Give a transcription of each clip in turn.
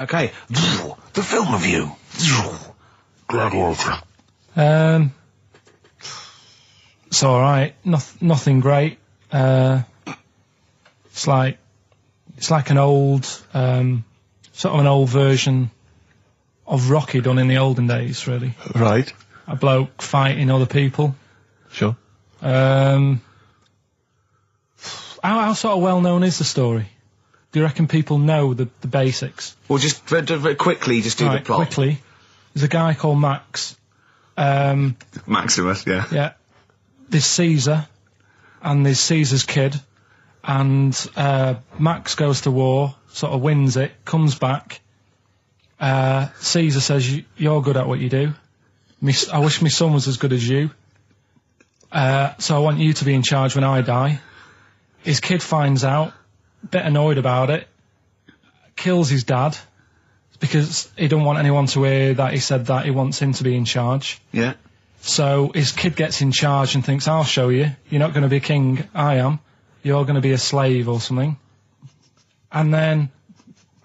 Okay. The film review. Gladiator. It's alright. Nothing great. It's like an old, sort of an old version of Rocky done in the olden days, really. Right. A bloke fighting other people. Sure. How sort of well known is the story? Do you reckon people know the basics? Well, just very quickly, just do the plot. Quickly. There's a guy called Max. Maximus, yeah. Yeah. There's Caesar, and there's Caesar's kid, and Max goes to war, sort of wins it, comes back. Caesar says, you're good at what you do. I wish my son was as good as you. So I want you to be in charge when I die. His kid finds out, a bit annoyed about it, kills his dad, because he don't want anyone to hear that he said that he wants him to be in charge. Yeah. So his kid gets in charge and thinks, I'll show you. You're not going to be king, I am. You're going to be a slave or something. And then,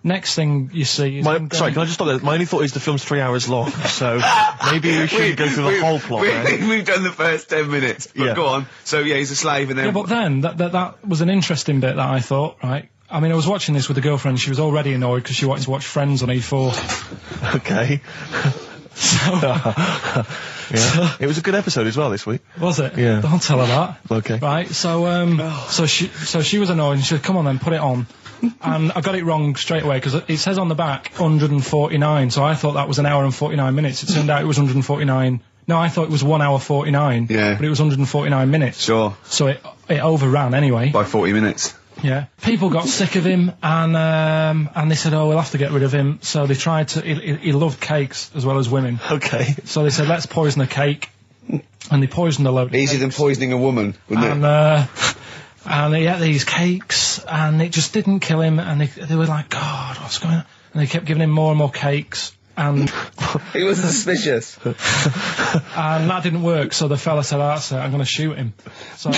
next thing you see is... Sorry, can I just stop there? My only thought is the film's 3 hours long, so maybe we shouldn't go through the whole plot. We've done the first 10 minutes, but go on. So, yeah, he's a slave and then... Yeah, but then, that was an interesting bit that I thought, right? I mean, I was watching this with a girlfriend, she was already annoyed because she wanted to watch Friends on E4. Okay. Yeah. It was a good episode as well this week. Was it? Yeah. Don't tell her that. Okay. Right, so she was annoyed and she said, come on then, put it on. And I got it wrong straight away because it says on the back 149, so I thought that was an hour and 49 minutes. It turned out it was 149. No, I thought it was 1 hour 49. Yeah. But it was 149 minutes. Sure. So it overran anyway. By 40 minutes. Yeah. People got sick of him and they said, oh, we'll have to get rid of him. So they tried to, he loved cakes as well as women. Okay. So they said, let's poison a cake. And they poisoned a load of Easier than poisoning a woman, wouldn't it? And he ate these cakes, and it just didn't kill him, and they were like, God, what's going on? And they kept giving him more and more cakes, and... He was suspicious. And that didn't work, so the fella said, that's it, I'm going to shoot him. So...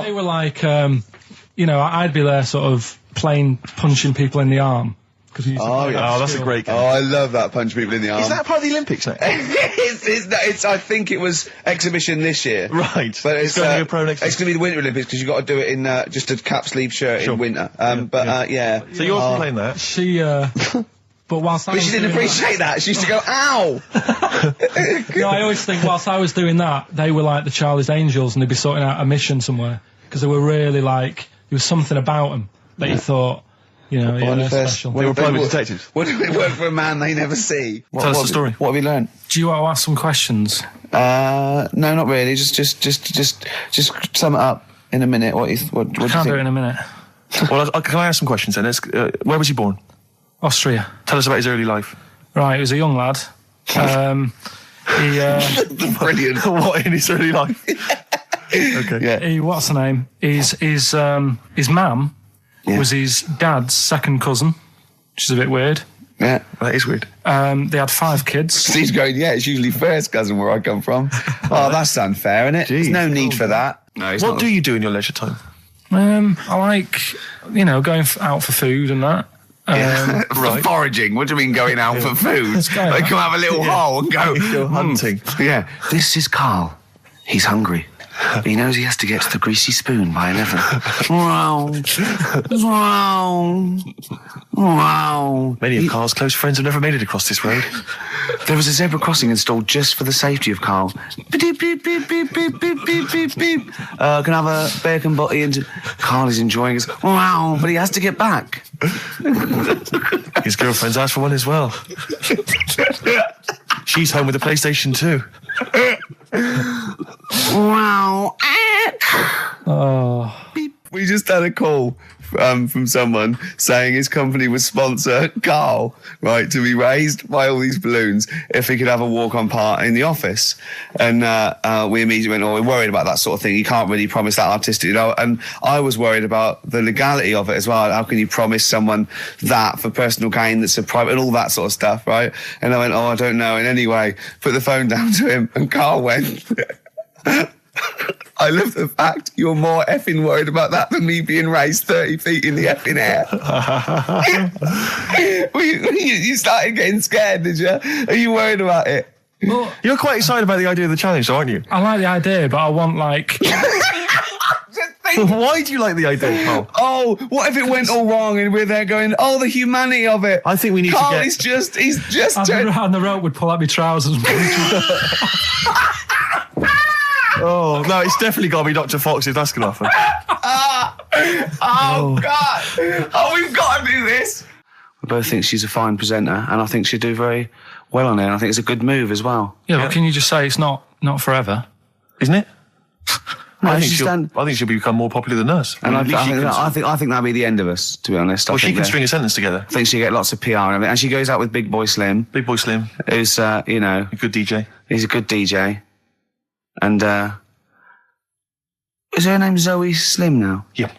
They were like, you know, I'd be there sort of punching people in the arm. That's a great game. Oh, I love that, punch people in the arm. Is that part of the Olympics now? it's I think it was exhibition this year. Right. But it's going to be a pro next It's going to be the Winter Olympics because you've got to do it in just a cap sleeve shirt in winter. Yeah. So you're playing that? She, but whilst But she didn't appreciate that. She used to go, ow! No, I always think whilst I was doing that, they were like the Charlie's Angels and they'd be sorting out a mission somewhere. Because they were really like, there was something about them that you thought, you know, they're special. They were private detectives. What do we work for a man they never see? Tell us the story. What have you learned? Do you want to ask some questions? No, not really. Just sum it up in a minute. What do you think? Can't do it in a minute. Well, can I ask some questions then? Where was he born? Austria. Tell us about his early life. Right, he was a young lad. Brilliant. What in his early life? Okay. Yeah. What's the name? His mum was his dad's second cousin, which is a bit weird. Yeah. That is weird. They had 5 kids. Steve's going, yeah, it's usually first cousin where I come from. Oh, that's unfair, isn't it? There's no need for that. No, what do you do in your leisure time? I like, you know, going out for food and that. Right. Foraging. What do you mean going out for food? They come have a little hole and go hunting. Yeah. This is Karl. He's hungry. He knows he has to get to the greasy spoon by 11. Wow. Many of Karl's close friends have never made it across this road. There was a zebra crossing installed just for the safety of Karl. Beep, beep, beep, beep, beep, beep, beep, beep, beep. Can I have a bacon butty? And Karl is enjoying his... Wow, but he has to get back. His girlfriend's asked for one as well. She's home with a PlayStation 2. Wow. Oh. We just had a call from someone saying his company would sponsor Karl, right, to be raised by all these balloons if he could have a walk-on part in the office. And we immediately went, oh, we're worried about that sort of thing. You can't really promise that artistic, you know. And I was worried about the legality of it as well. How can you promise someone that for personal gain that's a private and all that sort of stuff, right? And I went, oh, I don't know. And anyway, put the phone down to him and Karl went... I love the fact you're more effing worried about that than me being raised 30 feet in the effing air. You started getting scared, did you? Are you worried about it? Well, You're quite excited about the idea of the challenge, aren't you? I like the idea, but I want like... Why do you like the idea, Carl? Oh, what if it went all wrong and we're there going, oh, the humanity of it. I think we need Carl, to get... he's just I've turned... never had the rope would pull out my trousers. Oh, no, it's definitely got to be Dr. Fox if that's going to happen. Oh, God. Oh, we've got to do this. I both think she's a fine presenter, and I think she'd do very well on it. And I think it's a good move as well. Yeah, but can you just say it's not forever? Isn't it? I think stand- she'll become more popular than us. And At least she can- I think that'll be the end of us, to be honest. Well, she can string a sentence together. I think she'll get lots of PR and everything. And she goes out with Big Boy Slim. Big Boy Slim. Who's, you know... A good DJ. He's a good DJ. And, is her name Zoe Slim now? Yeah.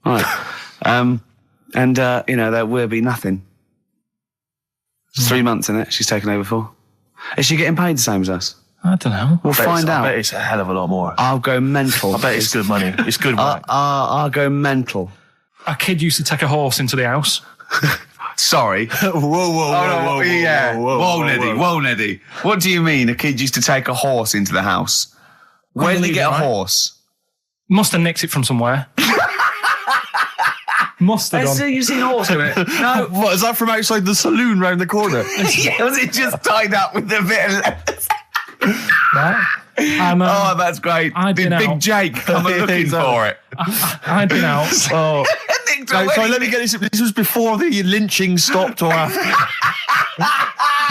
Right. And, you know, there will be nothing. It's 3 months, isn't it? She's taken over for. Is she getting paid the same as us? I don't know. We'll find out. I bet it's a hell of a lot more. I'll go mental. I bet it's good money. It's good work. I'll go mental. A kid used to take a horse into the house. Sorry. Whoa, Yeah. Whoa, Neddy. What do you mean a kid used to take a horse into the house? Where did he get a horse? Must have nicked it from somewhere. Must have done. You've seen a horse in it? No. What, is that from outside the saloon round the corner? Yeah, was it just tied up with a bit of leather? Right? Oh, that's great. Did Big Jake come looking for it? I'd been out. Oh. Sorry, let me get this. This was before the lynching stopped or after?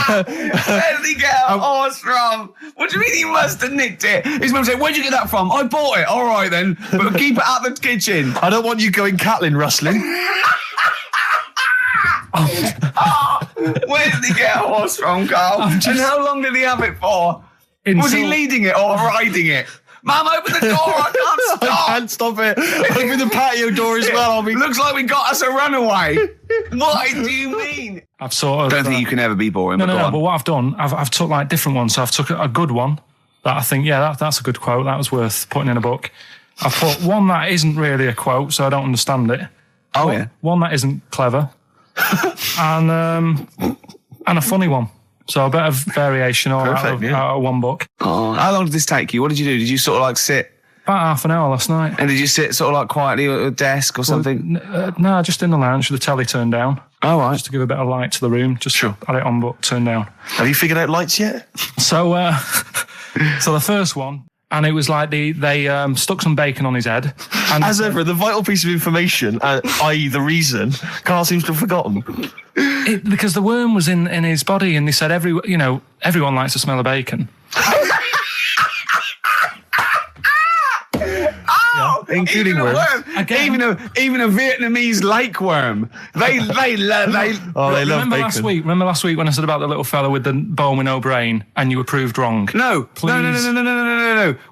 Where did he get a horse from? What do you mean he must have nicked it? His mum said, where'd you get that from? I bought it. All right then, but keep it out of the kitchen. I don't want you going Catlin rustling. Where did he get a horse from, Carl? And how long did he have it for? Was he leading it or riding it? Mum, open the door. I can't stop. I can't stop it. Open the patio door as well. Looks like we got us a runaway. What do you mean? I've sort of... I don't think you can ever be boring. No, but what I've done, I've took like different ones. So I've took a good one that I think, that's a good quote. That was worth putting in a book. I've put one that isn't really a quote, so I don't understand it. Oh, yeah. One that isn't clever. and a funny one. So a bit of variation all out of one book. Oh, how long did this take you? What did you do? Did you sort of like sit? About half an hour last night. And did you sit sort of like quietly at a desk or something? No, just in the lounge with the telly turned down. Oh, right. Just to give a bit of light to the room. Just had it on, but turned down. Have you figured out lights yet? So the first one, and it was like they stuck some bacon on his head. And as ever, the vital piece of information, i.e. the reason, Karl seems to have forgotten. Because the worm was in his body, and they said everyone likes the smell of bacon. Including worms. Even a Vietnamese lake worm. They love bacon. Remember last week when I said about the little fella with the bone with no brain, and you were proved wrong? No.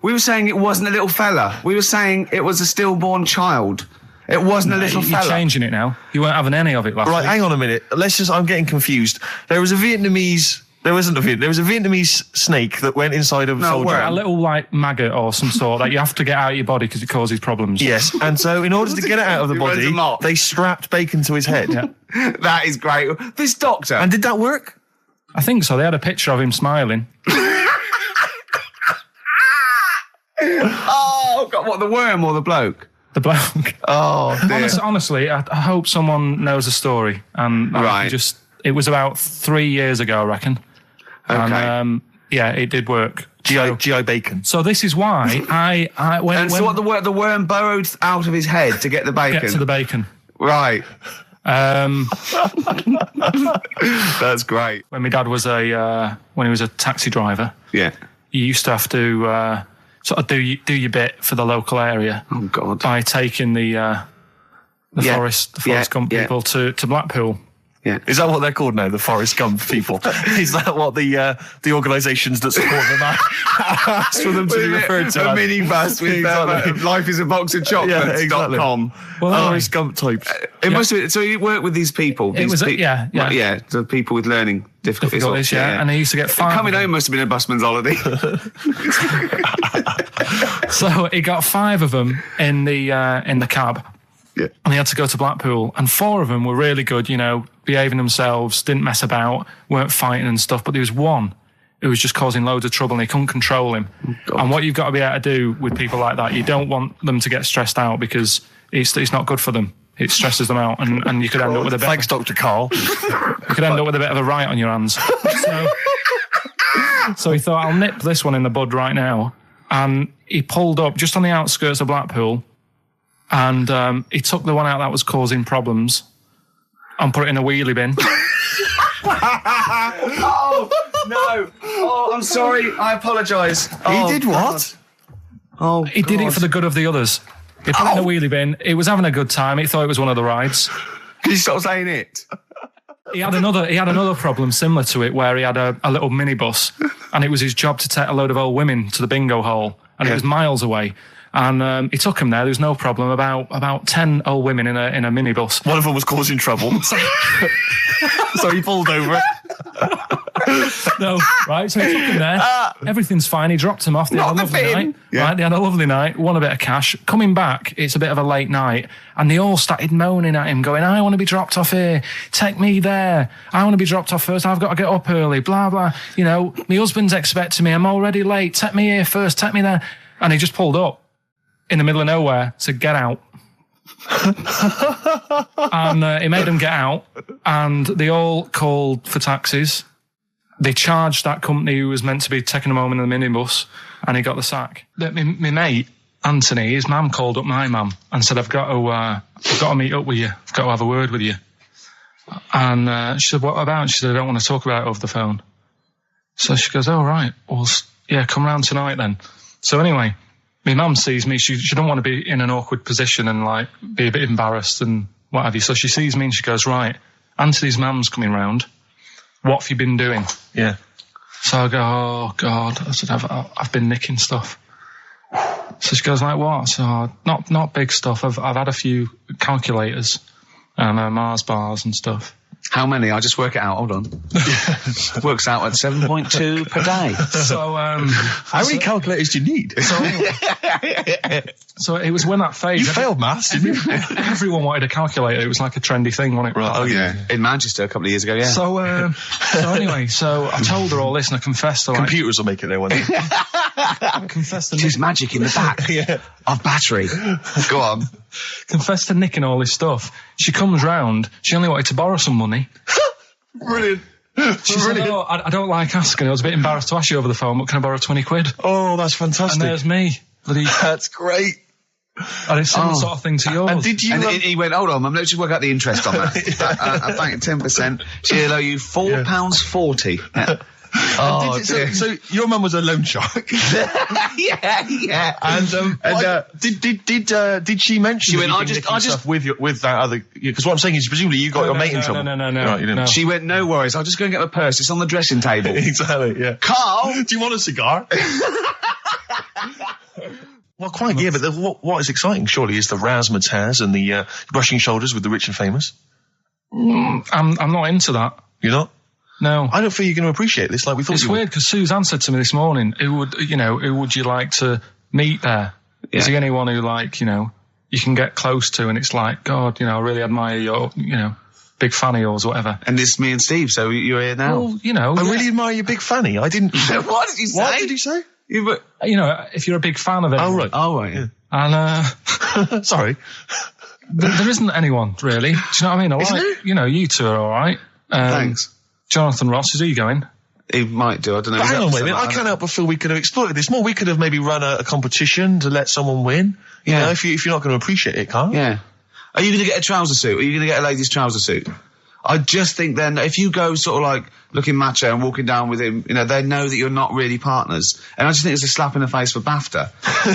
We were saying it wasn't a little fella. We were saying it was a stillborn child. It wasn't a little fella. You're changing it now. You weren't having any of it last week. Right, hang on a minute. I'm getting confused. There was a Vietnamese snake that went inside of a soldier. A little like maggot or some sort that you have to get out of your body because it causes problems. Yes, and so in order to get it out of the body, they strapped bacon to his head. Yeah. That is great. This doctor. And did that work? I think so. They had a picture of him smiling. Oh, God, what, the worm or the bloke? The bloke. Oh, dear. Honestly, I hope someone knows the story. And it was about 3 years ago, I reckon. Okay. And, it did work. GI bacon. So this is why the worm burrowed out of his head to get the bacon. Get to the bacon. Right. That's great. When my dad was when he was a taxi driver, you used to have to sort of do your bit for the local area. Oh, God. By taking the Forest Gump people to Blackpool. Yeah. Is that what they're called now? The Forrest Gump people? Is that what the organisations that support them asked for them to be referred to? A minibus with Exactly. life is a box of chocolates.com. Well, Forrest Gump types. It must have been, so you work with these people. It was, the people with learning difficulties. Yeah, and I used to get 5. Coming home must have been a busman's holiday. So he got 5 of them in the cab. Yeah. And he had to go to Blackpool, and 4 of them were really good, behaving themselves, didn't mess about, weren't fighting and stuff, but there was one who was just causing loads of trouble and he couldn't control him. Oh, and what you've got to be able to do with people like that, you don't want them to get stressed out because it's not good for them. It stresses them out, and you could end up with a bit. Thanks, Dr. Karl. You could end up with a bit of a riot on your hands. So he thought, I'll nip this one in the bud right now. And he pulled up just on the outskirts of Blackpool, and he took the one out that was causing problems and put it in a wheelie bin. Oh, no. Oh, I'm sorry. I apologise. He did what? Oh, He did it for the good of the others. He put it in a wheelie bin. He was having a good time. He thought it was one of the rides. Can you stop saying it? He had another problem similar to it where he had a little minibus, and it was his job to take a load of old women to the bingo hall, and it was miles away. And he took him there. There was no problem. About 10 old women in a minibus. One of them was causing trouble. So he pulled over it. No, right? So he took him there. Everything's fine. He dropped him off. They had a lovely night. Yeah. Right? They had a lovely night. Won a bit of cash. Coming back, it's a bit of a late night, and they all started moaning at him, going, "I want to be dropped off here. Take me there. I want to be dropped off first. I've got to get up early. Blah blah. My husband's expecting me. I'm already late. Take me here first. Take me there." And he just pulled up in the middle of nowhere, said, "Get out." And he made them get out, and they all called for taxis. They charged that company who was meant to be taking them home in the minibus, and he got the sack. My mate, Anthony, his mum called up my mum and said, I've got to meet up with you. I've got to have a word with you. And she said, what about? She said, I don't want to talk about it over the phone. So she goes, oh, right. Well, yeah, come round tonight then. So anyway, my mum sees me. She don't want to be in an awkward position and be a bit embarrassed and what have you. So she sees me and she goes, right, Anthony's mum's coming round. What have you been doing? Yeah. So I go, oh God. I said, I've been nicking stuff. So she goes, like what? So not big stuff. I've had a few calculators and Mars bars and stuff. How many? I'll just work it out. Hold on. Works out at 7.2 per day. So, how many calculators do you need? So it was when that phase. You failed maths, didn't you? Everyone wanted a calculator. It was like a trendy thing, wasn't it? Right. Oh yeah. In Manchester a couple of years ago. Yeah. So anyway, so I told her all this and I confessed to computers will make it there one day. I confessed to There's magic in the back of battery. Go on. Confessed to nicking all this stuff. She comes round. She only wanted to borrow some money. Brilliant. She said, oh, I don't like asking. I was a bit embarrassed to ask you over the phone, but can I borrow 20 quid? Oh, that's fantastic. And there's me. That's great. And it's similar sort of thing to yours. And did you? And he went, hold on, Mum, let's just work out the interest on that. I bank 10%. She'll owe you £4.40. Yeah. Oh, so your mum was a loan shark. yeah. And did she mention? She went, I just with that other, because what I'm saying is presumably you got your mate in trouble. No. Right, you didn't. No. She went, no worries, I'll just go and get my purse. It's on the dressing table. Exactly. Yeah. Karl, do you want a cigar? Well, quite, yeah, but what is exciting, surely, is the razzmatazz and the brushing shoulders with the rich and famous. I'm not into that. You're not? No. I don't feel you're going to appreciate this like we thought it's you would. It's weird, because Suzanne said to me this morning, who would you like to meet there? Yeah. Is there anyone who, you can get close to and it's like, God, I really admire your, big fan of yours, whatever. And this is me and Steve, so you're here now. Well, I really admire your big fanny. I didn't... What did you say? What did you say? If you're a big fan of it. Oh, right. Oh, right, yeah. And, sorry. There isn't anyone, really. Do you know what I mean? Isn't there? You two are all right. Thanks. Jonathan Ross, is he going? He might do, I don't know. But hang on, wait a minute. I can't help but feel we could have exploited this more. We could have maybe run a competition to let someone win. You know, if you're not going to appreciate it, Karl. Yeah. Are you going to get a trouser suit? Are you going to get a lady's trouser suit? I just think then if you go sort of like looking macho and walking down with him, you know, they know that you're not really partners. And I just think it's a slap in the face for BAFTA.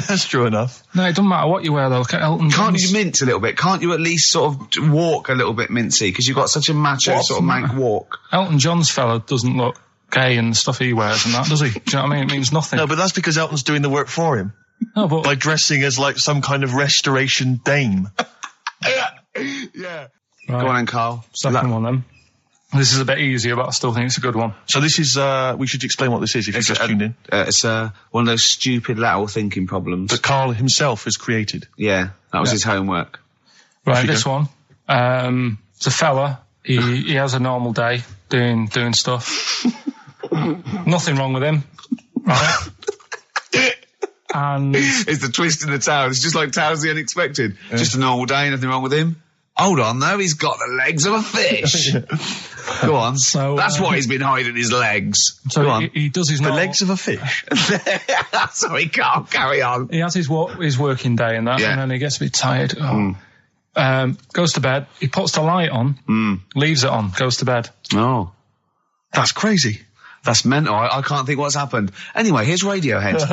That's true enough. No, it doesn't matter what you wear though. Look at Elton Can't John's. you mince a little bit? Can't you at least sort of walk a little bit mincy? Because you've got such a macho sort of mank walk. Elton John's fella doesn't look gay and the stuff he wears and that, does he? Do you know what I mean? It means nothing. No, but that's because Elton's doing the work for him. No, but By dressing as like some kind of restoration dame. Yeah. Right. Go on then, Carl. Second one then. This is a bit easier, but I still think it's a good one. So this is, we should explain what this is if you've just tuned in. It's one of those stupid lateral thinking problems. That Karl himself has created. Yeah, that was his homework. Right, this one. It's a fella. He has a normal day doing stuff. Nothing wrong with him. Right? And It's the twist in the tale. It's just like Tales of the Unexpected. Yeah. Just a normal day, nothing wrong with him. Hold on, though, he's got the legs of a fish. Go on. So, that's why he's been hiding his legs. So Go on. he does his The normal... legs of a fish. Sorry, Carl, carry on. He has his working day and that, Yeah. and then he gets a bit tired. Goes to bed. He puts the light on, leaves it on, goes to bed. Oh. That's crazy. That's mental. I can't think what's happened. Anyway, here's Radiohead.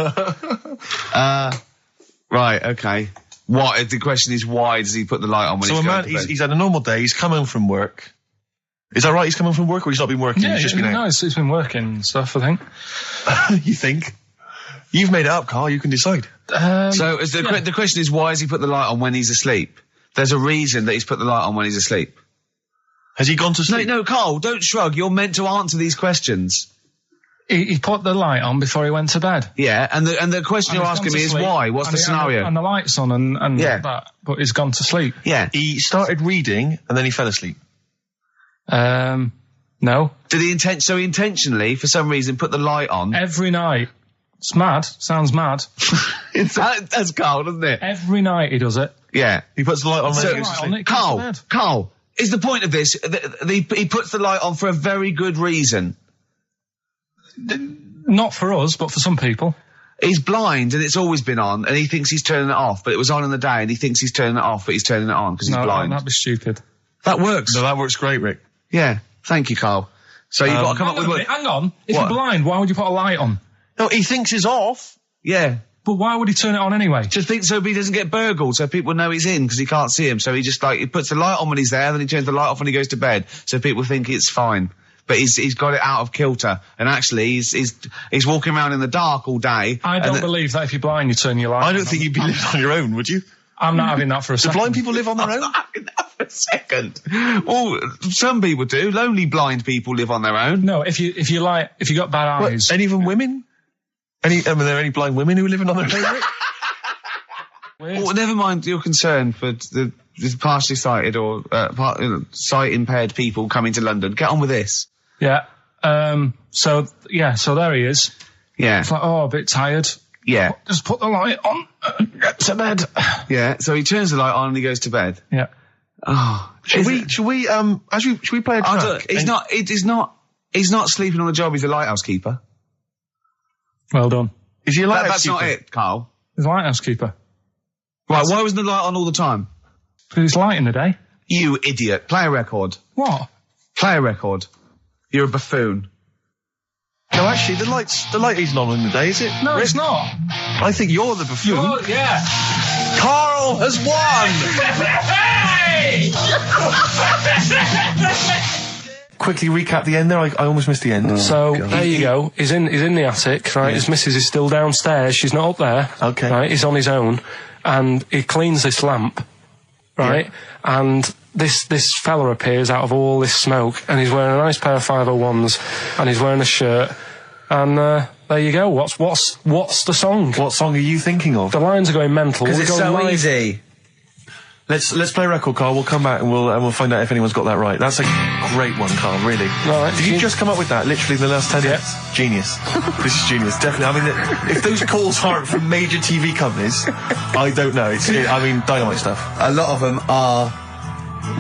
Right, okay. What? The question is, why does he put the light on when So he's a going man, to bed? he's had a normal day, he's come home from work. Is that right? He's come home from work or he's not been working? Yeah, he's just been no, out? it's been working and stuff, I think. You think? You've made it up, Karl. You can decide. So is the question is, why has he put the light on when he's asleep? There's a reason that he's put the light on when he's asleep. Has he gone to sleep? No, Carl, don't shrug. You're meant to answer these questions. He put the light on before he went to bed. Yeah, and the question you're asking me is why? What's the scenario? And the light's on and Yeah. that, but he's gone to sleep. Yeah. He started reading and then he fell asleep. No. Did he intentionally, for some reason, put the light on? Every night. It's mad. Sounds mad. That's Carl, doesn't it? Every night he does it. Yeah. He puts the light on when he goes to Light on, sleep. it goes to bed. Carl, is the point of this, he puts the light on for a very good reason. Not for us, but for some people. He's blind and it's always been on and he thinks he's turning it off, but it was on in the day and he thinks he's turning it off, but he's turning it on because he's blind. That'd be stupid. That works. No, that works great, Rick. Yeah. Thank you, Carl. So you've got to come up with what... Hang on. If What? you're blind, why would you put a light on? No, he thinks it's off. Yeah. But why would he turn it on anyway? Just think so he doesn't get burgled, so people know he's in because he can't see him. So he just he puts the light on when he's there, then he turns the light off when he goes to bed, so people think it's fine. But he's got it out of kilter, and actually he's walking around in the dark all day. I don't believe that if you're blind, you turn your light on. I don't think you'd be living on your own, would you? I'm not having that for a Do second. blind people live on their own? For a second. Well, some people do. Lonely blind people live on their own. No, if you got bad eyes. Any of them women? Are there any blind women who are living on their own, Rick? Well, never mind your concern for the partially sighted or sight impaired people coming to London. Get on with this. Yeah. So there he is. Yeah. It's like, a bit tired. Yeah. Just put the light on. Get to bed. Yeah. So he turns the light on and he goes to bed. Yeah. Oh. Should we play a track? He's not sleeping on the job. He's a lighthouse keeper. Well done. Is he a lighthouse That's not keeper? it, Carl. He's a lighthouse keeper. Right. Why wasn't the light on all the time? Because it's light in the day. You idiot. Play a record. What? Play a record. You're a buffoon. No, actually, the light isn't on in the day, is it? No, Rick? it's not. I think you're the buffoon. Yeah. Karl has won! Quickly recap the end there. I almost missed the end. So there you go. He's in the attic, right? Yeah. His missus is still downstairs. She's not up there. Okay. Right? He's on his own, and he cleans this lamp, right? Yeah. And this fella appears out of all this smoke, and he's wearing a nice pair of 501s, and he's wearing a shirt, and there you go. What's the song? What song are you thinking of? The lines are going mental. Because We're it's going so live. easy. Let's play a record, Karl. We'll come back and we'll find out if anyone's got that right. That's a great one, Karl. Really. Right. Did you just come up with that? Literally in the last 10 Yeah. minutes. Genius. This is genius. Definitely. I mean, if those calls aren't from major TV companies, I don't know. Dynamite stuff. A lot of them are,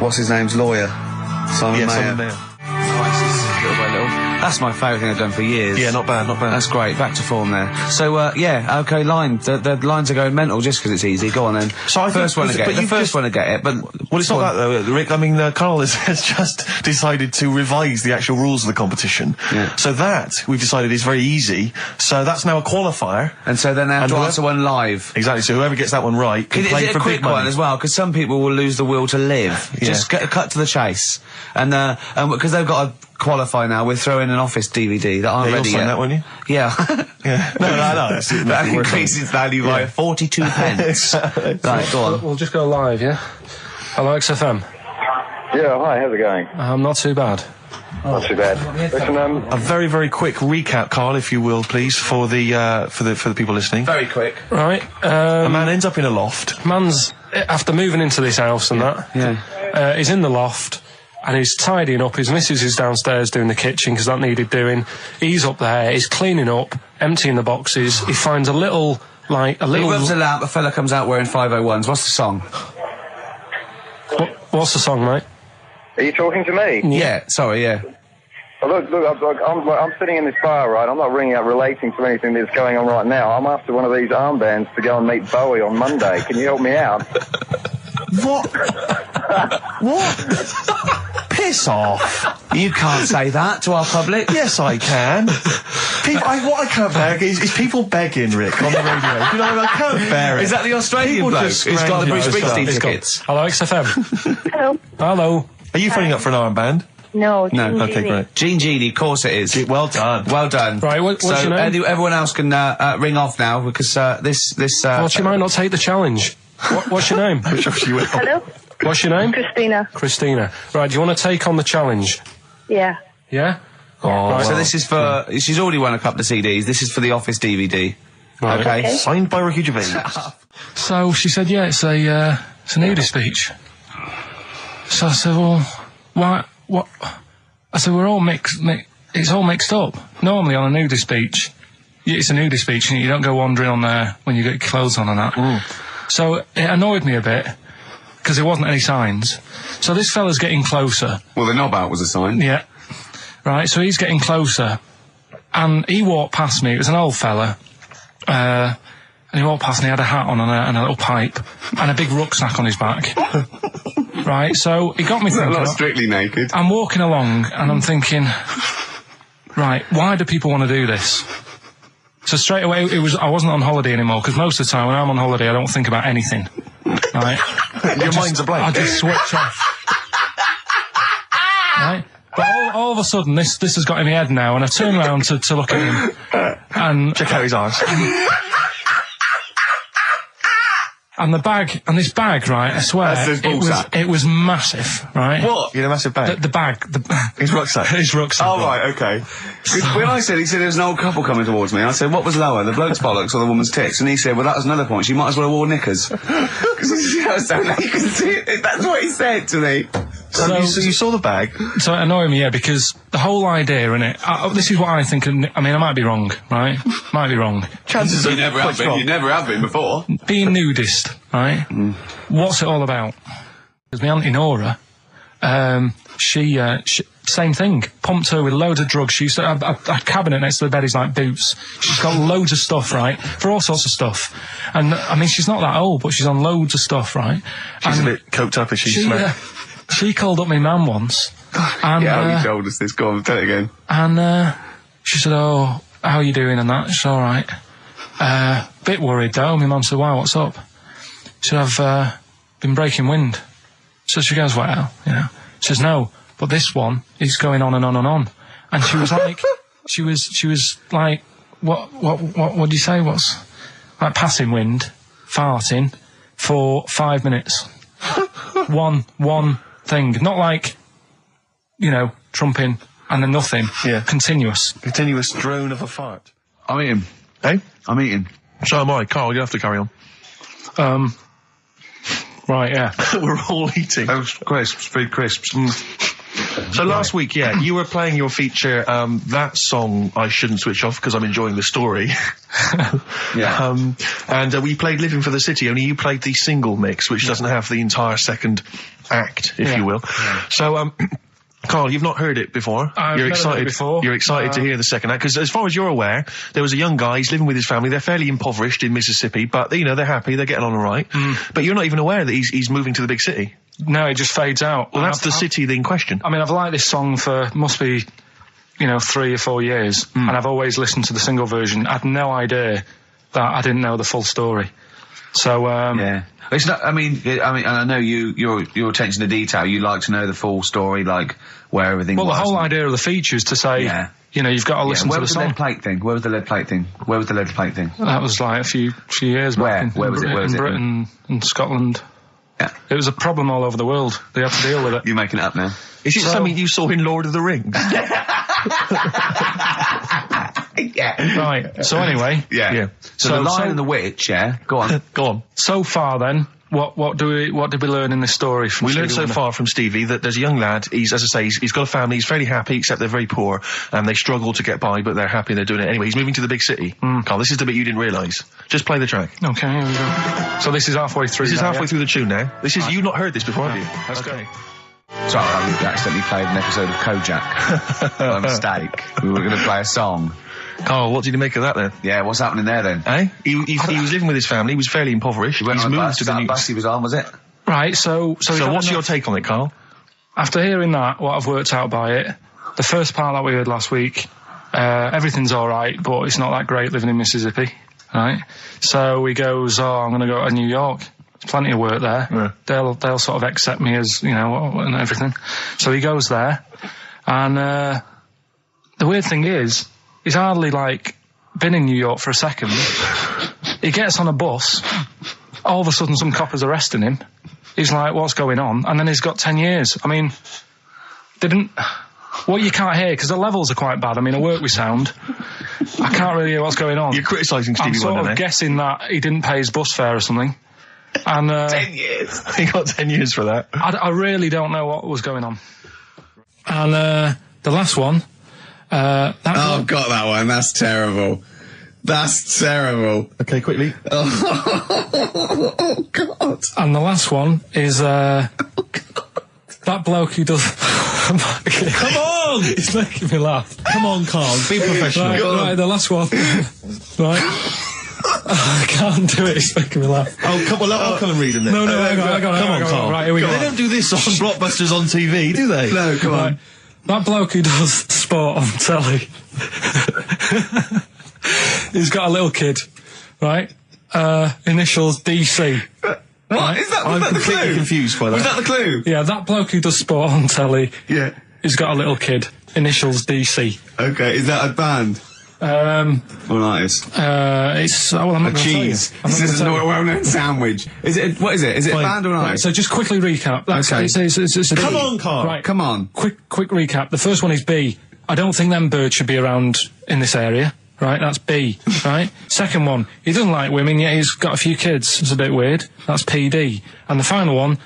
what's his name's lawyer? Simon Mayer. Simon Mayer. little by little. That's my favourite thing I've done for years. Yeah, not bad, not bad. That's great. Back to form there. So, OK, line. The lines are going mental just because it's easy. Go on then. So I first one to get it. The first one to get it, but... Well, it's not that, though, Rick. I mean, Karl has just decided to revise the actual rules of the competition. Yeah. So that, we've decided, is very easy. So that's now a qualifier. And so then they have to answer one live. Exactly. So whoever gets that one right can play for big money. Is it a quick one as well? Because some people will lose the will to live. Yeah. Just cut to the chase. And because they've got to qualify now, we're throwing an Office DVD that aren't ready you'll sign yet. that, won't you? Yeah. Yeah. No. That increases its value by 42 pence. Right, go on. We'll just go live, yeah? Hello, XFM. Yeah, hi, how's it going? Not too bad. Not too bad. Listen, A very, very quick recap, Karl, if you will, please, for the people listening. Very quick. Right. A man ends up in a loft. Man's, after moving into this house and that, he's in the loft and he's tidying up. His missus is downstairs doing the kitchen because that needed doing. He's up there, he's cleaning up, emptying the boxes. He finds a little... He rubs a lamp, a fella comes out wearing 501s. What's the song? What's the song, mate? are you talking to me? Yeah, sorry, yeah. Well, look, I'm sitting in this bar, right? I'm not ringing up relating to anything that's going on right now. I'm after one of these armbands to go and meet Bowie on Monday. Can you help me out? What? What? Piss off. You can't say that to our public. Yes, I can. What I can't bear is people begging, Rick, on the radio. You know, I can't bear it. Is that the Australian People bloke just who's got the Bruce scrounging Springsteen over tickets? Hello, XFM. Hello. Hello. Are you phoning up for an armband? No. Okay, great. Gene Genie, of course it is. Well done. Well done. Right, what's your name? Everyone else can ring off now because this. Well, she might not take the challenge. What's your name? Hello. What's your name? Christina. Christina. Right, do you want to take on the challenge? Yeah. Yeah? Right, so this is for... She's already won a couple of CDs. This is for the Office DVD. Right. Okay. Signed by Ricky Gervais. So she said, yeah, it's a nudist beach. So I said, well, why, what? I said, we're all it's all mixed up. Normally on a nudist beach, it's a nudist beach and you don't go wandering on there when you get your clothes on and that. So it annoyed me a bit, because there wasn't any signs. So this fella's getting closer. Well, the knob out was a sign. Yeah. Right, so he's getting closer. And he walked past me, it was an old fella. And he walked past and he had a hat on and a little pipe. And a big rucksack on his back. Right, so he got me thinking. Not strictly naked. I'm walking along and I'm thinking, right, why do people want to do this? So straight away, I wasn't on holiday anymore, because most of the time when I'm on holiday, I don't think about anything. Right? Your mind's a blank. I just switch off. Right? But all of a sudden, this has got in my head now, and I turn around to look at him, and... Check out his arse. And this bag, right, I swear, it was massive, right? What? You had a massive bag? The bag. His rucksack? His rucksack. Oh, right, okay. When he said there was an old couple coming towards me, I said, what was lower, the bloke's bollocks or the woman's tits? And he said, well, that was another point. She might as well have worn knickers. Because I was so naked to see it. That's what he said to me. So you saw the bag? So it annoyed me, yeah, because the whole idea in it, this is what I think, I mean, I might be wrong, right? Might be wrong. Chances You never have been. You never have been before. Being nudist, right? What's it all about? Because my Auntie Nora, she same thing, pumped her with loads of drugs. She used to have a cabinet next to the bed is like boots. She's got loads of stuff, right? For all sorts of stuff. And, I mean, she's not that old, but she's on loads of stuff, right? She's a bit coked up, is she? She called up my mum once. And, Yeah, you told us this. Go on, tell it again. And she said, oh, how are you doing and that? She's all right. Bit worried though. My mum said, why, what's up? She said, I've been breaking wind. So she goes, well, you know. She says, no, but this one is going on and on and on. And she was like, she was like, what do you say? What's like passing wind, farting for 5 minutes. One thing, not like, you know, trumping and then nothing. Yeah. Continuous drone of a fart. I'm eating. Hey? I'm eating. So am I. Karl, you have to carry on. Right, yeah. We're all eating. Those crisps, food crisps. So last week, yeah, you were playing your feature, that song, I Shouldn't Switch Off Because I'm Enjoying the Story. Yeah. And we played Living for the City, only you played the single mix, which doesn't have the entire second act, if you will. Yeah. So, Carl, you've not heard it before. I've You're never excited. heard it before. You're excited to hear the second act because, as far as you're aware, there was a young guy. He's living with his family. They're fairly impoverished in Mississippi, but they're happy. They're getting on all right. But you're not even aware that he's moving to the big city. No, it just fades out. Well, that's the city in question. I mean, I've liked this song for must be, 3 or 4 years, and I've always listened to the single version. I had no idea that I didn't know the full story. So yeah, it's not. I mean, and I know your attention to detail. You like to know the full story, like where everything. Well, was. the whole idea of the feature is to say, you've got to listen to the song. Where was the lead plate thing? Where was the lead plate thing? That was like a few years back. Where was it? In Britain and Scotland. Yeah. It was a problem all over the world. They had to deal with it. You're making it up now. Is it something you saw in Lord of the Rings? Yeah. Right. So anyway. Yeah. So the Lion and the Witch. Yeah. Go on. Go on. So far, then, what did we learn in this story from? We learned Stevie so Wonder? far from Stevie that there's a young lad. He's got a family. He's fairly happy, except they're very poor and they struggle to get by, but they're happy. They're doing it anyway. He's moving to the big city. Carl, this is the bit you didn't realise. Just play the track. Okay, here we go. So this is halfway through. This is now, halfway yeah? through the tune now. This is you've not heard this before, have you? Let's go. Sorry, I accidentally played an episode of Kojak by mistake. We were going to play a song. Carl, what did you make of that then? Yeah, what's happening there then? Eh? He was living with his family. He was fairly impoverished. He went He's on a moved bus. to the new. Bus he was on, was it? Right. So what's your take on it, Carl? After hearing that, what I've worked out by it, the first part that we heard last week, everything's all right, but it's not that great living in Mississippi, right? So he goes, I'm going to go to New York. There's plenty of work there. Yeah. They'll sort of accept me as, and everything. So he goes there, and the weird thing is, he's hardly, been in New York for a second. He gets on a bus, all of a sudden some cop is arresting him. He's like, what's going on? And then he's got 10 years. I mean, what you can't hear, because the levels are quite bad. I mean, I work with sound. I can't really hear what's going on. You're criticising Stevie Wonder, I'm sort of guessing that he didn't pay his bus fare or something. And 10 years. He got 10 years for that. I really don't know what was going on. And the last one. Got that one. That's terrible. That's terrible. Okay, quickly. Oh, God. And the last one is that bloke who does. Come on! It's making me laugh. Come on, Carl. Be professional. Right, the last one. Right. I can't do it. It's making me laugh. Oh, come on, I'll come and read them then. No, hang on. Come on, Carl. Right, here we go. They don't do this on Blockbusters on TV, do they? No, come on. That bloke who does sport on telly. He's got a little kid, right? Initials DC. What? Is that, I'm was that the completely clue? confused by that. Was that the clue? Yeah, that bloke who does sport on telly. Yeah. He's got a little kid. Initials DC. Okay, is that a band? Or an artist? It's I'm not A gonna tell you. cheese. I'm not This is gonna a tell you. well-known sandwich. Is it? What is it? Is it a band or an Right, artist? so just quickly recap. That's, Okay. it's a Come B. on, Carl. Right. Come on. Quick recap. The first one is B. I don't think them birds should be around in this area. Right, that's B. Right. Second one, he doesn't like women, yet he's got a few kids. It's a bit weird. That's PD. And the final one,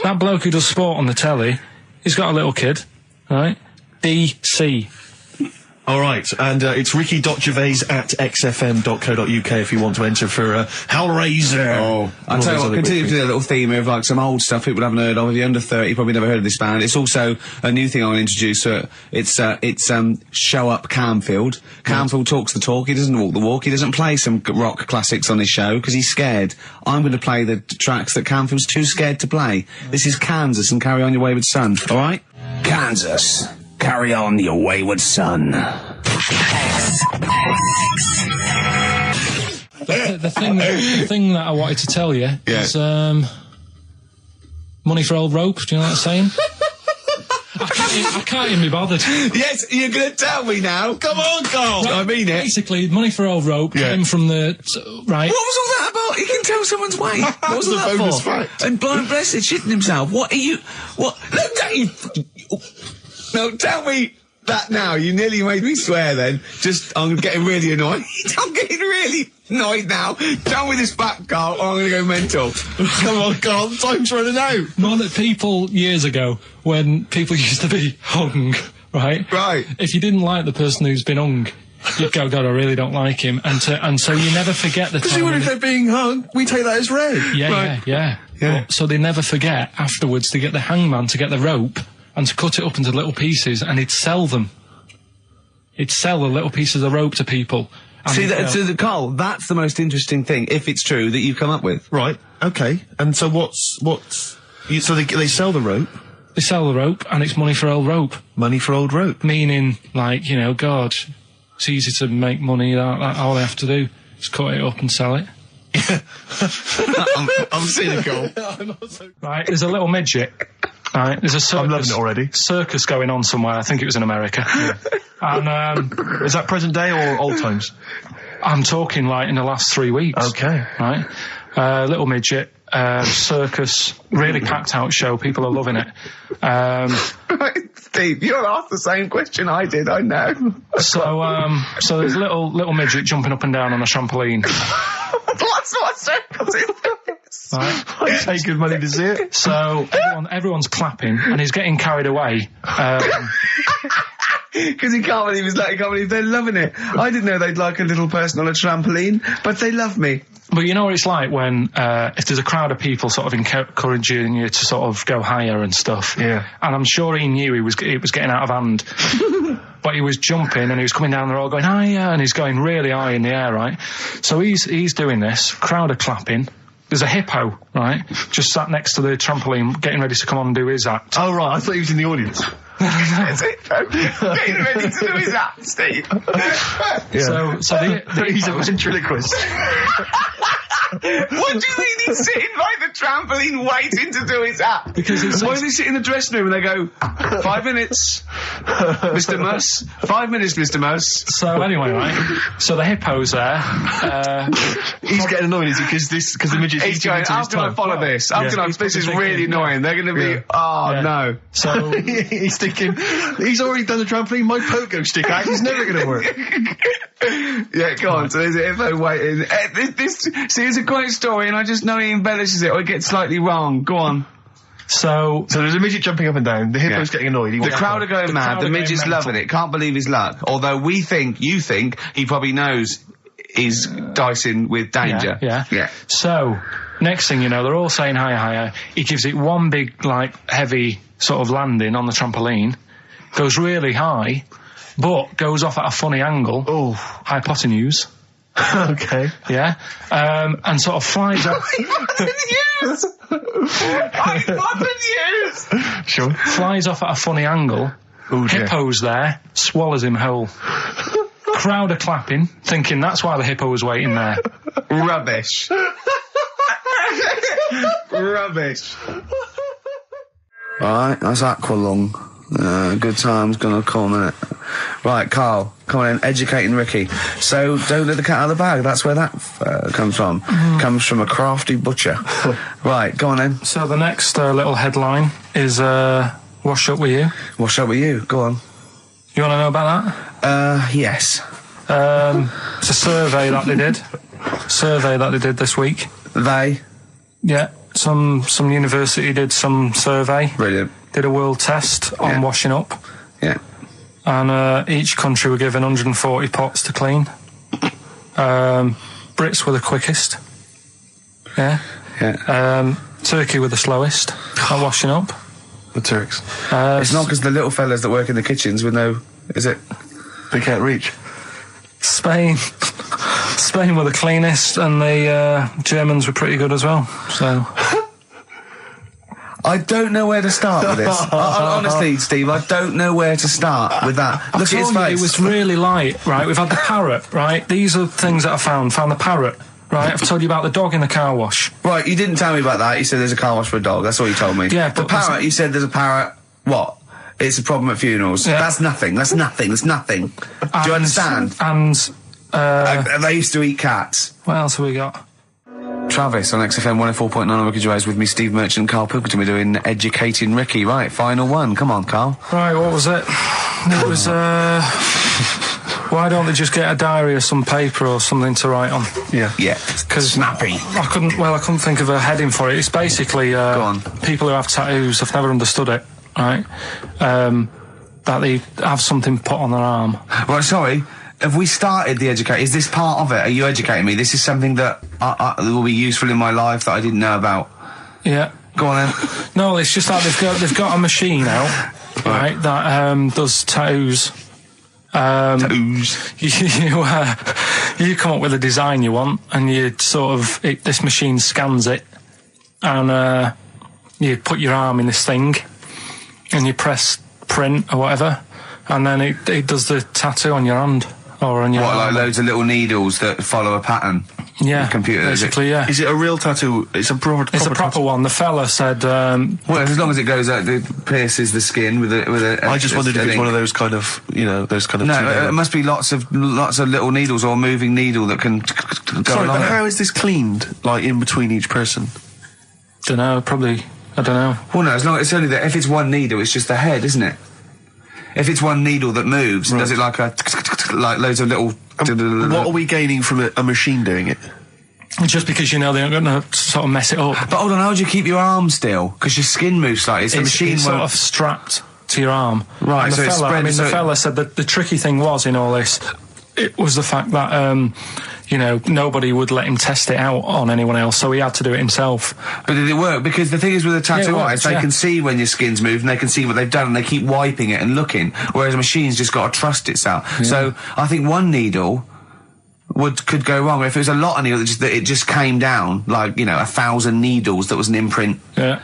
that bloke who does sport on the telly, he's got a little kid. Right. DC. All right, and it's ricky.gervais@xfm.co.uk if you want to enter for Hellraiser. Oh, I'll tell you what, continue to do a little theme of some old stuff people haven't heard of. If you're under 30, you probably never heard of this band. It's also a new thing I want to introduce. It's Show Up Camfield. Camfield talks the talk, he doesn't walk the walk, he doesn't play some rock classics on his show because he's scared. I'm going to play the tracks that Camfield's too scared to play. This is Kansas and Carry On Your Wayward Son, alright? Kansas. Carry on your wayward son. The thing that I wanted to tell you is money for old rope. Do you know what I'm saying? I can't even be bothered. Yes, you're going to tell me now. Come on, Carl. Right, I mean it. Basically, money for old rope came from the right. What was all that about? He can tell someone's weight. What was all that bonus for? fact. And blind breasted shitting himself. What are you? What? No, tell me that now. You nearly made me swear then. I'm getting really annoyed. I'm getting really annoyed now. Tell me this back, Carl, or I'm going to go mental. Come on, Carl. Time's running out. More that people years ago, when people used to be hung, right? Right. If you didn't like the person who's been hung, you'd go, God, I really don't like him. And so you never forget the time. If they're being hung, we take that as read. Yeah. So they never forget afterwards to get the hangman to get the rope, and to cut it up into little pieces, and he'd sell them. He'd sell the little pieces of rope to people. See, Carl, that's the most interesting thing, if it's true, that you've come up with. Right. Okay. And so so they sell the rope. They sell the rope, and it's money for old rope. Money for old rope. Meaning, like, you know, God, it's easy to make money. That all they have to do is cut it up and sell it. I'm cynical. Right, there's a little midget. Right, there's a circus. I'm loving it already. Circus going on somewhere. I think it was in America. And is that present day or old times? I'm talking like in the last 3 weeks. Okay. Right, little midget. Circus, really packed out show. People are loving it. Steve, you'll ask the same question I did. I know. So there's a little midget jumping up and down on a trampoline. What circus is this? Right. I pay good money to see it. So everyone's clapping, and he's getting carried away. Because he can't believe they're loving it. I didn't know they'd like a little person on a trampoline, but they love me. But you know what it's like when, if there's a crowd of people sort of encouraging you to sort of go higher and stuff. Yeah. And I'm sure he knew it was getting out of hand. But he was jumping and he was coming down the road going higher, and he's going really high in the air, right? So he's doing this, crowd are clapping. There's a hippo, right, just sat next to the trampoline getting ready to come on and do his act. Oh, right, I thought he was in the audience. That's it. Getting ready to do his act, Steve. Yeah. So he's a ventriloquist. What do you mean he's sitting by the trampoline waiting to do his act? Because why does he sit in the dressing room and they go, 5 minutes, Mr. Muss, 5 minutes, Mr. Muss. So anyway, right, so the hippo's there. He's getting annoyed, is he? Because the midget's he's going, how can I follow this? This is really annoying. They're going to be, no. So he's thinking, he's already done the trampoline, my pogo stick act is never going to work. Yeah, go on. So there's a hippo waiting. See, it's a great story, and I just know he embellishes it or it gets slightly wrong. Go on. So there's a midget jumping up and down. The hippo's getting annoyed. The crowd are going mad. The midget's loving it. Can't believe his luck. Although you think he probably knows he's dicing with danger. Yeah. So next thing you know, they're all saying higher. He gives it one big, like, heavy sort of landing on the trampoline. Goes really high, but goes off at a funny angle. Oh, hypotenuse. Okay. Yeah. And sort of flies up. Hypotenuse! Sure. Flies off at a funny angle. Ooh, Hippo's there, swallows him whole. Crowd are clapping, thinking that's why the hippo was waiting there. Rubbish. Rubbish. Alright, that's Aqualung. Good time's gonna come, innit? Right, Karl, come on in, educating Ricky. So, don't let the cat out of the bag, that's where that comes from. Comes from a crafty butcher. Right, go on then. So the next little headline is, Wash Up With You. Wash Up With You, go on. You want to know about that? Yes. It's a survey that they did this week. They? Yeah, some university did some survey. Brilliant. Did a world test on washing up. Yeah. And each country were given 140 pots to clean. Brits were the quickest. Yeah. Turkey were the slowest at washing up. The Turks. It's not because the little fellas that work in the kitchens with no... Is it? They can't reach. Spain were the cleanest, and the Germans were pretty good as well. So... I don't know where to start with this. Honestly, Steve, I don't know where to start with that. Look at his face. It was really light, right? We've had the parrot, right? These are things that I found. Found the parrot, right? I've told you about the dog in the car wash. Right, you didn't tell me about that. You said there's a car wash for a dog. That's all you told me. Yeah, the parrot, you said there's a parrot. What? It's a problem at funerals. Yeah. That's nothing. That's nothing. That's nothing. Do you understand? And they used to eat cats. What else have we got? Travis on XFM 104.9 on Ricky Gervais with me, Steve Merchant and Karl Pilkington. We're doing Educating Ricky. Right, final one. Come on, Karl. Right, what was it? It was, why don't they just get a diary or some paper or something to write on? Yeah. Because snappy. I couldn't think of a heading for it. It's basically, Go on. people who have tattoos, I've never understood it, right? That they have something put on their arm. Right, sorry. Have we started the educate? Is this part of it? Are you educating me? This is something that will be useful in my life that I didn't know about. Yeah. Go on then. No, it's just that they've got a machine out, right, that does tattoos. You come up with a design you want, and you sort of this machine scans it, and you put your arm in this thing, and you press print or whatever, and then it does the tattoo on your hand or on your arm. Like loads of little needles that follow a pattern? Yeah, the computer, basically, yeah. Is it a real tattoo? It's a proper proper one. The fella said... well, as long as it goes out, it pierces the skin with a I just wondered if it's one of those kind of, those kind of... No, it must be lots of little needles or a moving needle that can go Sorry, along but it. how is this cleaned, like, in between each person? Don't know, probably... I don't know. Well, no, as long it's only that if it's one needle, it's just the head, isn't it? If it's one needle that moves, and does it like like loads of little... What are we gaining from a machine doing it? Just because they're not going to sort of mess it up. But hold on, how do you keep your arm still? Because your skin moves slightly, so the machine it's won't... sort of strapped to your arm. Right, and so it's spread... the fella said that the tricky thing was in all this, it was the fact that, nobody would let him test it out on anyone else, so he had to do it himself. But did it work? Because the thing is with a tattoo artist, they can see when your skin's moved, and they can see what they've done, and they keep wiping it and looking, whereas a machine's just got to trust itself. Yeah. So I think one needle... could go wrong if it was a lot of needles that it just came down like 1,000 needles that was an imprint. Yeah.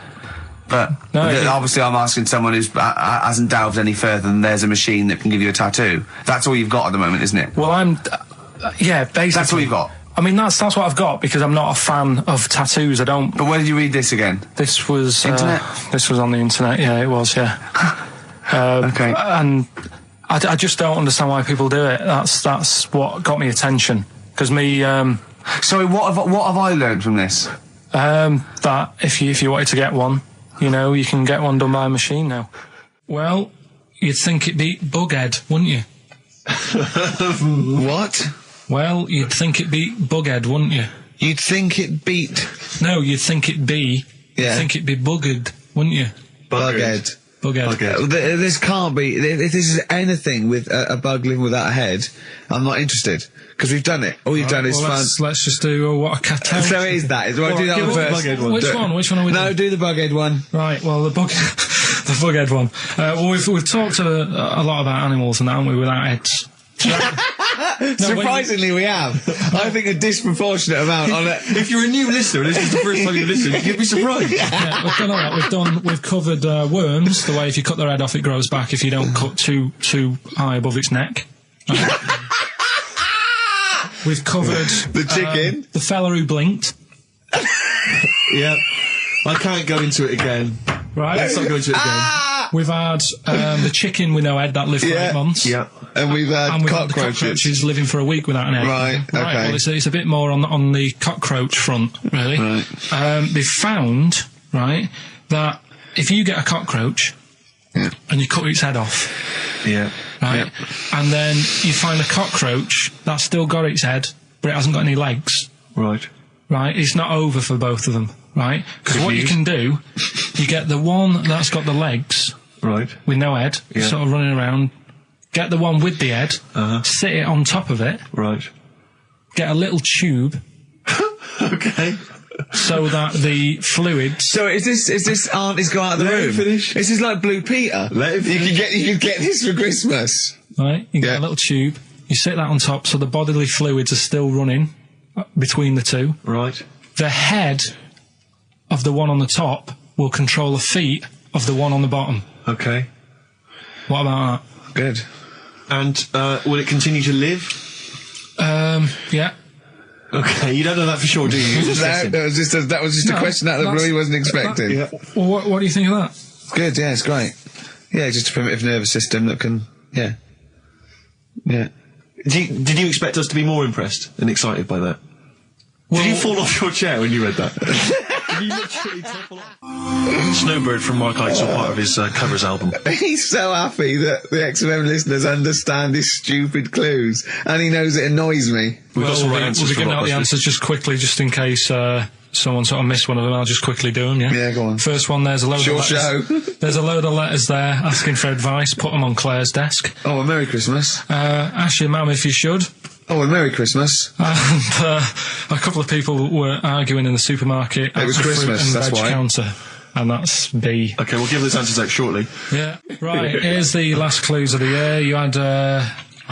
But obviously I'm asking someone who hasn't delved any further than there's a machine that can give you a tattoo. That's all you've got at the moment, isn't it? Well, basically. That's all you've got. I mean, that's what I've got because I'm not a fan of tattoos. I don't. But where did you read this again? This was internet. This was on the internet. Yeah, it was. Yeah. Okay. And I just don't understand why people do it. That's what got me attention. Because me... Sorry, what have I learned from this? That if you wanted to get one, you can get one done by a machine now. Well, you'd think it'd be Bughead, wouldn't you? What? Well, you'd think it'd be Bughead, wouldn't you? You'd think it beat... No, you'd think it'd be... Yeah. You'd think it'd be Buggered, wouldn't you? Bughead. Bughead. This can't be... If this is anything with a bug living without a head, I'm not interested. Because we've done it. All you've done is fun. Let's just do what a cat. So it is that. Do I do that one first? Which one? Which one are we doing? No, do the Bughead one. Right, well, the Bughead one. Well, we've talked a lot about animals and that, haven't we, without heads. Surprisingly, we have. I think a disproportionate amount on it. If you're a new listener, and this is the first time you've listened, you'd be surprised. Yeah, we've done all that. We've covered worms, the way if you cut their head off, it grows back if you don't cut too high above its neck. We've covered the chicken, the fella who blinked. Yeah, I can't go into it again. Right, let's not go into it again. We've had the chicken with no head that lived for 8 months. Yeah, and we've had the cockroaches living for a week without an egg. Right, okay. Well, it's a bit more on the cockroach front, really. Right. They've found, right, that if you get a cockroach and you cut its head off, right, and then you find a cockroach that's still got its head, but it hasn't got any legs. Right. Right, it's not over for both of them, right? Because what you can do, you get the one that's got the legs, right, with no head, sort of running around. Get the one with the head, sit it on top of it, right. Get a little tube, okay, so that the fluids. So is this auntie's go out of the room? Finish. This is like Blue Peter. Let him finish. You can get this for Christmas. Right, you get a little tube. You sit that on top, so the bodily fluids are still running between the two. Right. The head of the one on the top will control the feet of the one on the bottom. Okay. What about that? Good. And will it continue to live? Yeah. Okay, you don't know that for sure, do you? That was just a question out of the blue he wasn't expecting. Well, what do you think of that? Good, yeah, it's great. Yeah, just a primitive nervous system that can, yeah. Did you expect us to be more impressed and excited by that? Did you fall off your chair when you read that? Did you literally topple off? Snowbird from Mark Heights are part of his covers album. He's so happy that the XFM listeners understand his stupid clues, and he knows it annoys me. We'll be giving out the answers just quickly, just in case someone sort of missed one of them. I'll just quickly do them, yeah? Yeah, go on. First one, there's a load of letters. Show. There's a load of letters there asking for advice. Put them on Claire's desk. Oh, a Merry Christmas. Ask your mum if you should. Oh, a Merry Christmas. And a couple of people were arguing in the supermarket. It was Christmas, fruit and that's veg why. counter. and that's B. Okay, we'll give those answers out shortly. Yeah, right. Here's the last clues of the year. You had,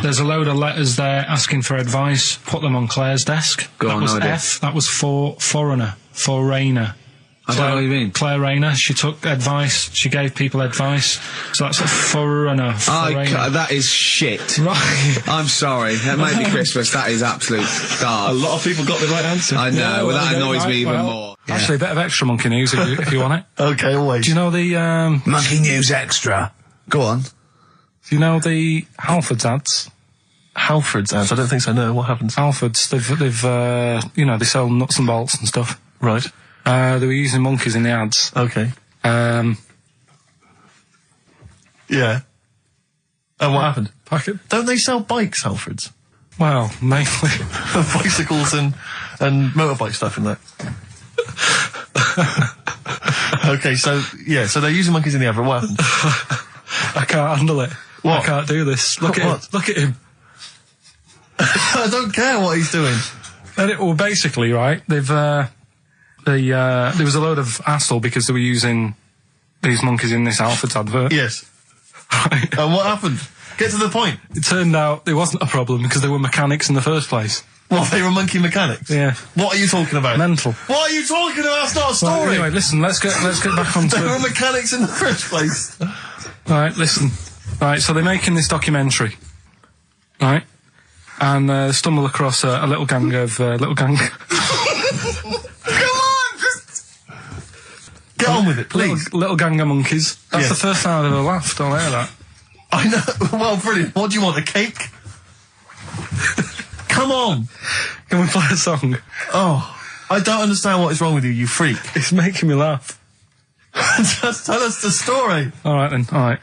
there's a load of letters there asking for advice. Put them on Claire's desk. That was F. That was for foreigner. Foreigner. I don't know what you mean. Claire Rayner, she took advice, she gave people advice, so that's a foreigner. That is shit. Right. I'm sorry. That might be Christmas. That is absolute A garbage. lot of people got the right answer. I know, Yeah, well, that annoys me even well, more. Yeah. Actually, a bit of extra monkey news if you want it. Okay, always. Do you know the, Monkey News Extra. Go on. do you know the Halfords ads? Halford's ads? I don't think so, no. What happens? Halfords, they've they sell nuts and bolts and stuff. Right. They were using monkeys in the ads. Okay. Um, Yeah. And what happened? packet. Don't they sell bikes, Halford's? Well, mainly. Bicycles and motorbike stuff in that. Okay, so they're using monkeys in the advert. What happened? I can't handle it. What? I can't do this. Look at him. What? Look at him. I don't care what he's doing. Well, basically, right, there was a load of hassle because they were using these monkeys in this Halfords advert. Yes. Right. And what happened? Get to the point. It turned out there wasn't a problem because they were mechanics in the first place. Well, they were monkey mechanics. Yeah. What are you talking about? Mental. What are you talking about? That's not a Right, story. anyway, listen, let's get back onto They were mechanics in the first place. Right, listen. Right, so they're making this documentary. Right? And stumble across a little gang of Come on, just get on with it, please. little gang of monkeys. That's Yes. the first time I've ever laughed. I'll hear that. I know. Well, brilliant. What do you want? A cake? Come on. Can we play a song? Oh, I don't understand what is wrong with you, you freak. It's making me laugh. Just tell us the story. All right then. All right.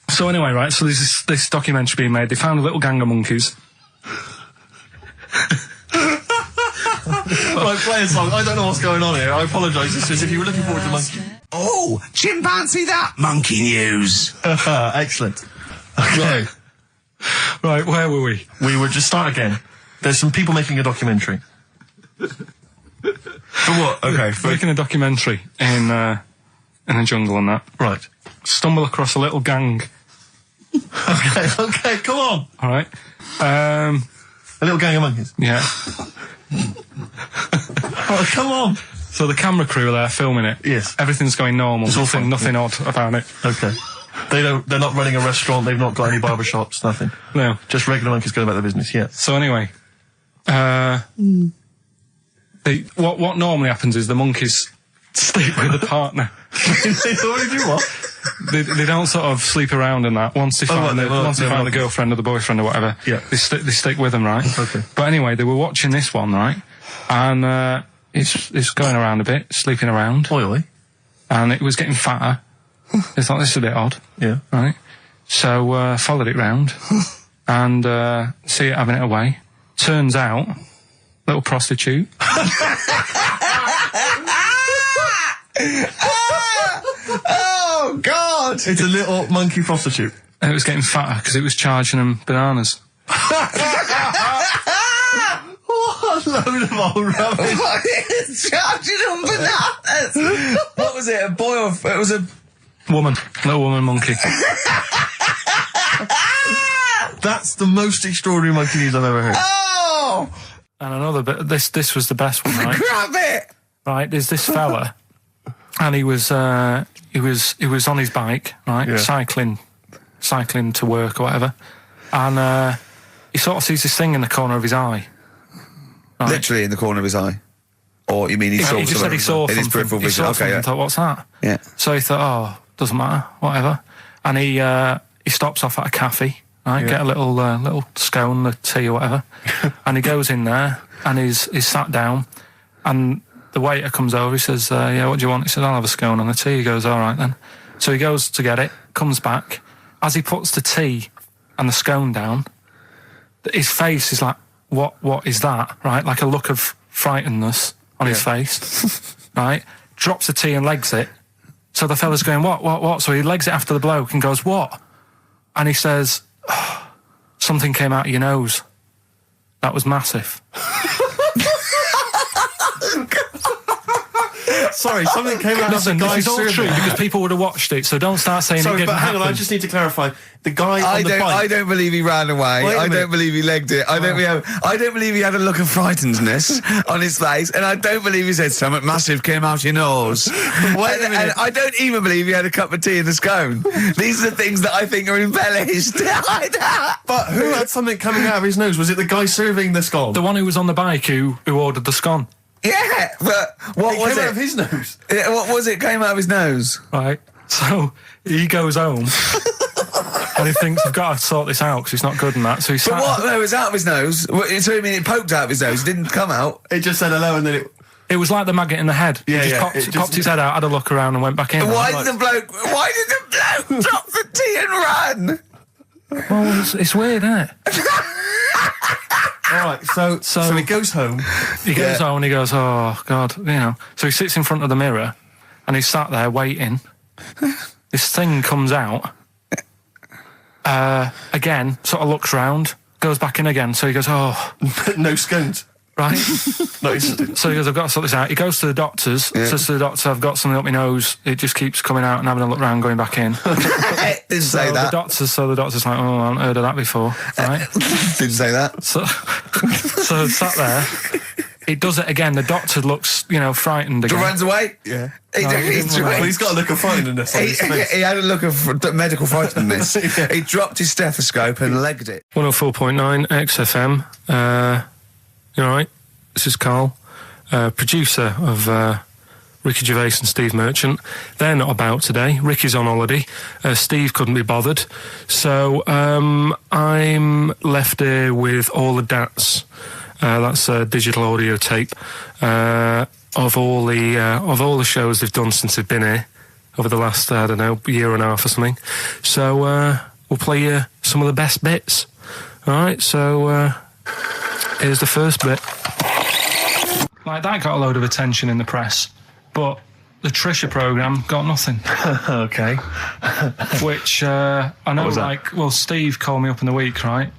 So anyway, right. So there's this documentary being made. They found a little gang of monkeys. Right, play a song. I don't know what's going on here. I apologise. It's as if you were looking forward to monkey. Oh, chimpanzee that. Monkey News. Excellent. Okay. Right. Where were we? We would just start again. There's some people making a documentary. For what? Okay. Making a documentary in a jungle and that. Right. Stumble across a little gang. Okay, come on. All right. A little gang of monkeys. Yeah. Oh, come on. So the camera crew are there filming it. Yes. Everything's going normal. It's all fine. Nothing odd about it. Okay. They're not running a restaurant, they've not got any barber shops, nothing. No. Just regular monkeys going about their business, yeah. So anyway, what normally happens is the monkeys sleep with the partner. They already do what? They don't sort of sleep around and that. Once they find the girlfriend or the boyfriend or whatever, Yeah. they stick with them, right? Okay. But anyway, they were watching this one, right? And it's going around a bit, sleeping around, Oily. and it was getting fatter. They thought this is a bit odd. Yeah. Right. So, followed it round and, see it having it away. Turns out, little prostitute. Oh, God! It's a little monkey prostitute. And it was getting fatter because it was charging them bananas. What a load of old rubbish. Charging them bananas! What was it, a boy or... It was a... Woman. Little woman monkey. That's the most extraordinary monkey news I've ever heard. Oh! And another bit, this was the best one, right? Grab it! Right, there's this fella, and he was on his bike, right, Yeah. cycling to work or whatever, and he sort of sees this thing in the corner of his eye. Right? Literally in the corner of his eye. Or you mean he saw He just said he saw in his something. peripheral He vision? saw Okay, something yeah. and thought, what's that? Yeah. So he thought, oh, doesn't matter, whatever. And he stops off at a cafe, right, Yeah. get a little scone, a tea or whatever, and he goes in there and he's sat down, and the waiter comes over, he says, yeah, what do you want? He says, I'll have a scone and a tea. He goes, all right then. So he goes to get it, comes back. As he puts the tea and the scone down, his face is like, what is that? Right? Like a look of frightenedness on his face. Right? Drops the tea and legs it. So the fella's going, what? So he legs it after the bloke and goes, what? And he says, oh, something came out of your nose. That was massive. Sorry, something came out of the Listen, this guy is all serving. true because people would have watched it, so don't start saying it Sorry, didn't but hang on, happen. I just need to clarify. The guy on the bike... I don't believe he ran away. Wait a I minute. don't believe he legged it. I don't believe he had a look of frightenedness on his face, and I don't believe he said something massive came out your nose. Wait a minute. And I don't even believe he had a cup of tea and a scone. These are the things that I think are embellished. But who had something coming out of his nose? Was it the guy serving the scone? The one who was on the bike who ordered the scone, Yeah, but what It was came out it? of his nose. Yeah, what was it? Came out of his nose. right? So he goes home and he thinks, I've got to sort this out because it's not good and that. So he But sat. what? No, it was out of his nose. So you mean it poked out of his nose? It didn't come out. It just said hello and then it... It was like the maggot in the head. Yeah, he just yeah, popped, it just- popped his head out, had a look around and went back in. Why did the bloke drop the tea and run? Well, it's weird, isn't it? All right, so he goes home. He goes home and he goes, oh, God, you know. So he sits in front of the mirror and he's sat there waiting. This thing comes out. Again, sort of looks round, goes back in again. So he goes, oh, No scones. right. No, it's... So he goes, I've got to sort this out. He goes to the doctor's, says to the doctor, I've got something up my nose. It just keeps coming out and having a look round, going back in. Didn't say that. The doctor's like, oh, I haven't heard of that before, right? Didn't say that. So sat there. It does it again. The doctor looks, frightened again. Runs away. Yeah. He Well, he's got a look of frightenedness on his face. he had a look of medical frightenedness. He dropped his stethoscope and legged it. 104.9 XFM. You all right? This is Karl, producer of Ricky Gervais and Steve Merchant. They're not about today. Ricky's on holiday. Steve couldn't be bothered. So I'm left here with all the DATs. That's a digital audio tape of all the shows they've done since they've been here over the last, I don't know, year and a half or something. So we'll play you some of the best bits. All right, so here's the first bit. Like, that got a load of attention in the press, but the Trisha programme got nothing. Okay. Which, I know, Steve called me up in the week, right?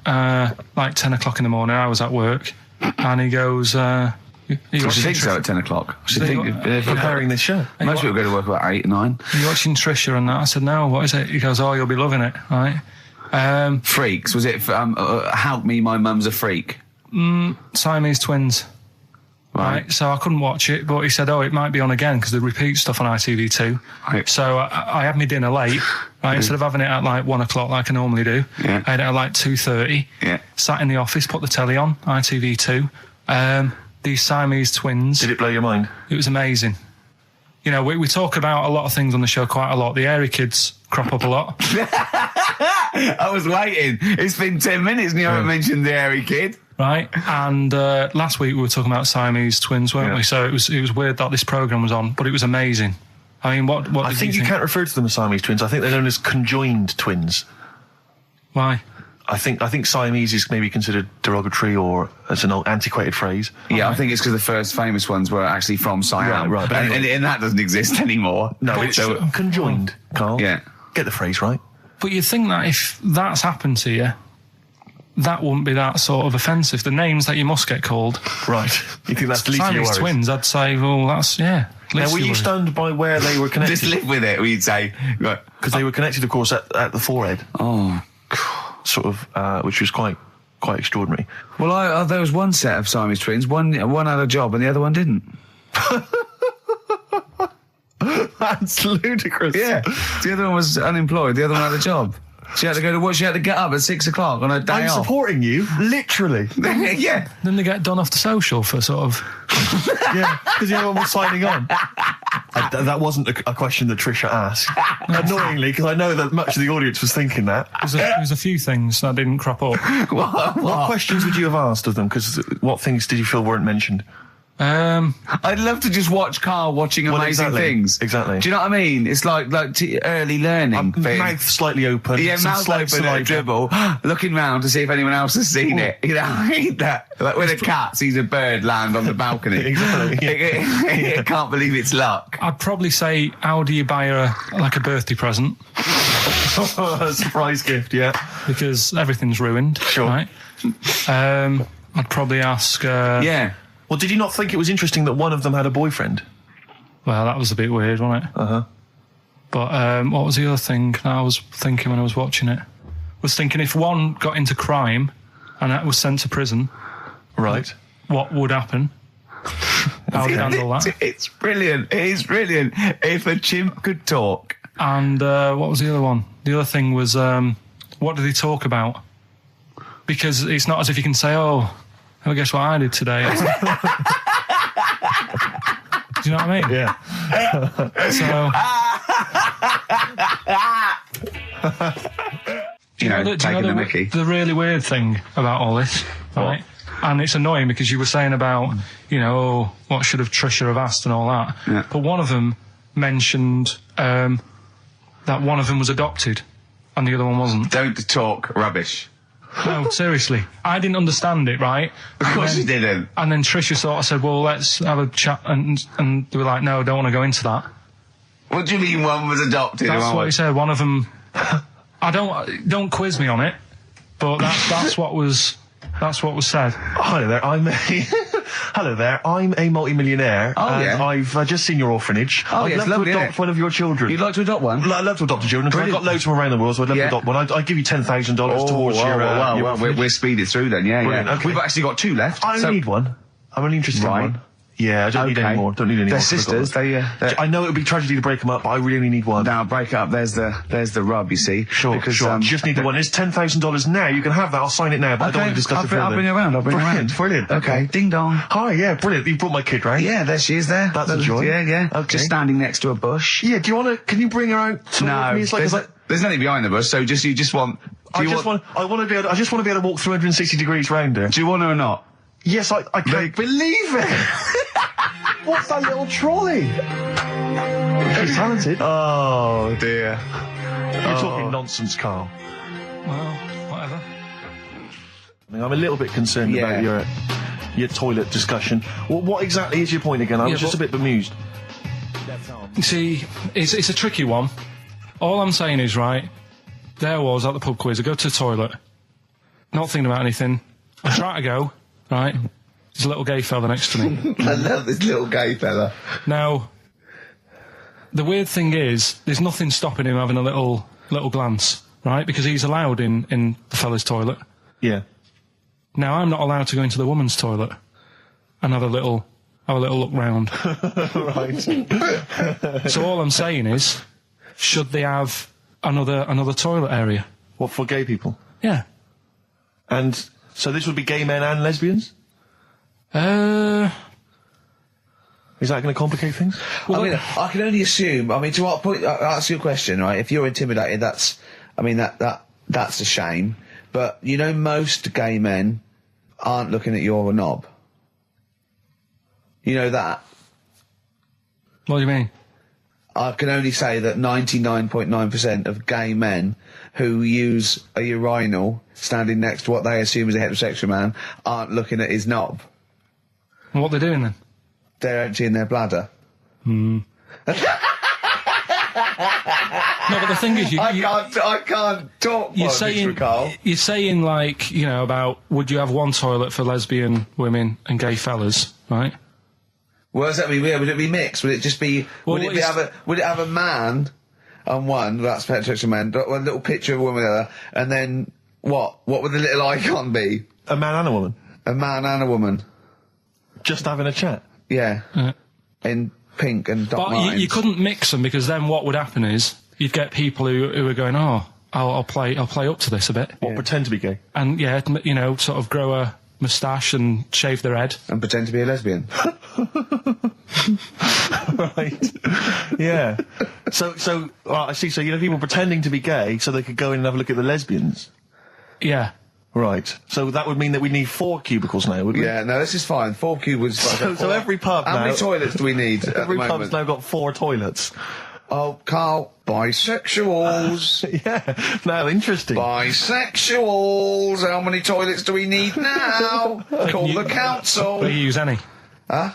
Like 10 o'clock in the morning, I was at work, and he goes, What do you think so at 10 o'clock? What do you think? Preparing this show. Most people go to work about 8, 9. Are you watching Trisha and that? I said, no, what is it? He goes, oh, you'll be loving it, right? Freaks, was it Help Me, My Mum's a Freak? Siamese twins. Right, so I couldn't watch it, but he said, it might be on again because they repeat stuff on ITV2. Right. So I had my dinner late, right, instead of having it at like 1 o'clock like I normally do. Yeah. I had it at like 2:30. Yeah. Sat in the office, put the telly on, ITV2. These Siamese twins. Did it blow your mind? It was amazing. You know, we talk about a lot of things on the show quite a lot. The Airy kids crop up a lot. I was waiting. It's been 10 minutes and you haven't mentioned the hairy kid. Right, and last week we were talking about Siamese twins, weren't we? So it was weird that this programme was on, but it was amazing. I mean, what I think you can't refer to them as Siamese twins. I think they're known as conjoined twins. Why? I think Siamese is maybe considered derogatory or as an old antiquated phrase. Yeah, I think it's because the first famous ones were actually from Siam. Right, but anyway. and that doesn't exist anymore. No, it's conjoined, Carl. Yeah. Get the phrase right. But you'd think that if that's happened to you, that wouldn't be that sort of offensive. The names that you must get called. Right. You think that's the least of your Siamese worries? twins, I'd say, well, that's, yeah. Now, were you stunned by where they were connected? Just live with it, we'd say. Right. Because they were connected, of course, at the forehead. Oh. Sort of, which was quite extraordinary. Well, there was one set of Siamese twins. One had a job and the other one didn't. That's ludicrous. Yeah. The other one was unemployed. The other one had a job. She had to go to work. She had to get up at 6 o'clock on a day I'm off. supporting you, literally. Yeah. Then they get done off the social for sort of... Yeah, because the other one was signing on. That wasn't a question that Trisha asked. Annoyingly, because I know that much of the audience was thinking that. There was a few things that didn't crop up. What questions would you have asked of them? Because what things did you feel weren't mentioned? I'd love to just watch Karl watching amazing things. Exactly. Do you know what I mean? It's like early learning thing. Mouth slightly open. Yeah, some mouth slight open at a dribble, looking round to see if anyone else has seen it. You know, I hate that. Like when a cat sees a bird land on the balcony. Exactly. It can't believe it's luck. I'd probably say, how do you buy her a birthday present? A surprise gift, yeah. Because everything's ruined. Sure. Right? I'd probably ask... Yeah. Well, did you not think it was interesting that one of them had a boyfriend? Well, that was a bit weird, wasn't it? Uh-huh. But what was the other thing I was thinking when I was watching it? I was thinking if one got into crime and that was sent to prison, Right. what would happen? How would you handle that? It's brilliant. It is brilliant. If a chimp could talk. And what was the other one? The other thing was, what did he talk about? Because it's not as if you can say, oh, well, guess what I did today? Do you know what I mean? Yeah. So, taking the mickey. the really weird thing about all this, right? And it's annoying because you were saying about, what should have Trisha have asked and all that. Yeah. But one of them mentioned that one of them was adopted and the other one wasn't. Don't talk rubbish. No, seriously. I didn't understand it, right? Of course you didn't. And then Trisha sort of said, well, let's have a chat. And they were like, no, I don't want to go into that. What do you mean one was adopted? That's and one what he was... said. One of them... don't quiz me on it, but that's what was said. Hello there, Hello there, I'm a multi-millionaire, and yeah. I've just seen your orphanage. I'd yes, love lovely, to innit? adopt one of your children. You'd like to adopt one? I'd love to adopt a children, because I've got loads from around the world, so I'd love to Yeah. adopt one. I'd give you $10,000 towards your orphanage. We'll speed it through then, yeah. Brilliant, okay. We've actually got 2 left. I only need one. I'm only interested in Right. one. Yeah, I don't need any more. Don't need any They're more. sisters. I know it would be tragedy to break them up, but I really only need one. Now break up. There's the rub. You see. Sure. Because, You just need the one. It's $10,000 now. You can have that. I'll sign it now, but I don't want to discuss it further. I'll bring her around. Brilliant. Okay. Ding dong. Hi, yeah, brilliant. You brought my kid, right? Yeah, there she is. There. That's a joy. Yeah. Okay. Just standing next to a bush. Yeah. Do you want to? Can you bring her out? No, Me? It's like, there's nothing behind the bush. So you just want. I just want to be able to walk 360 degrees round her. Do you want her or not? Yes, I can't believe it. What's that little trolley? She's talented. Oh dear. You're talking nonsense, Carl. Well, whatever. I'm a little bit concerned about your toilet discussion. What exactly is your point again? I was just a bit bemused. You see, it's a tricky one. All I'm saying is, right, there I was at the pub quiz. I go to the toilet, not thinking about anything. I try to go, right? There's a little gay fella next to me. I love this little gay fella. Now, the weird thing is, there's nothing stopping him having a little glance, right? Because he's allowed in the fella's toilet. Yeah. Now, I'm not allowed to go into the woman's toilet and have a little look round. Right. So all I'm saying is, should they have another toilet area? What, for gay people? Yeah. And so this would be gay men and lesbians? Is that going to complicate things? Well, I can only assume. To what point? I'll ask you a question, right? If you're intimidated, that's a shame. But most gay men aren't looking at your knob. You know that. What do you mean? I can only say that 99.9% of gay men who use a urinal standing next to what they assume is a heterosexual man aren't looking at his knob. And what they're doing then? They're emptying their bladder. No, but the thing is, I can't talk. You're Carl. saying like, about would you have one toilet for lesbian women and gay fellas, right? Well, does that mean? Would it be mixed? Would it just be? Well, would it have a man on one? That's heterosexual man. One little picture of a woman, there, and then what? What would the little icon be? A man and a woman? A man and a woman. Just having a chat? Yeah. In pink and Doc But Martens. you couldn't mix them because then what would happen is you'd get people who are going, oh, I'll play up to this a bit. What, pretend to be gay? And yeah, sort of grow a moustache and shave their head. And pretend to be a lesbian. Right. Yeah. So I see. So people pretending to be gay so they could go in and have a look at the lesbians. Yeah. Right. So that would mean that we need 4 cubicles now, would we? Yeah, no, this is fine. 4 cubicles. So every pub How now... many toilets do we need at the Every moment? pub's now got 4 toilets. Oh, Carl, bisexuals. Yeah. Now, interesting. Bisexuals. How many toilets do we need now? Call the council. Do you use any? Huh?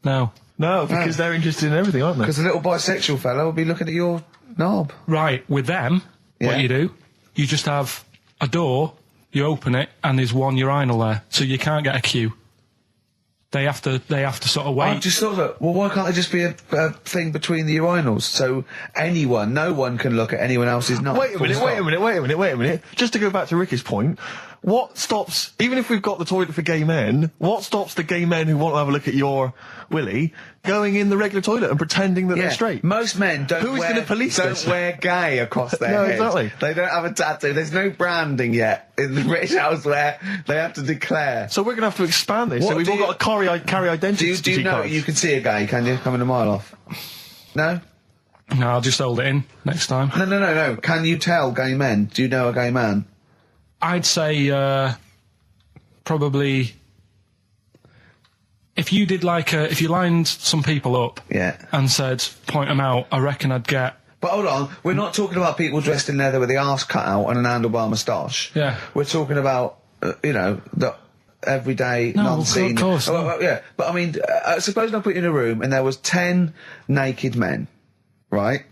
No. No, because they're interested in everything, aren't they? Because the little bisexual fella will be looking at your knob. Right, with them, Yeah. what you do, you just have a door, you open it, and there's one urinal there, so you can't get a queue. they have to sort of wait. I just thought that, well, why can't there just be a thing between the urinals so no one can look at anyone else's nut? Wait a minute. Just to go back to Ricky's point, what stops, even if we've got the toilet for gay men, what stops the gay men who want to have a look at your willy going in the regular toilet and pretending that they're straight? Most men don't wear gay across their No, head. exactly. They don't have a tattoo. There's no branding yet in the British house where they have to declare. So we're going to have to expand this. What So we've do all you- got to carry identity. Do you know you can see a gay, can you? Coming a mile off. No? No, I'll just hold it in next time. No. Can you tell gay men? Do you know a gay man? I'd say probably if you did if you lined some people up and said point them out, I reckon I'd get. But hold on, we're not talking about people dressed in leather with the arse cut out and an handlebar moustache. Yeah. We're talking about, the everyday, non-seen. Of course. Yeah, but I mean, suppose I put you in a room and there was 10 naked men, right?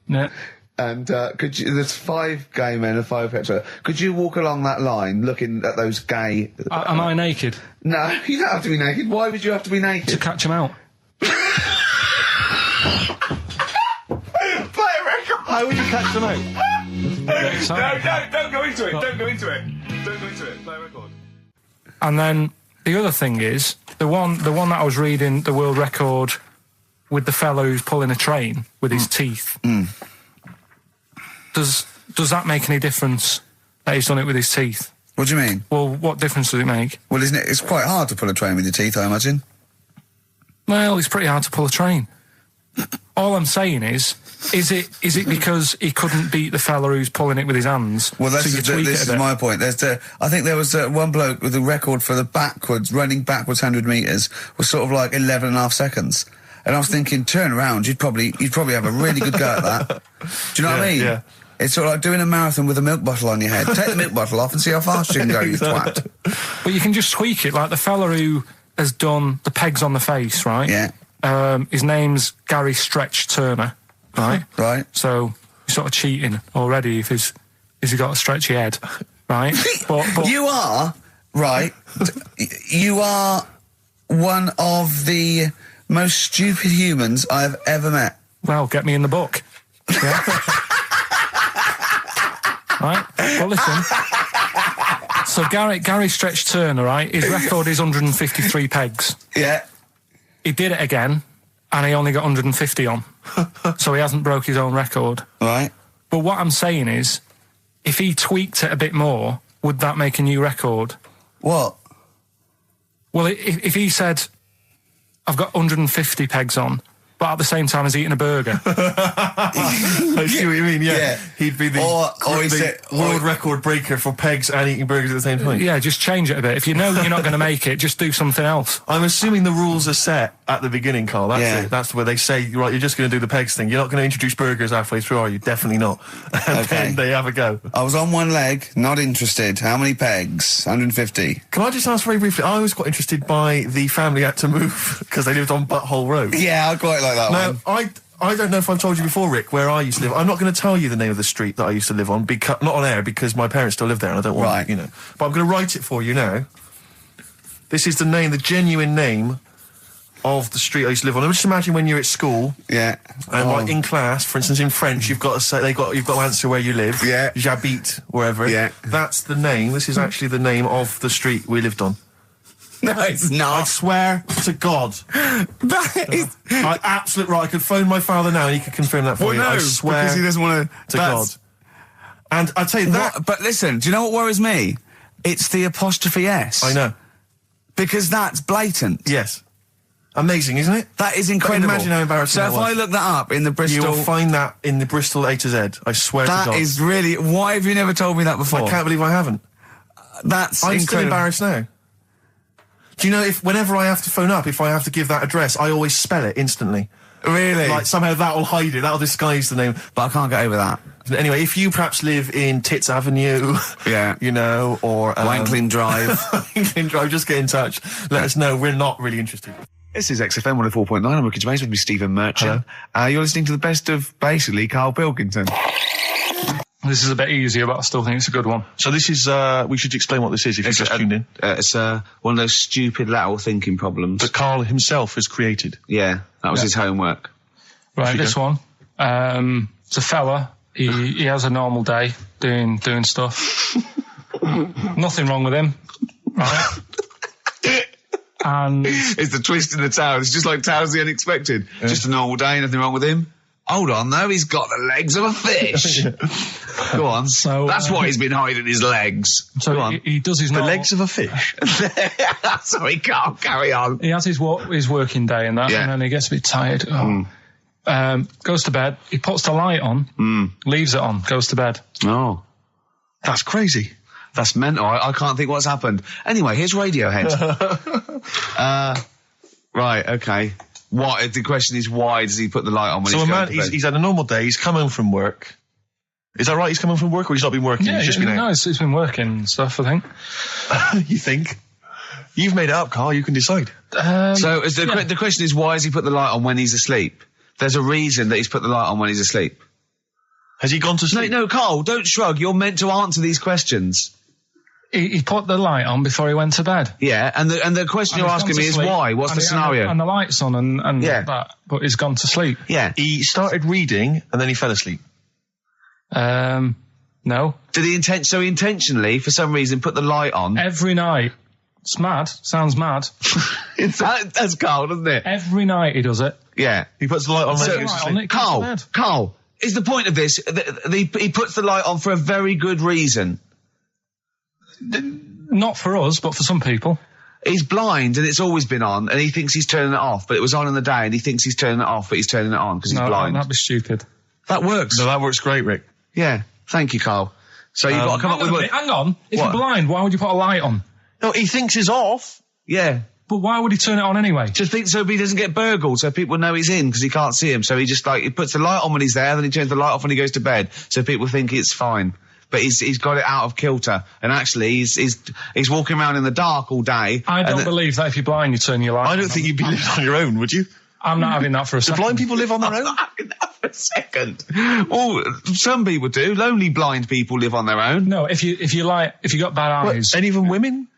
Yeah. And there's 5 gay men and 5 hetero. Could you walk along that line looking at those gay... Am I naked? No, you don't have to be naked. Why would you have to be naked? To catch them out. How would you catch them out? Don't go into it. Don't go into it. Play a record. And then the other thing is the one that I was reading, the world record with the fellow who's pulling a train with his teeth. Does that make any difference that he's done it with his teeth? What do you mean? Well, what difference does it make? Well, isn't it? It's quite hard to pull a train with your teeth, I imagine. Well, it's pretty hard to pull a train. All I'm saying is it because he couldn't beat the fella who's pulling it with his hands? Well, this is my point. I think there was one bloke with a record for the running backwards 100 metres was sort of like 11 and a half seconds. And I was thinking, turn around, you'd probably have a really good go at that. Do you know what I mean? Yeah. It's sort of like doing a marathon with a milk bottle on your head. Take the milk bottle off and see how fast you can go, you twat. But you can just tweak it, like the fella who has done the pegs on the face, right? Yeah. His name's Gary Stretch Turner, right? Right. So you're sort of cheating already if he's got a stretchy head, right? but You are, right, you are one of the most stupid humans I've ever met. Well, get me in the book. Yeah. Right? Well, listen. So Gary Stretch Turner, right? His record is 153 pegs. Yeah. He did it again, and he only got 150 on. So he hasn't broke his own record. Right. But what I'm saying is, if he tweaked it a bit more, would that make a new record? What? Well, if he said, I've got 150 pegs on, but at the same time as eating a burger. I see what you mean, yeah. He'd be the world record breaker for pegs and eating burgers at the same time. Yeah, just change it a bit. If you know you're not going to make it, just do something else. I'm assuming the rules are set at the beginning, Carl. That's Yeah. it. That's where they say, right, you're just going to do the pegs thing. You're not going to introduce burgers halfway through, are you? Definitely not. And then they have a go. I was on one leg, not interested. How many pegs? 150. Can I just ask very briefly, I was quite interested by the family had to move because they lived on Butthole Road. Yeah, I quite like that Now, one. I don't know if I've told you before, Rick, where I used to live. I'm not going to tell you the name of the street that I used to live on, not on air, because my parents still live there and I don't want, Right. But I'm going to write it for you now. This is the genuine name of the street I used to live on. Just imagine when you're at school. Yeah. And like in class, for instance, in French, you've got to say you've got to answer where you live. Yeah. J'habite, wherever. Yeah. That's the name. This is actually the name of the street we lived on. No, it's I not. swear to God. That is... Absolutely right. I could phone my father now and he could confirm that for you. I swear because he doesn't want to God. And I tell you that. But listen, do you know what worries me? It's the apostrophe S. I know. Because that's blatant. Yes. Amazing, isn't it? That is incredible. But imagine how embarrassing So that if was. I look that up in the Bristol... You'll find that in the Bristol A to Z. I swear to God. That is really... Why have you never told me that before? I can't believe I haven't. That's I'm incredible. still embarrassed now. Do you know, whenever I have to phone up, if I have to give that address, I always spell it instantly. Really? Like, somehow that'll hide it, that'll disguise the name. But I can't get over that. Anyway, if you perhaps live in Tits Avenue, Yeah. or... Wankling Drive. Wankling Drive, just get in touch. Let us know, we're not really interested. This is XFM 104.9. I'm Ricky Gervais with me, Stephen Merchant. You're listening to the best of, basically, Karl Pilkington. This is a bit easier, but I still think it's a good one. So this is, we should explain what this is if you just tuned in. It's one of those stupid lateral thinking problems. That Karl himself has created. Yeah, that was his homework. Right, this one. It's a fella. He has a normal day doing stuff. Nothing wrong with him. Right. And it's the twist in the tale. It's just like Tales of the Unexpected. Yeah. Just a normal day, nothing wrong with him. Hold on, though, he's got the legs of a fish. Go on. So that's why he's been hiding his legs. So Go on. He does his the legs of a fish. Sorry, Karl, carry on. He has his working day and that, and then he gets a bit tired. Goes to bed. He puts the light on, leaves it on, goes to bed. Oh, that's crazy. That's mental. I can't think what's happened. Anyway, here's Radiohead. Right, okay. What? The question is, why does he put the light on when he's going to bed? He's had a normal day. He's come home from work. Is that right? He's come home from work, or he's not been working? Yeah, he's just been out? No, he's been working and stuff, I think. You think? You've made it up, Karl. You can decide. So the question is, why has he put the light on when he's asleep? There's a reason that he's put the light on when he's asleep. Has he gone to sleep? No, Karl, don't shrug. You're meant to answer these questions. He put the light on before he went to bed. Yeah, and the question you're asking me is why? What's the scenario? And the light's on and that, but he's gone to sleep. Yeah. He started reading and then he fell asleep. No. Did he intentionally, for some reason, put the light on? Every night. It's mad. Sounds mad. That's Karl, doesn't it? Every night he does it. Yeah. He puts the light on when he goes to sleep. Karl, is the point of this, he puts the light on for a very good reason. Not for us, but for some people. He's blind and it's always been on and he thinks he's turning it off, but it was on in the day and he thinks he's turning it off, but he's turning it on because he's blind. That'd be stupid. That works. No, that works great, Rick. Yeah. Thank you, Karl. So you've got to come up with... Hang on. If you're blind, why would you put a light on? No, he thinks it's off. Yeah. But why would he turn it on anyway? Just think so he doesn't get burgled, so people know he's in because he can't see him. So he just he puts the light on when he's there, then he turns the light off when he goes to bed, so people think it's fine. But he's got it out of kilter, and actually he's walking around in the dark all day. I don't believe that if you're blind, you turn your light on. I don't think you'd be living on your own, would you? I'm not having that for a second. Do blind people live on their own? I'm not having that for a second. Well, some people do. Lonely blind people live on their own. No, if you got bad eyes. Any even women?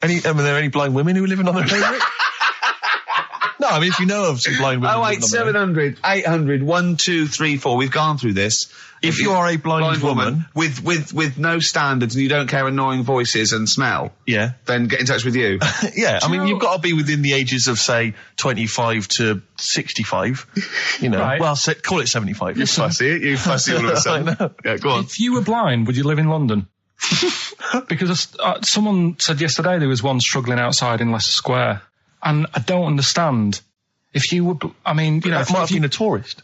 Are there any blind women who are living on their own, Rick? No, I mean, if you know of some blind women. 08700 800 1234. We've gone through this. If you are a blind woman with no standards and you don't care annoying voices and smell, then get in touch with you. Yeah, I mean, you've got to be within the ages of, say, 25 to 65. You know, right. Well, call it 75. You fussy all of a sudden. I know. Yeah, go on. If you were blind, would you live in London? Because someone said yesterday there was one struggling outside in Leicester Square, and I don't understand. If you were, I mean, you know, might have been a tourist.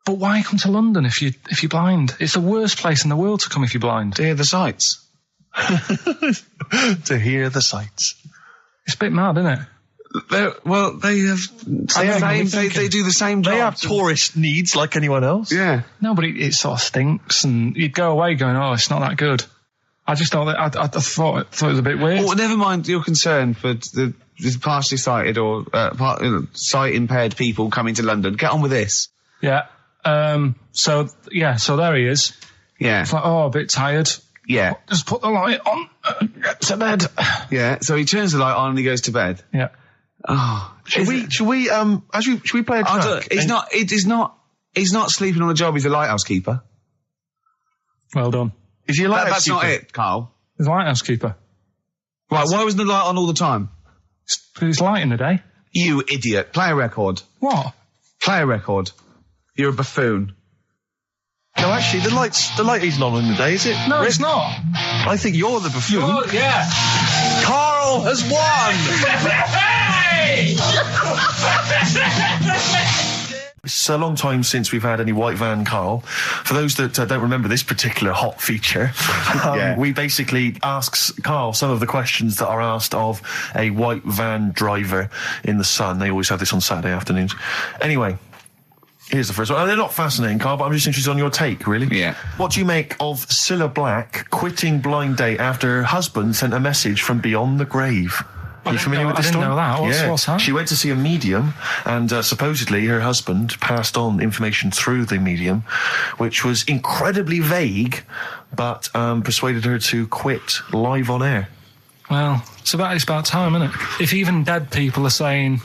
But why come to London if you're blind? It's the worst place in the world to come if you're blind. To hear the sights. To hear the sights. It's a bit mad, isn't it? They do the same job. They have tourist needs like anyone else. Yeah. No, but it sort of stinks, and you'd go away going, "Oh, it's not that good." I just thought I thought it was a bit weird. Well, never mind your concern for the partially sighted or sight impaired people coming to London. Get on with this. Yeah. So there he is. Yeah. It's like, a bit tired. Yeah. Just put the light on. Get to bed. Yeah. So he turns the light on and he goes to bed. Yeah. Oh. Should we play a track? He's not sleeping on the job. He's a lighthouse keeper. Well done. Is he a lighthouse That's keeper? not it, Karl. He's a lighthouse keeper. Right. Why wasn't the light on all the time? Because it's light in the day. You idiot. Play a record. What? Play a record. You're a buffoon. No, actually, the light isn't on in the day, is it? No, Rick? it's not. I think you're the buffoon. Yeah. Karl has won! It's a long time since we've had any white van Karl. For those that don't remember this particular hot feature, we basically ask Karl some of the questions that are asked of a white van driver in the sun. They always have this on Saturday afternoons. Anyway, here's the first one. They're not fascinating, Karl, but I'm just interested on your take, really. Yeah. What do you make of Cilla Black quitting Blind Date after her husband sent a message from beyond the grave? Are you familiar with I this didn't story? know that. What's that? She went to see a medium, and supposedly her husband passed on information through the medium, which was incredibly vague, but persuaded her to quit live on air. Well, it's about time, isn't it? If even dead people are saying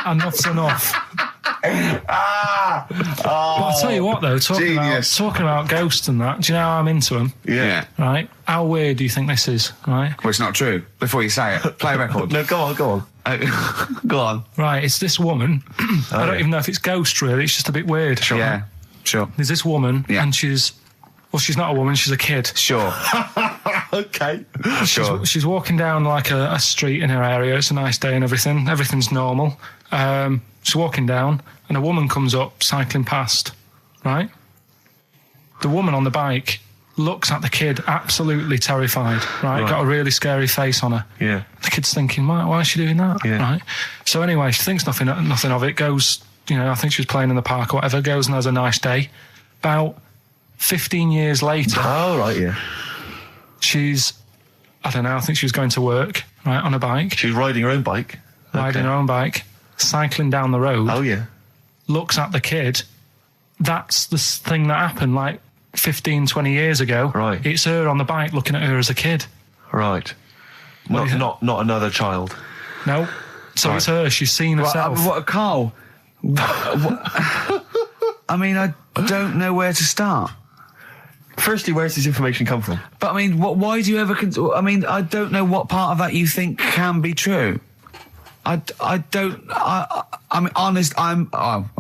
enough's enough. But I'll tell you what, though, talking about ghosts and that, do you know how I'm into them? Yeah. Right? How weird do you think this is, right? Well, it's not true. Before you say it, play a record. No, go on. Go on. Right, it's this woman. I don't even know if it's ghost, really. It's just a bit weird. Sure. Yeah, sure. There's this woman, Yeah. and she's not a woman, she's a kid. Sure. Okay. Sure. She's walking down like a street in her area. It's a nice day and everything. Everything's normal. She's walking down, and a woman comes up, cycling past, right? The woman on the bike looks at the kid, absolutely terrified, right? Got a really scary face on her. Yeah. The kid's thinking, why is she doing that, Yeah. right? So anyway, she thinks nothing of it, goes, I think she was playing in the park or whatever, goes and has a nice day. About 15 years later, Oh, right, yeah. she's, I don't know, I think she was going to work, right, on a bike, She was riding her own bike. riding her own bike, cycling down the road, Oh, yeah. looks at the kid. That's the thing that happened like 15, 20 years ago. Right. It's her on the bike looking at her as a kid. Right. What do you Not another child. No. So it's her. She's seen herself. Carl? I mean, I don't know where to start. Firstly, where's this information come from? But I mean, why do you ever? I mean, I don't know what part of that you think can be true. I don't. I mean, honest. I'm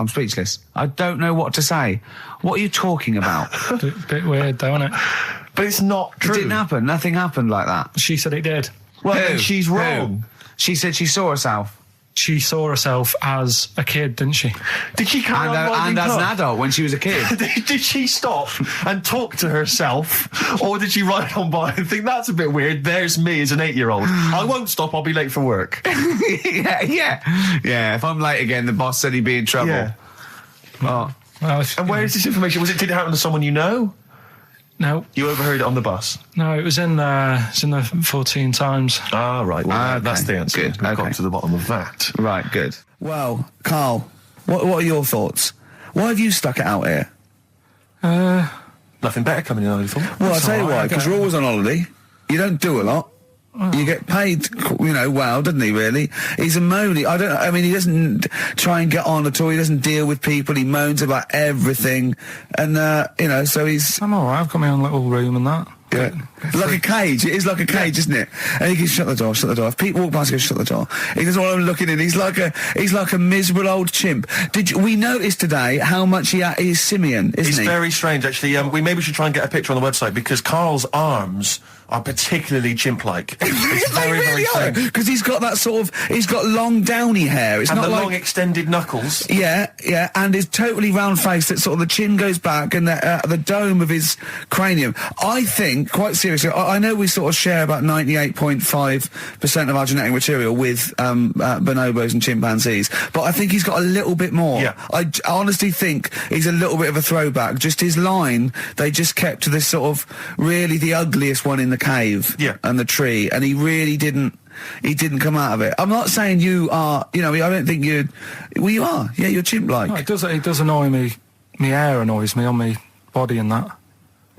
speechless. I don't know what to say. What are you talking about? Bit weird, though, isn't it? But it's not It true. didn't happen. Nothing happened like that. She said it did. Well, Who? then she's Who? wrong. She said she saw herself. She saw herself as a kid, didn't she? Did she carry on riding And as an cars? adult when she was a kid. Did she stop and talk to herself, or did she ride on by and think that's a bit weird? There's me as an 8-year-old. I won't stop. I'll be late for work. yeah. If I'm late again, the boss said he'd be in trouble. Yeah. Oh. Well, And where is this information? Did it happen to someone you know? No, You overheard it on the bus. no, it was in the 14 Times. Ah, right. Well, Okay. that's the answer. Good. We've Okay. got to the bottom of that. Right, good. Well, Carl, what are your thoughts? Why have you stuck it out here? Nothing better coming in, I thought. Well, I'll That's tell you all why, right, because okay. you're always on holiday. You don't do a lot. You get paid, well, doesn't he, really? He's a moany. He doesn't try and get on at all. He doesn't deal with people. He moans about everything. And, so he's... I'm all right. I've got my own little room and that. Yeah. Like a cage. It is like a cage, isn't it? And he can shut the door. If people walk past, he goes, shut the door. He doesn't want them looking in. He's like a miserable old chimp. We noticed today how much he's simian, isn't It's he? very strange, actually. We maybe should try and get a picture on the website, because Karl's arms are particularly chimp-like. It's They very, very really are, strange. because he's got that he's got long downy hair. It's And not the like... long extended knuckles. Yeah, and his totally round face that sort of the chin goes back and the dome of his cranium. I think, quite seriously, I know we sort of share about 98.5% of our genetic material with bonobos and chimpanzees, but I think he's got a little bit more. Yeah. I honestly think he's a little bit of a throwback. Just his line, they just kept to this sort of really the ugliest one in the cave and the tree, and he really didn't. He didn't come out of it. I'm not saying you are, I don't think you are. Yeah, you're chimp-like. No, it does annoy me. My hair annoys me on my body and that.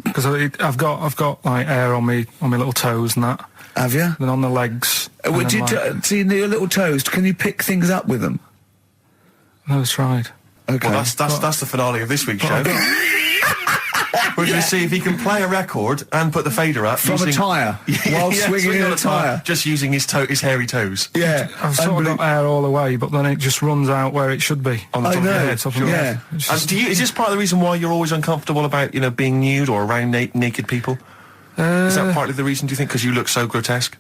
Because I've got like hair on my little toes and that. Have you? Then on the legs. and Would then, you see your little toes? Can you pick things up with them? No, it's tried. Okay. Well, that's the finale of this week's show. We're going to see if he can play a record and put the fader up From a tyre, while swinging in on a tyre. just using his hairy toes. Yeah. I've sort of got hair all the way, but then it just runs out where it should be. On the I top of your know. head. Top of my Yeah. head. It's And just- is this part of the reason why you're always uncomfortable about, being nude or around naked people? Is that partly the reason, do you think, because you look so grotesque?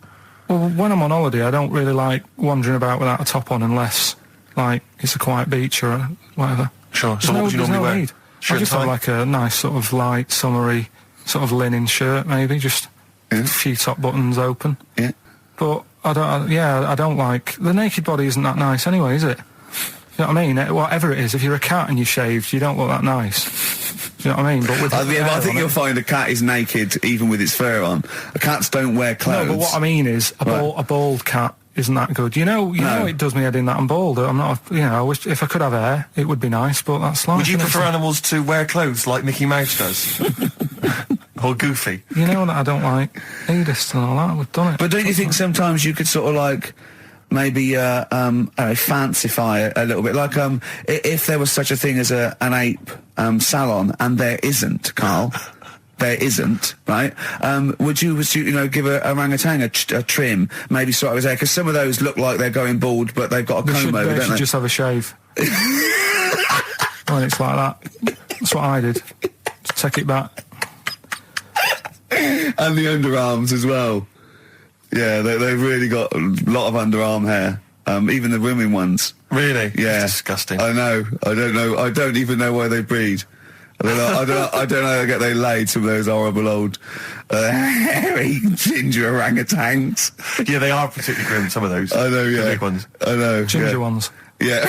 Well, when I'm on holiday, I don't really like wandering about without a top on unless, like, it's a quiet beach or whatever. Sure. So what would you normally wear? Need. Shirt I just and have tie? like a nice sort of light, summery, sort of linen shirt, maybe, just a few top buttons open. Yeah. But I don't like the naked body. Isn't that nice anyway? Is it? You know what I mean? Whatever it is, if you're a cat and you're shaved, you don't look that nice. Do you know what I mean? But with I think you'll find a cat is naked even with its fur on. Cats don't wear clothes. No, but what I mean is, a bald cat isn't that good. You know, it does me head in that I'm bald. I'm not, I wish if I could have hair, it would be nice, but that's life. Would you prefer animals to wear clothes like Mickey Mouse does? Or Goofy? You know that I don't like nudist and all that. We've done it. But don't you think sometimes you could sort of like maybe fancify a little bit, like if there was such a thing as an ape salon, and there isn't, Karl. There isn't, right? Would you give a orangutan a trim, maybe sort of his hair? Because some of those look like they're going bald, but they've got a comb over, don't they? Should they? just have a shave. When it's like that. That's what I did. Just take it back. And the underarms as well. Yeah, they've really got a lot of underarm hair. Even the women ones. Really? Yeah. That's disgusting. I know. I don't know. I don't even know why they breed. I don't know how they laid some of those horrible old hairy ginger orangutans. Yeah, they are particularly grim, some of those. I know, yeah. The big ones. I know. Ginger ones. Yeah.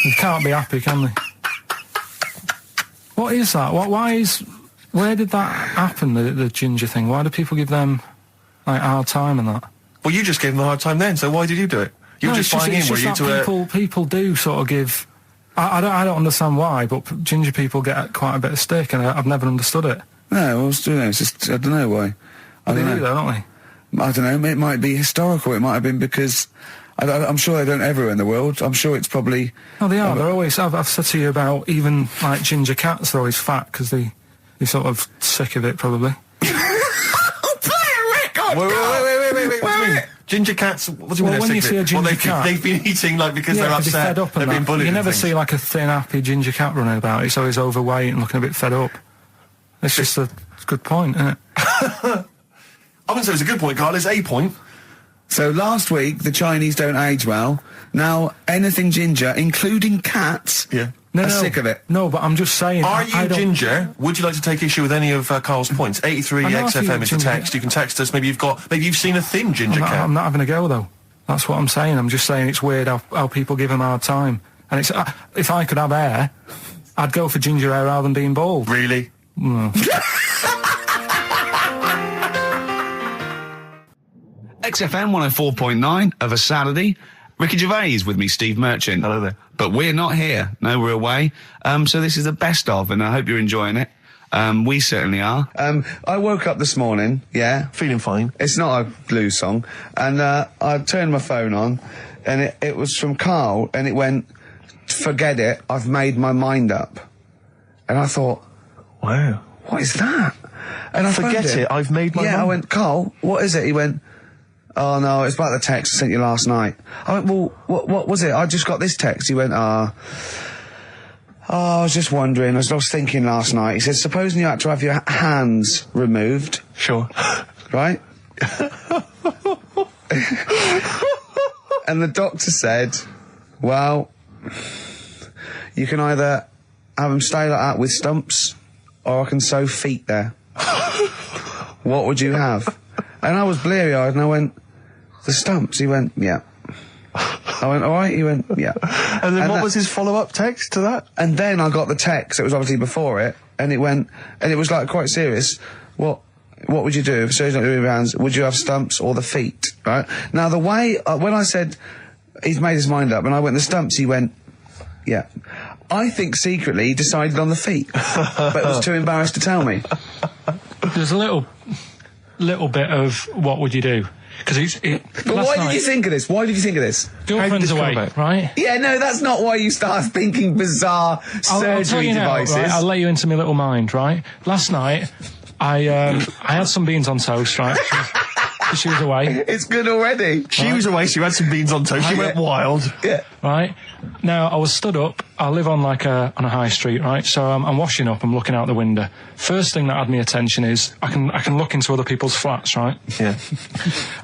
You can't be happy, can they? What is that? Where did that happen, the ginger thing? Why do people give them, like, a hard time and that? Well, you just gave them a hard time then, so why did you do it? You were just buying in, were you, to people do sort of give... I don't understand why, but ginger people get quite a bit of stick, and I've never understood it. No, it's just, I don't know why. They do, though, don't they? I don't know, it might be historical, it might have been because... I'm sure they don't everywhere in the world. I'm sure it's probably... Oh, they are. They're always... I've said to you about even, like, ginger cats, they're always fat, because they're sort of sick of it, probably. Wait, what do you mean? Ginger cats, what do you mean? When you see a ginger cat... They've been eating, like, because they're upset, fed up they've been bullied. You never and see, like, a thin, happy ginger cat running about. It's always overweight and looking a bit fed up. It's just a good point, isn't it? I wouldn't say it's a good point, Karl. It's a point. So last week, the Chinese don't age well. Now, anything ginger, including cats, are sick of it. No, but I'm just saying... Are you ginger? Would you like to take issue with any of Karl's points? 83 XFM is the text. You can text us. Maybe you've seen a thin ginger cat. I'm not having a go, though. That's what I'm saying. I'm just saying it's weird how people give them a hard time. And it's if I could have hair, I'd go for ginger hair rather than being bald. Really? No. XFM 104.9 of a Saturday. Ricky Gervais with me, Steve Merchant. Hello there. But we're not here. No, we're away. So this is the best of, and I hope you're enjoying it. We certainly are. I woke up this morning, feeling fine. It's not a blues song. And I turned my phone on, and it was from Karl, and it went, "Forget it, I've made my mind up." And I thought, wow, what is that? And I forget it, I've made my mind. Yeah, I went, "Karl, what is it?" He went, "Oh no, it's about the text I sent you last night." I went, "Well, what was it? I just got this text." He went, I was just wondering, I was thinking last night. He said, supposing you had to have your hands removed. Sure. Right? And the doctor said, well, you can either have them stay like that with stumps, or I can sew feet there. What would you have? And I was bleary-eyed, and I went, the stumps? He went, yeah. I went, all right? He went, yeah. And then what was his follow-up text to that? And then I got the text, it was obviously before it, and it went, and it was like quite serious. What would you do if surgeon's not doing your hands? Would you have stumps or the feet, right? Now the way, when I said he's made his mind up, and I went the stumps, he went, yeah. I think secretly he decided on the feet, but was too embarrassed to tell me. There's a little bit of what would you do? Because But why did you think of this? Why did you think of this? Girlfriend's away, right? Yeah, no, that's not why you start thinking bizarre I'll tell you devices. Now, right? I'll let you into my little mind, right? Last night, I had some beans on toast, right? She was away. It's good already. She was away, she had some beans on toast, she went wild. Yeah. Right? Now, I was stood up, I live on on a high street, right? So I'm washing up, I'm looking out the window. First thing that had my attention is, I can look into other people's flats, right? Yeah.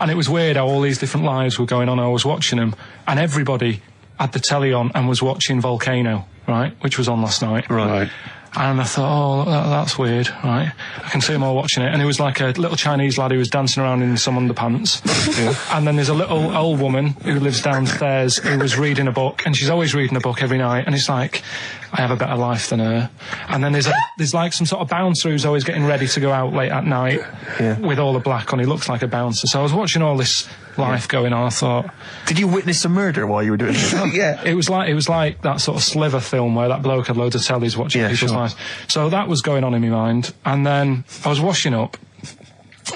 And it was weird how all these different lives were going on, I was watching them, and everybody had the telly on and was watching Volcano, right? Which was on last night. Right. And I thought, oh, that's weird, right? I can see them all watching it. And it was like a little Chinese lad who was dancing around in some underpants. And then there's a little old woman who lives downstairs who was reading a book, and she's always reading a book every night. And it's like, I have a better life than her. And then there's like some sort of bouncer who's always getting ready to go out late at night with all the black on. He looks like a bouncer. So I was watching all this life going on. I thought, did you witness a murder while you were doing it? Yeah. It was like that sort of Sliver film where that bloke had loads of tellies watching people's lives. So that was going on in my mind. And then I was washing up,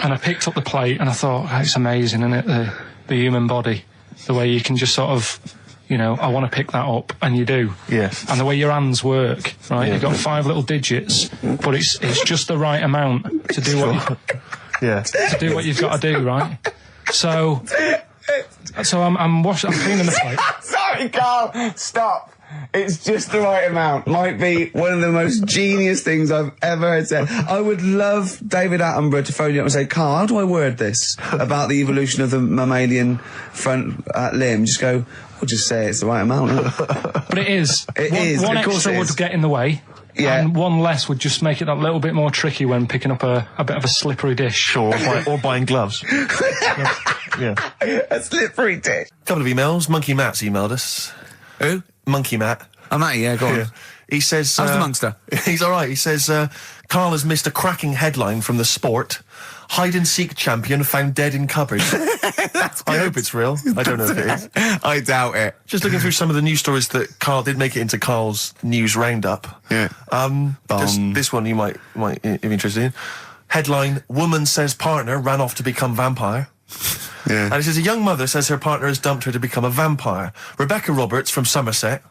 and I picked up the plate, and I thought, oh, it's amazing, isn't it? The human body, the way you can just sort of, you know, I want to pick that up, and you do. Yeah. And the way your hands work, right? You've got 5 little digits, but it's just the right amount to do to do what you've got to do, right? So I'm cleaning the plate. Sorry, Carl, stop. It's just the right amount. Might be one of the most genius things I've ever heard said. I would love David Attenborough to phone you up and say, Carl, how do I word this about the evolution of the mammalian front limb? Just go, we'll just say it's the right amount. But it is. One of course extra it is. would get in the way. Yeah. And one less would just make it that little bit more tricky when picking up a bit of a slippery dish. Sure, or buying gloves. Yeah. A slippery dish. Couple of emails. Monkey Matt's emailed us. Who? Monkey Matt. Oh, Matty, yeah, go on. Yeah. He says... How's the Munster? He's all right. He says, Karl has missed a cracking headline from The Sport. Hide-and-seek champion found dead in cupboard. I hope it's real. I don't know if it is. I doubt it. Just looking through some of the news stories that Karl did make it into Karl's news roundup. Yeah. Just this one you might be interested in. Headline, woman says partner ran off to become vampire. Yeah. And it says, a young mother says her partner has dumped her to become a vampire. Rebecca Roberts from Somerset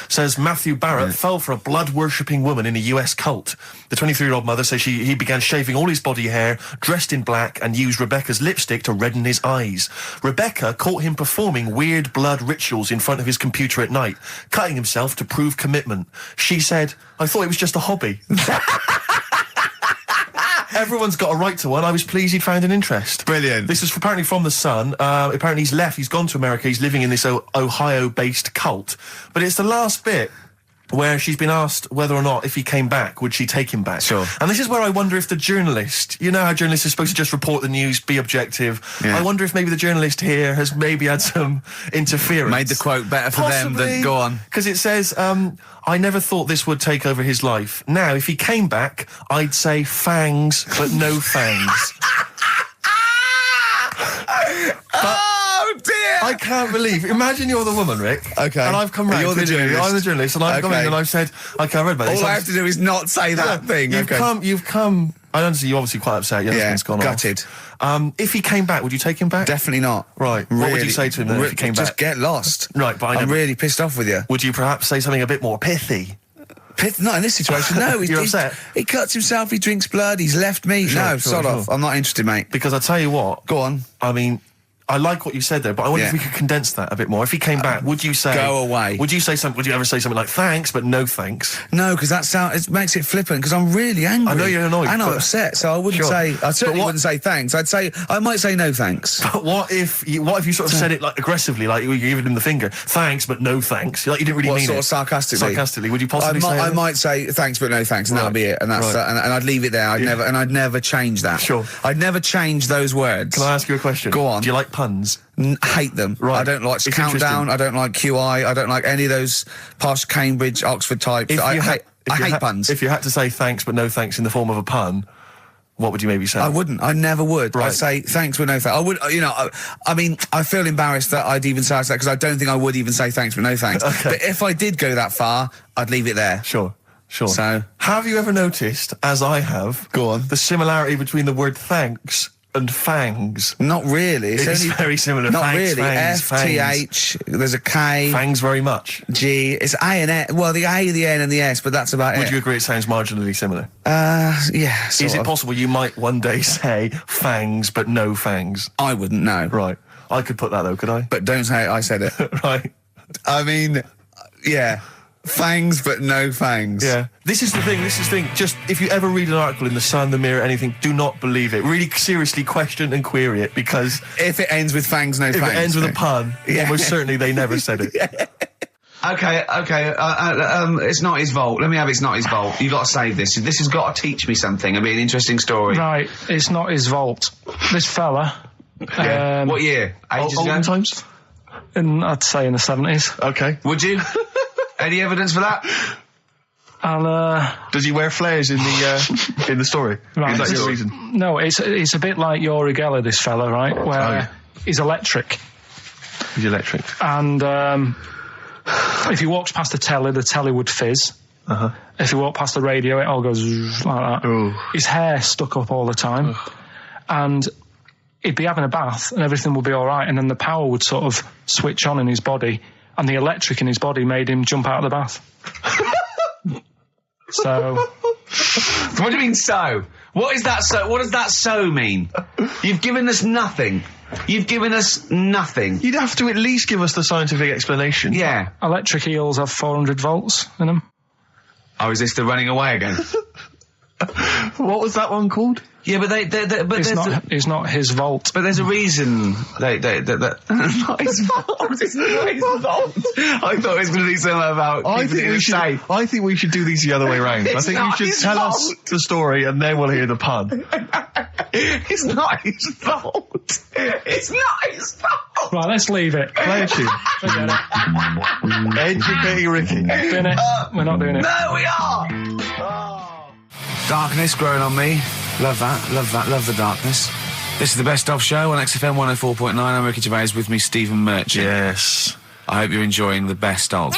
says Matthew Barrett fell for a blood-worshipping woman in a US cult. The 23-year-old mother says he began shaving all his body hair, dressed in black, and used Rebecca's lipstick to redden his eyes. Rebecca caught him performing weird blood rituals in front of his computer at night, cutting himself to prove commitment. She said, I thought it was just a hobby. Everyone's got a right to one. I was pleased he'd found an interest. Brilliant. This is apparently from The Sun. Apparently he's left. He's gone to America. He's living in this Ohio-based cult. But it's the last bit where she's been asked whether or not, if he came back, would she take him back? Sure. And this is where I wonder if the journalist, you know how journalists are supposed to just report the news, be objective. Yeah. I wonder if maybe the journalist here has maybe had some interference. Made the quote better for them than... Go on. Because it says, I never thought this would take over his life. Now, if he came back, I'd say fangs, but no fangs. Oh, dear. I can't believe. Imagine you're the woman, Rick. Okay. And I've come round. You're the to interview you. journalist. I'm the journalist, and I've come in and I've said, okay, I read about this. All I have to do is not say that thing. You've come. I understand you're obviously quite upset. Your husband's gone gutted. off. If he came back, would you take him back? Definitely not. Right. What would you say to him then if he came back? Just get lost. Right, but I'm really pissed off with you. Would you perhaps say something a bit more pithy? Not in this situation, no. You're upset? He cuts himself, he drinks blood, he's left me. Sure, sod off. I'm not interested, mate. Because I tell you what. Go on. I mean, I like what you said there, but I wonder if we could condense that a bit more. If he came back, would you say... Go away. Would you ever say something like, thanks, but no thanks? No, because it makes it flippant, because I'm really angry. I know you're annoyed. And I'm upset, so I wouldn't say... I certainly wouldn't say thanks. I might say no thanks. But what if you sort of said it like aggressively, like you're giving him the finger, thanks, but no thanks? Like you didn't really mean sort it. of sarcastically? Sarcastically, would you possibly say I that? might say thanks, but no thanks, and that'll be it. And that's and I'd leave it there. I'd never change that. Sure. I'd never change those words. Can I ask you a question? Go on. Do you like puns? Hate them. Right. I don't like It's Countdown. interesting. I don't like QI. I don't like any of those posh Cambridge, Oxford types. I hate puns. If you had to say thanks but no thanks in the form of a pun, what would you maybe say? I wouldn't. I never would. Right. I'd say thanks but no thanks. I would. I mean, I feel embarrassed that I'd even say that because I don't think I would even say thanks but no thanks. Okay. But if I did go that far, I'd leave it there. Sure. So, have you ever noticed, as I have, Go on. the similarity between the word thanks and fangs? Not really. It's very similar. Not Thanks, really. fangs, F-T-H, there's a K. Fangs very much. G. It's A and S. Well, the A, the N, and the S, but that's about it. Would you agree it sounds marginally similar? Yeah. Is it possible you might one day say fangs but no fangs? I wouldn't know. Right. I could put that though, could I? But don't say I said it. Right. I mean, yeah. Fangs, but no fangs. Yeah. This is the thing. Just, if you ever read an article in The Sun, The Mirror, anything, do not believe it. Really seriously question and query it, because... If it ends with fangs, no fangs. If it ends with a pun, Yeah. almost certainly they never said it. Okay. It's not his fault. Let me have It's Not His Fault. You got to save this. This has got to teach me something. It'll be an interesting story. Right, it's not his vault. This fella, Yeah. What year? Ages ago? Olden times? I'd say in the 70s. Okay. Would you? Any evidence for that? And, Does he wear flares in the story? Right, Is that this- your reason? no, it's a bit like Yuri Geller, this fella, right? Where yeah. he's electric. He's electric. And if he walks past the telly would fizz. Uh-huh. If he walked past the radio, it all goes like that. Ooh. His hair stuck up all the time. And he'd be having a bath and everything would be all right. And then the power would sort of switch on in his body. And the electric in his body made him jump out of the bath. So... What do you mean so? What is that so? What does that so mean? You've given us nothing. You've given us nothing. You'd have to at least give us the scientific explanation. Yeah. Electric eels have 400 volts in them. Oh, is this the running away again? What was that one called? Yeah, but It's not his vault. But there's a reason that not his fault. It's not his fault. I thought it was going to be something about keeping it in a safe. I think we should do these the other way round. I It's think you not should his tell us fault. the story and then we'll hear the pun. It's not his fault. It's not his fault. Right, let's leave it. Play a tune. Forget it. Educating Ricky. Doing it. We're not doing it. No, we are. Darkness growing on me. Love that, love the darkness. This is the Best Of Show on XFM 104.9. I'm Ricky Gervais, with me Stephen Merchant. Yes. I hope you're enjoying the Best Of.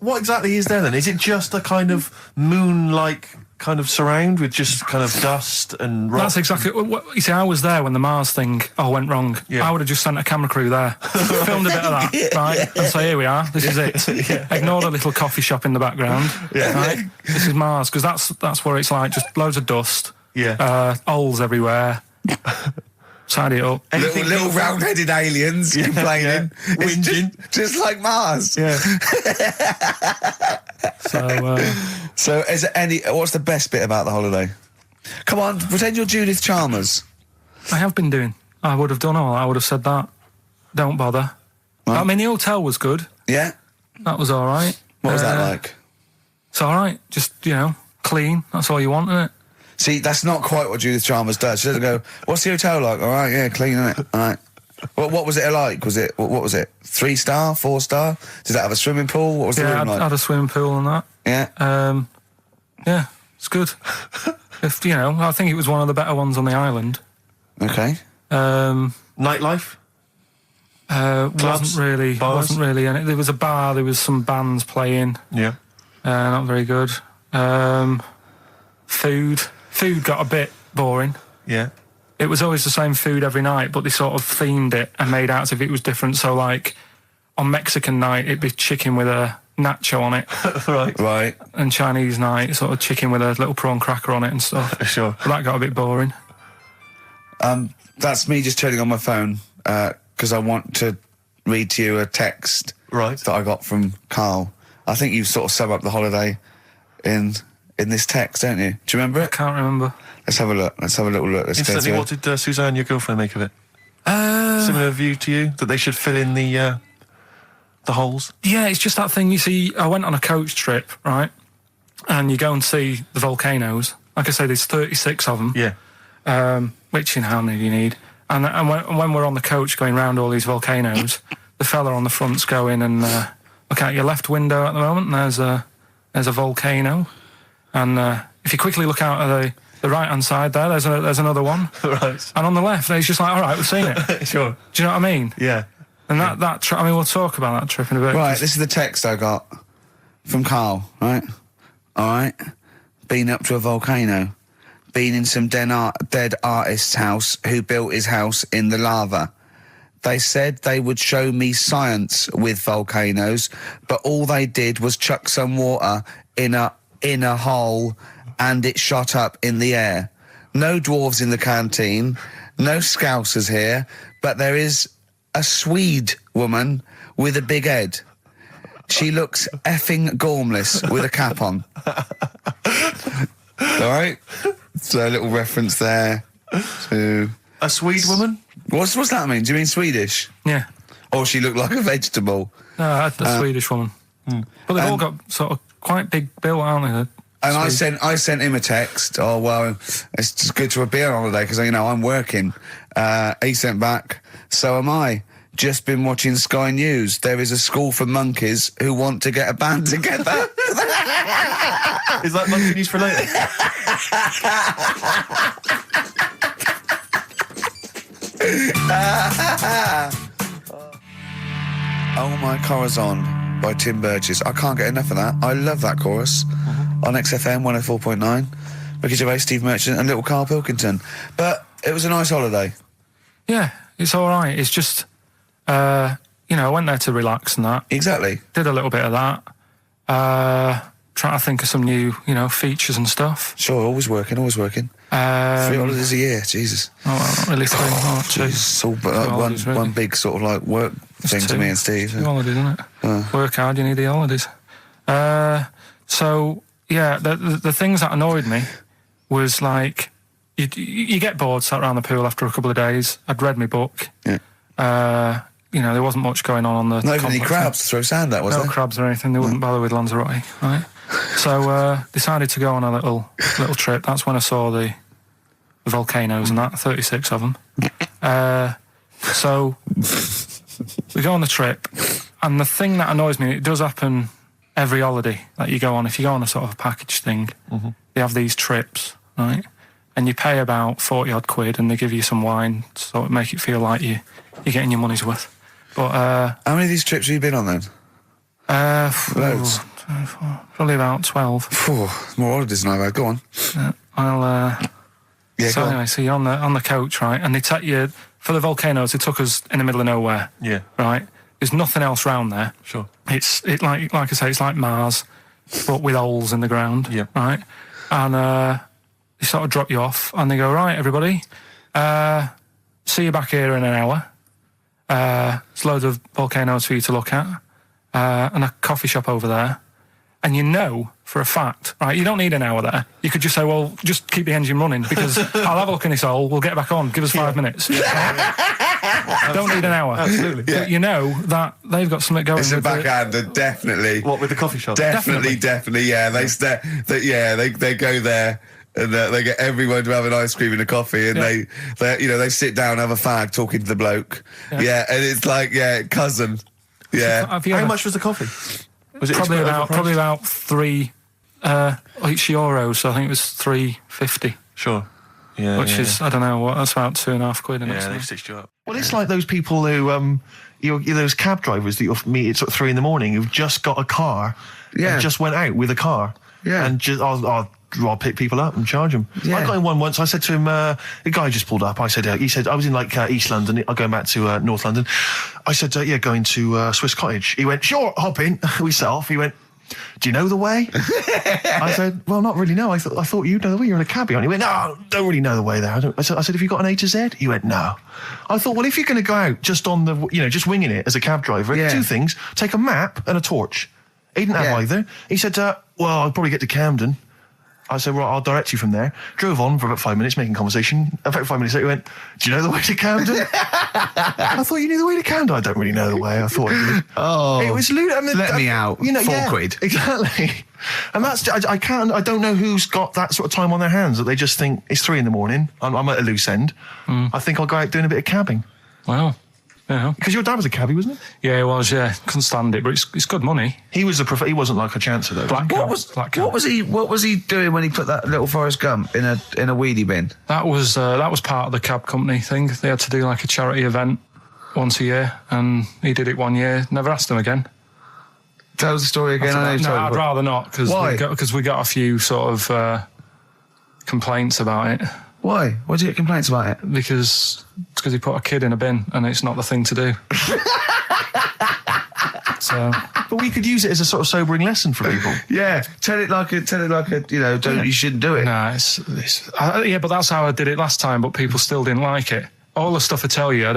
What exactly is there then? Is it just a kind of moon-like kind of surround with just kind of dust and rock? That's exactly what you see. I was there when the Mars thing went wrong. Yeah. I would have just sent a camera crew there, filmed a bit of that, right? And say, here we are. This is it. Ignore the little coffee shop in the background. Right? This is Mars, because that's where it's like just loads of dust. Yeah. Holes everywhere. Tidy it up. Little round-headed aliens complaining. It's Whinging. just like Mars. Yeah. So, is there what's the best bit about the holiday? Come on, pretend you're Judith Chalmers. I have been doing. I would have done all. I would have said that. Don't bother. Right. I mean, the hotel was good. Yeah? That was all right. What was that like? It's all right. Just, clean. That's all you want, isn't it? See, that's not quite what Judith Chalmers does. She doesn't go, what's the hotel like? All right, yeah, clean, innit? All right. What was it like? What was it? 3-star, 4-star? Did it have a swimming pool? What was the room like? Had a swimming pool and that. Yeah. Yeah, it's good. I think it was one of the better ones on the island. Okay. Nightlife? Wasn't really any. There was a bar, there was some bands playing. Yeah. Not very good. Food got a bit boring. Yeah. It was always the same food every night, but they sort of themed it and made out as if it was different. So, like, on Mexican night, it'd be chicken with a nacho on it. Right. And Chinese night, sort of chicken with a little prawn cracker on it and stuff. Sure. But that got a bit boring. That's me just turning on my phone, because I want to read to you a text that I got from Karl. I think you sort of sum up the holiday in this text, don't you? Do you remember it? I can't remember. Let's have a look. Let's have a little look. Let's go Instantly, to what did Suzanne, your girlfriend, make of it? Similar view to you? That they should fill in the holes? Yeah, it's just that thing. You see, I went on a coach trip, right? And you go and see the volcanoes. Like I say, there's 36 of them. Yeah. Which, how many do you need? And when we're on the coach going round all these volcanoes, the fella on the front's going and look out your left window at the moment, and there's a volcano. And if you quickly look out at the right-hand side there's another one. Right. And on the left, it's just like, all right, we've seen it. Sure. Do you know what I mean? Yeah. And that trip, we'll talk about that trip in a bit. Right, this is the text I got from Karl, right? All right. Been up to a volcano. Been in some dead artist's house who built his house in the lava. They said they would show me science with volcanoes, but all they did was chuck some water in a hole and it shot up in the air. No dwarves in the canteen, no scousers here, but there is a Swede woman with a big head. She looks effing gormless with a cap on. All right? So a little reference there to... A Swede woman? What's that mean? Do you mean Swedish? Yeah. or she looked like a vegetable. No, I had the Swedish woman. But they've all got sort of quite big bill, aren't they? And I sent him a text. Oh well, it's just good to be on holiday because I'm working. He sent back. So am I. Just been watching Sky News. There is a school for monkeys who want to get a band together. Is that monkey news for later? Oh My Corazon by Tim Burgess. I can't get enough of that. I love that chorus. On XFM 104.9. Ricky Gervais, Steve Merchant and little Karl Pilkington. But it was a nice holiday. Yeah, it's all right. It's just, I went there to relax and that. Exactly. Did a little bit of that. Trying to think of some new, features and stuff. Sure, always working. 3 holidays a year, Jesus. Oh, well, not really 3 months. It's all one big sort of like work thing to me and Steve. 2 holidays, isn't it? Work hard, you need the holidays. So, yeah, the things that annoyed me was like, you get bored sat around the pool after a couple of days. I'd read my book. Yeah. There wasn't much going on the Not even any complex. crabs to throw sand at, was there? No crabs or anything. They wouldn't bother with Lanzarote, right? So decided to go on a little trip. That's when I saw the volcanoes and that, 36 of them. So we go on the trip, and the thing that annoys me, it does happen every holiday that you go on. If you go on a sort of a package thing, they have these trips, right? And you pay about 40 odd quid, and they give you some wine, so it make it feel like you're getting your money's worth. But how many of these trips have you been on then? Loads. Probably about 12. More holidays than I've had. Go on. So anyway, so you're on the coach, right? And they take you for the volcanoes. They took us in the middle of nowhere. Yeah. Right. There's nothing else round there. Sure. It's like I say, it's like Mars, but with holes in the ground. Yeah. Right. And they sort of drop you off, and they go, right, everybody, see you back here in an hour. There's loads of volcanoes for you to look at, and a coffee shop over there. And for a fact, right, you don't need an hour there. You could just say, well, just keep the engine running because I'll have a look in this hole, we'll get back on, give us 5 minutes. Don't need an hour. Absolutely. But that they've got something going. It's a with backhander, definitely. What, with the coffee shop? Definitely, yeah. They go there. And they get everyone to have an ice cream and a coffee, and they sit down, have a fag, talking to the bloke. Yeah, and it's like, cousin. Yeah. How much was the coffee? Was it probably about 3 each euros, so I think it was $3.50. Sure. Yeah. Which is, I don't know, what, that's about 2.5 quid. Yeah, they stitched you up. Well, it's like those people who, those cab drivers that you'll meet at sort of 3 a.m. who've just got a car and just went out with a car. Yeah. And just, I'll pick people up and charge them. Yeah. I got in one once. I said to him, the guy just pulled up. I said, he said, I was in like East London. I'm going back to North London. I said, going to Swiss Cottage. He went, sure, hop in. We set off. He went, do you know the way? I said, well, not really, no. I thought you know the way. You're in a cabbie, aren't you? He went, no, don't really know the way there. I said, have you got an A to Z? He went, no. I thought, well, if you're going to go out just on the, just winging it as a cab driver, 2 things, take a map and a torch. He didn't have either. He said, well, I'll probably get to Camden. I said, well, I'll direct you from there. Drove on for about 5 minutes, making conversation. About 5 minutes later, he went, do you know the way to Camden? I thought you knew the way to Camden. I don't really know the way. I thought I did. Oh. It was Let me out. 4 quid. Exactly. And that's, I don't know who's got that sort of time on their hands that they just think it's 3 a.m. I'm at a loose end. I think I'll go out doing a bit of cabbing. Wow. Yeah. Because your dad was a cabbie, wasn't he? Yeah, he was, couldn't stand it, but it's good money. He was he wasn't like a chancer though. What was he doing when he put that little Forrest Gump in a weedy bin? That was part of the cab company thing. They had to do like a charity event once a year, and he did it 1 year. Never asked him again. Tell us the story again. I'd rather not, because we got a few sort of complaints about it. Why? Why did you get complaints about it? Because he put a kid in a bin, and it's not the thing to do. So, but we could use it as a sort of sobering lesson for people. Yeah, tell it like a, you shouldn't do it. Nah, but that's how I did it last time. But people still didn't like it. All the stuff I tell you,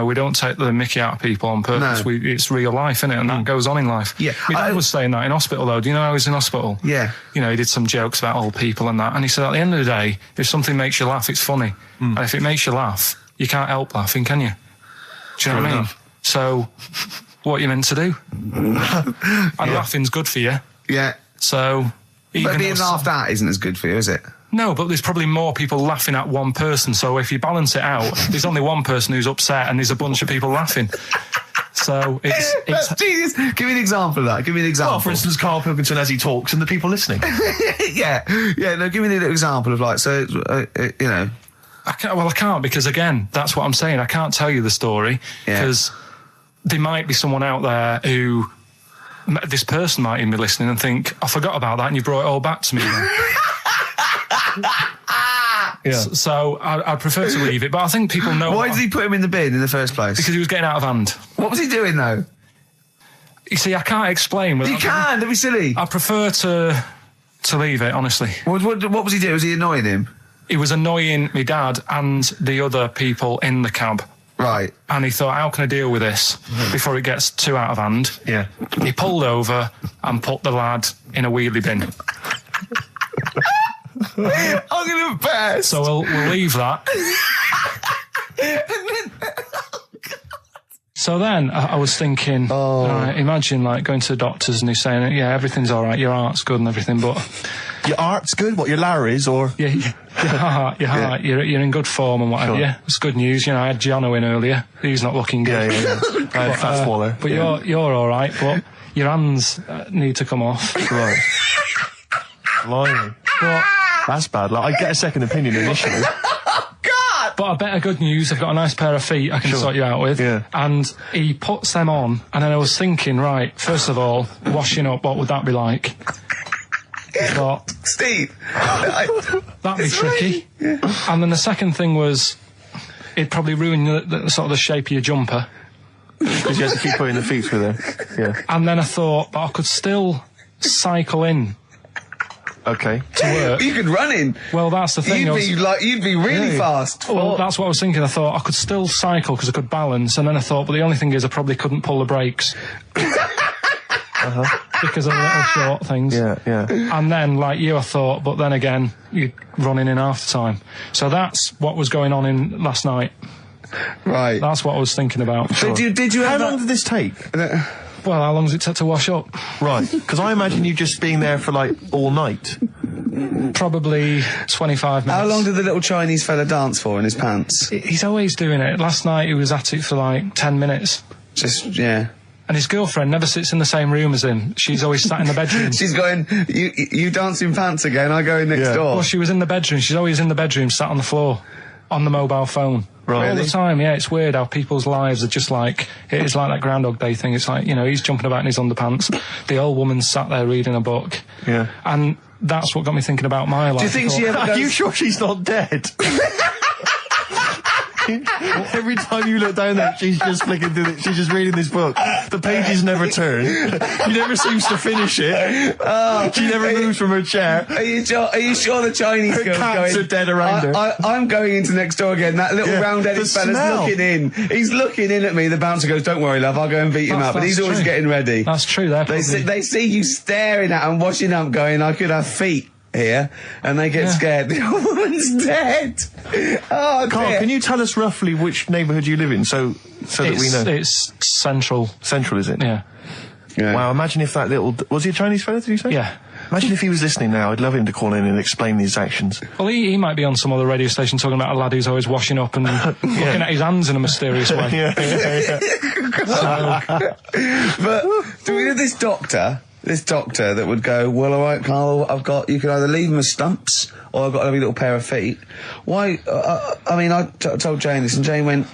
we don't take the mickey out of people on purpose. No. It's real life, isn't it? And that goes on in life. Yeah. My dad was saying that in hospital, though. Do you know how he was in hospital? Yeah. He did some jokes about old people and that. And he said, at the end of the day, if something makes you laugh, it's funny. And if it makes you laugh, you can't help laughing, can you? Do you know what I mean? So, what are you meant to do? And laughing's good for you. Yeah. So, even But being if- laughed at isn't as good for you, is it? No, but there's probably more people laughing at one person. So if you balance it out, there's only one person who's upset and there's a bunch of people laughing. So it's Genius. Give me an example of that. Give me an example. Well, for instance, Karl Pilkington as he talks and the people listening. yeah. No, give me an example of like, so, you know. I can't because again, that's what I'm saying. I can't tell you the story because there might be someone out there who this person might even be listening and think, I forgot about that and you brought it all back to me. So I prefer to leave it, but I think people know. Why did he put him in the bin in the first place? Because he was getting out of hand. What was he doing though? You see, I can't explain. You can. Don't be silly. I prefer to leave it, honestly. What was he doing? Was he annoying him? He was annoying my dad and the other people in the cab. Right. And he thought, how can I deal with this before it gets too out of hand? Yeah. He pulled over and put the lad in a wheelie bin. I'm gonna burst. So we'll leave that. So then I was thinking, imagine like going to the doctors and he's saying, yeah, everything's all right, your heart's good and everything, but Your art's good? What, your Larry's or? yeah, your heart, you're in good form and whatever. Sure. Yeah, it's good news. You know, I had Jono in earlier. He's not looking good. Yeah. I had Fat Swaller. But you're all right. But your hands need to come off. Right. Blimey. But That's bad. Like, I'd get a second opinion initially. But I better good news, I've got a nice pair of feet I can sort you out with. Yeah. And he puts them on, and then I was thinking, right, first of all, washing up, what would that be like? I thought, Steve. that'd be tricky. And then the second thing was, it'd probably ruin the sort of the shape of your jumper. Because you have to keep putting the feet through there. Yeah. And then I thought, but I could still cycle in Okay. to work. You could run in. Well, that's the thing. You'd be really fast. Well, that's what I was thinking. I thought I could still cycle because I could balance, and then I thought, but the only thing is I probably couldn't pull the brakes. Because of the little short things. Yeah. And then, like you, I thought, but then again, you're running in half the time. So that's what was going on in last night. Right. That's what I was thinking about. So did you How have long did this take? Well, how long does it take to wash up? Right. Because I imagine you just being there for like all night. Probably 25 minutes. How long did the little Chinese fella dance for in his pants? He's always doing it. Last night he was at it for like 10 minutes. Yeah. And his girlfriend never sits in the same room as him. She's always sat in the bedroom. She's going, you dance in pants again, I go in next door. Well, she was in the bedroom. She's always in the bedroom, sat on the floor, on the mobile phone. Right. All the time, yeah. It's weird how people's lives are just like, it's like that Groundhog Day thing. It's like, you know, he's jumping about in his underpants. The old woman's sat there reading a book. Yeah. And that's what got me thinking about my life. Do you think she ever Are goes... you sure she's not dead? Every time you look down there, she's just flicking through she's just reading this book. The pages never turn. She never seems to finish it. She never moves from her chair. Are you sure the Chinese Her girl's cats going... are dead around her. I'm going into next door again. That little round-headed the fella's smell. looking in. He's looking in at me. The bouncer goes, don't worry, love, I'll go and beat him up. But he's always true. getting ready. That's true. They see you staring at him, washing up, going, I could have feet here, and they get scared. The old woman's dead. Oh, Carl, dear. can you tell us roughly which neighbourhood you live in, so that we know? It's central. Central, is it? Yeah. Yeah. Wow, imagine if that little... Was he a Chinese fella, did you say? Yeah. Imagine if he was listening now. I'd love him to call in and explain his actions. Well, he might be on some other radio station talking about a lad who's always washing up and looking at his hands in a mysterious way. But do we know this doctor that would go, well, all right, Carl, you can either leave them as stumps or I've got a lovely little pair of feet. Why? I mean, I told Jane this, and Jane went,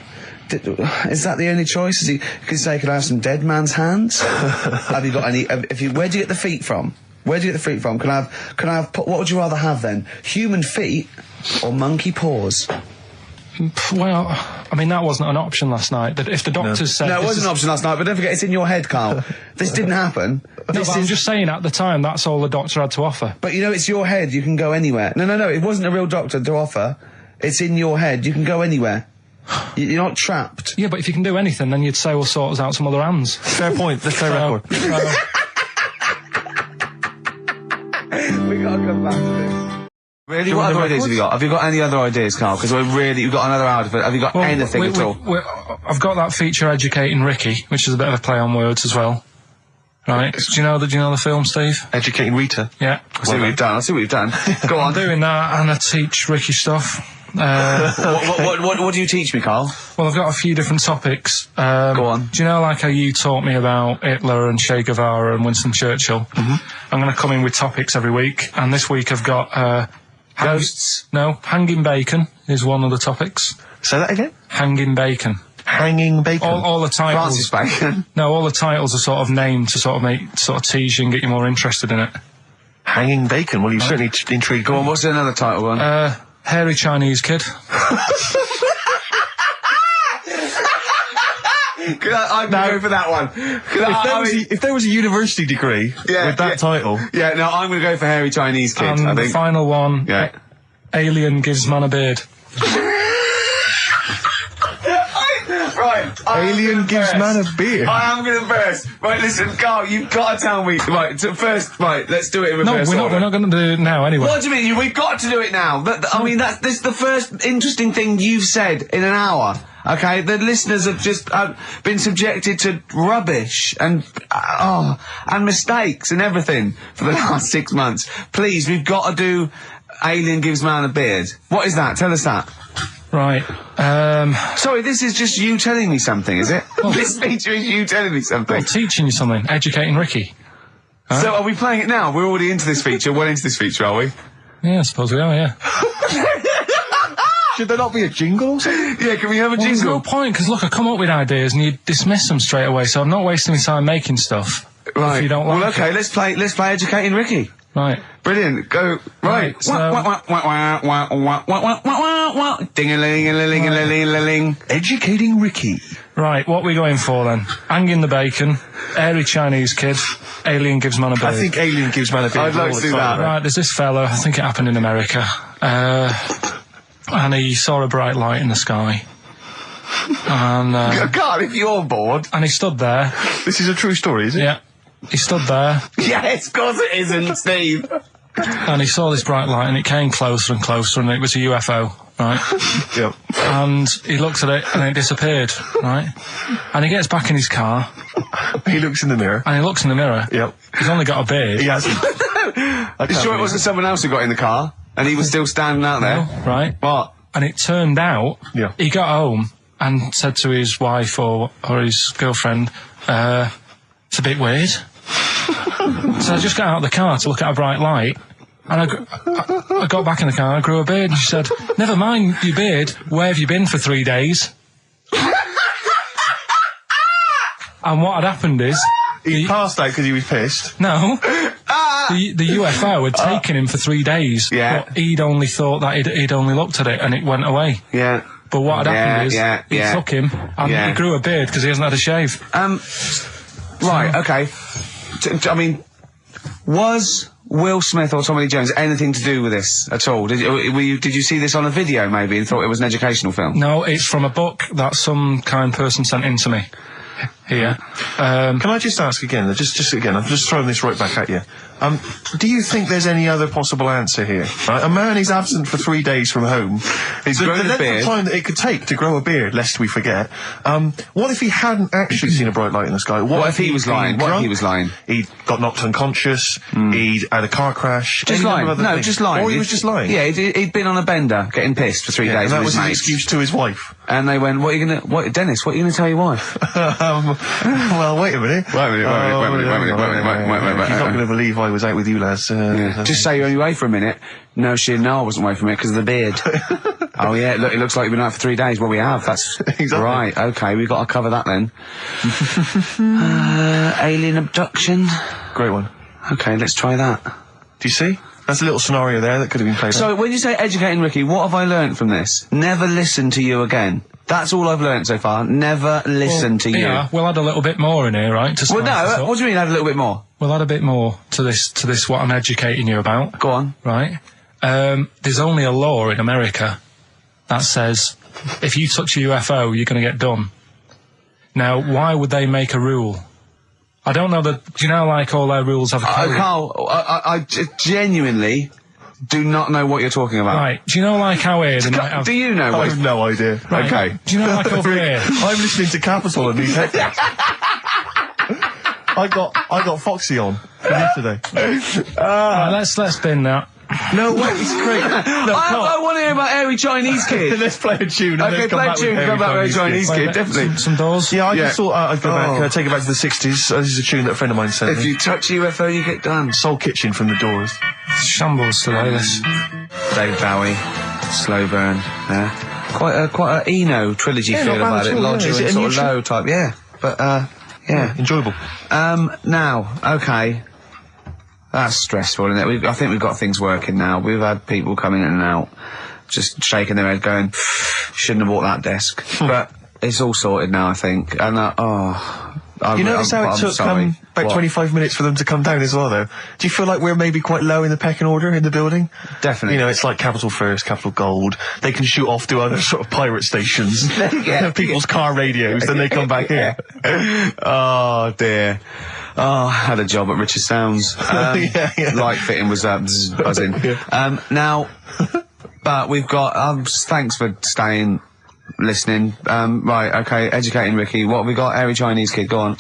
is that the only choice? Could you say, could I have some dead man's hands? Have you got any? Where do you get the feet from? Where do you get the feet from? Can I have? What would you rather have then? Human feet or monkey paws? Well, I mean, that wasn't an option last night. That if the doctors said... No, it wasn't an option last night, but don't forget, it's in your head, Carl. This didn't happen. No, but I'm just saying, at the time, that's all the doctor had to offer. But you know, it's your head, you can go anywhere. No, it wasn't a real doctor to offer. It's in your head, you can go anywhere. You're not trapped. Yeah, but if you can do anything, then you'd say, we'll sort us out some other hands. Fair point. Let's play record. We gotta come back to this. Really? What other ideas have you got? Have you got any other ideas, Carl? Because we've got another hour. Have you got anything at all? I've got that feature Educating Ricky, which is a bit of a play on words as well. Right? Do you know the film, Steve? Educating Rita. Yeah. I see what you've done. Go on. I'm doing that, and I teach Ricky stuff. What do you teach me, Carl? Well, I've got a few different topics. Go on. Do you know, like how you taught me about Hitler and Che Guevara and Winston Churchill? Mm-hmm. I'm going to come in with topics every week, and this week I've got ghosts. Hanging bacon is one of the topics. Say that again. Hanging bacon. Hanging bacon. All the titles. Francis Bacon. No, all the titles are sort of named to sort of tease you and get you more interested in it. Hanging bacon. Well, you certainly intrigued. Go on. What's another title one? Hairy Chinese kid. I'd go for that one. If there was a university degree with that title. Yeah, no, I'm going to go for hairy Chinese kid, And I think. the final one, Yeah. Alien gives man a beard. Right. Alien gives man a beard. I am going to burst. Right, listen, Carl, you've got to tell me. Right, first, let's do it in reverse. No, we're not going to do it now anyway. What do you mean? We've got to do it now. I mean, this is the first interesting thing you've said in an hour. Okay, the listeners have just been subjected to rubbish and mistakes and everything for the last 6 months. Please, we've got to do Alien gives man a beard. What is that? Tell us that. Right. Sorry, this is just you telling me something, is it? This feature is you telling me something. I'm teaching you something. Educating Ricky. So are we playing it now? We're already into this feature. Well into this feature, are we? Yeah, I suppose we are, yeah. Should there not be a jingle or something? Yeah, can we have a There's jingle? no point, because look, I come up with ideas and you dismiss them straight away, so I'm not wasting my time making stuff. Right. If you don't like well, okay, it. let's play Educating Ricky. Right. Brilliant. Go. Right. So- Ding-a-ling-a-ling-a-ling-a-ling. Educating Ricky. Right, what are we going for then? Hanging the bacon, hairy Chinese kid, Alien gives man a beard. I think Alien gives man a beard. I'd like to do that. Right, there's this fella, I think it happened in America, and he saw a bright light in the sky. And, Carl, if you're bored. and he stood there. This is a true story, is it? Yeah. He stood there, Yes, of course it isn't, Steve. and he saw this bright light, and it came closer and closer, and it was a UFO, right? Yep. And he looked at it, and it disappeared, right? And he gets back in his car, He looks in the mirror. and he looks in the mirror. Yep. He's only got a beard. He hasn't. You sure it wasn't someone else who got in the car and he was still standing out there? Right? What? And it turned out, Yeah. he got home and said to his wife or his girlfriend, it's a bit weird. So I just got out of the car to look at a bright light, and I got back in the car, I grew a beard, and she said, never mind your beard, where have you been for 3 days? And what had happened is... He passed out because he was pissed. No. The UFO had taken him for 3 days. Yeah. But he'd only thought that he'd only looked at it and it went away. Yeah. But what had happened is he took him and he grew a beard because he hasn't had a shave. Right, okay. I mean, was Will Smith or Tommy Lee Jones anything to do with this at all? Did you see this on a video maybe and thought it was an educational film? No, it's from a book that some kind person sent in to me. Here. Can I just ask again, just again, I'm just throwing this right back at you. Do you think there's any other possible answer here? Right? A man is absent for 3 days from home. He's grown a the length beard. of time that it could take to grow a beard, lest we forget. What if he hadn't actually seen a bright light in the sky? What if he was he'd been lying? What if drunk? he was lying? He'd got knocked unconscious. He'd had a car crash. Just any lying. number of other No, things. just lying. Or he was just lying. Yeah, he'd been on a bender, getting pissed for 3 Yeah, days and that with was his an mates. excuse to his wife. And they went, what, are you going to tell your wife? Well, wait a minute. Wait a minute. You're not going to believe I was out with you, lads. Just say you're only away for a minute. No, I wasn't away from it because of the beard. Oh yeah, look, it looks like you've been out for 3 days. Well, we have. That's Exactly. right. Okay, we've got to cover that then. Alien abduction. Great one. Okay, let's try that. Do you see? That's a little scenario there that could have been played out. So, when you say educating Ricky, what have I learnt from this? Never listen to you again. That's all I've learnt so far. Never listen to you. Yeah, we'll add a little bit more in here, right? To Well, spice this no. up. What do you mean? Add a little bit more. We'll add a bit more to this what I'm educating you about, Go on. right? There's only a law in America that says if you touch a UFO, you're going to get done. Now, why would they make a rule? I don't know that. Do you know, like all their rules have a code? Carl, I genuinely do not know what you're talking about. Right. Do you know like how here they might have... Do you know I what? have no idea. Right. Okay. Do you know like over here? I'm listening to Capital and these headphones. I got Foxy on from yesterday. Right, let's bin that. No way, it's great. No, I want to hear about Airy Chinese Kid. Let's play a tune. And Okay, then come play a back tune. with Come back with Chinese Kid, definitely. Some doors. Yeah, I Yeah. just thought I'd go back, take it back to the 60s. This is a tune that a friend of mine sent If me. you touch UFO, you get done. Soul Kitchen from the Doors. Shambles today, this. Dave Bowie, Slow Burn. Yeah. Quite a Eno trilogy Yeah, feel not bad about at it. all, yeah. Lodger Is it and a sort new of tune? low type. Yeah. But, yeah. Enjoyable. Now, okay. That's stressful, isn't it? I think we've got things working now. We've had people coming in and out, just shaking their head going, shouldn't have bought that desk. But it's all sorted now, I think. And, You notice how it took about 25 minutes for them to come down as well, though? Do you feel like we're maybe quite low in the pecking order in the building? Definitely. You know, it's like Capital First, Capital Gold. They can shoot off to other sort of pirate stations. Yeah. People's car radios, then they come back here. Oh, dear. Oh, I had a job at Richard Sounds. Yeah. Light fitting was buzzing. Now, but we've got, thanks for staying, listening. Right, okay, educating Ricky. What have we got? Airy Chinese Kid, go on.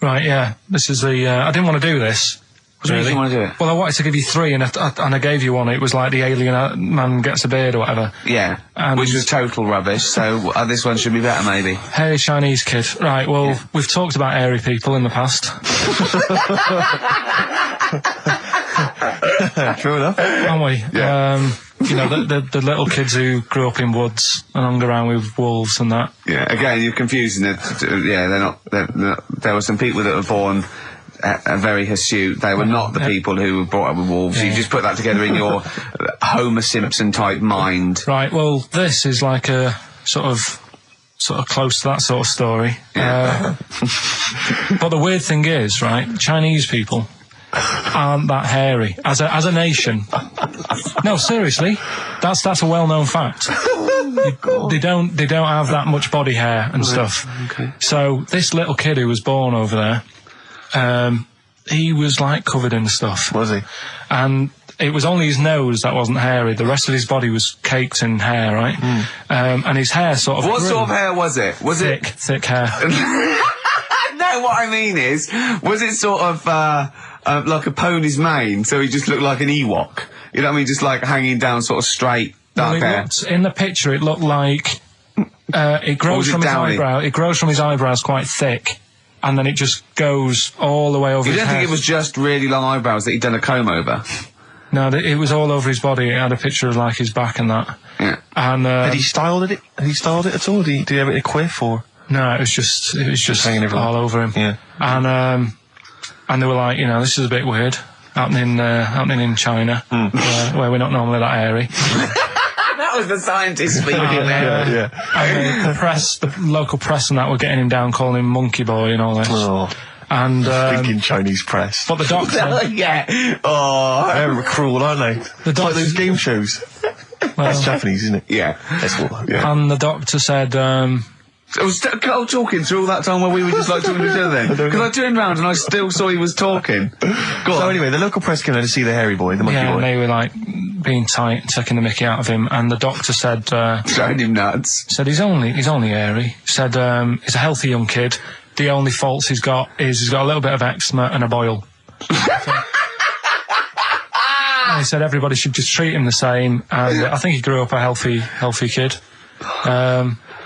Right, yeah. This is the... I didn't want to do this. What do you mean you want to do it? Well, I wanted to give you three, and I gave you one. It was like the alien man gets a beard or whatever. Yeah, And- which was total rubbish, so this one should be better, maybe. Hairy Chinese kid. Right, well, we've talked about hairy people in the past. True enough. Haven't we? Yeah. You know, the little kids who grew up in woods and hung around with wolves and that. Yeah, again, you're confusing it. Yeah, they're not, there were some people that were born very hirsute. They were not the people who were brought up with wolves. Yeah. You just put that together in your Homer Simpson type mind. Right, well, this is like a sort of close to that sort of story. Yeah. But the weird thing is, right, Chinese people aren't that hairy as a nation. No, seriously, that's a well-known fact. They don't have that much body hair and stuff. Okay. So this little kid who was born over there, he was like covered in stuff. Was he? And it was only his nose that wasn't hairy. The rest of his body was caked in hair, right? And his hair sort of What grew. sort of hair was it? Was Thick hair. No, what I mean is, was it sort of like a pony's mane, so he just looked like an Ewok? You know what I mean? Just like hanging down sort of straight, dark hair. In the picture, it looked like it grows it from his downy? eyebrow. It grows from his eyebrows quite thick, and then it just goes all the way over You his don't head. think it was just really long eyebrows that he'd done a comb over? No, it was all over his body. It had a picture of like his back and that. Yeah. And Had he styled it? Had he styled it at all? Did he have it in a quiff or? no, it was just hanging everywhere. all over him. Yeah. And they were like, you know, this is a bit weird happening in China, where we're not normally that hairy. That was the scientist speaking there. Yeah. And the local press and that were getting him down, calling him monkey boy and all this. Oh, And thinking Chinese press. but the doctor, Yeah. Oh. They're cruel, aren't they? The It's like those doctor, game shows. That's Japanese, isn't it? Yeah. That's what. Yeah. and the doctor said, So was Carl talking through all that time while we were just like talking to each other then? Because I turned round and I still saw he was talking. Go on. So anyway, the local press came in to see the hairy boy, the monkey yeah, and boy. they were like being tight, taking the mickey out of him, and the doctor said Showing him nuts. he's only hairy. Said he's a healthy young kid. The only faults he's got is he's got a little bit of eczema and a boil. And he said everybody should just treat him the same, and I think he grew up a healthy kid.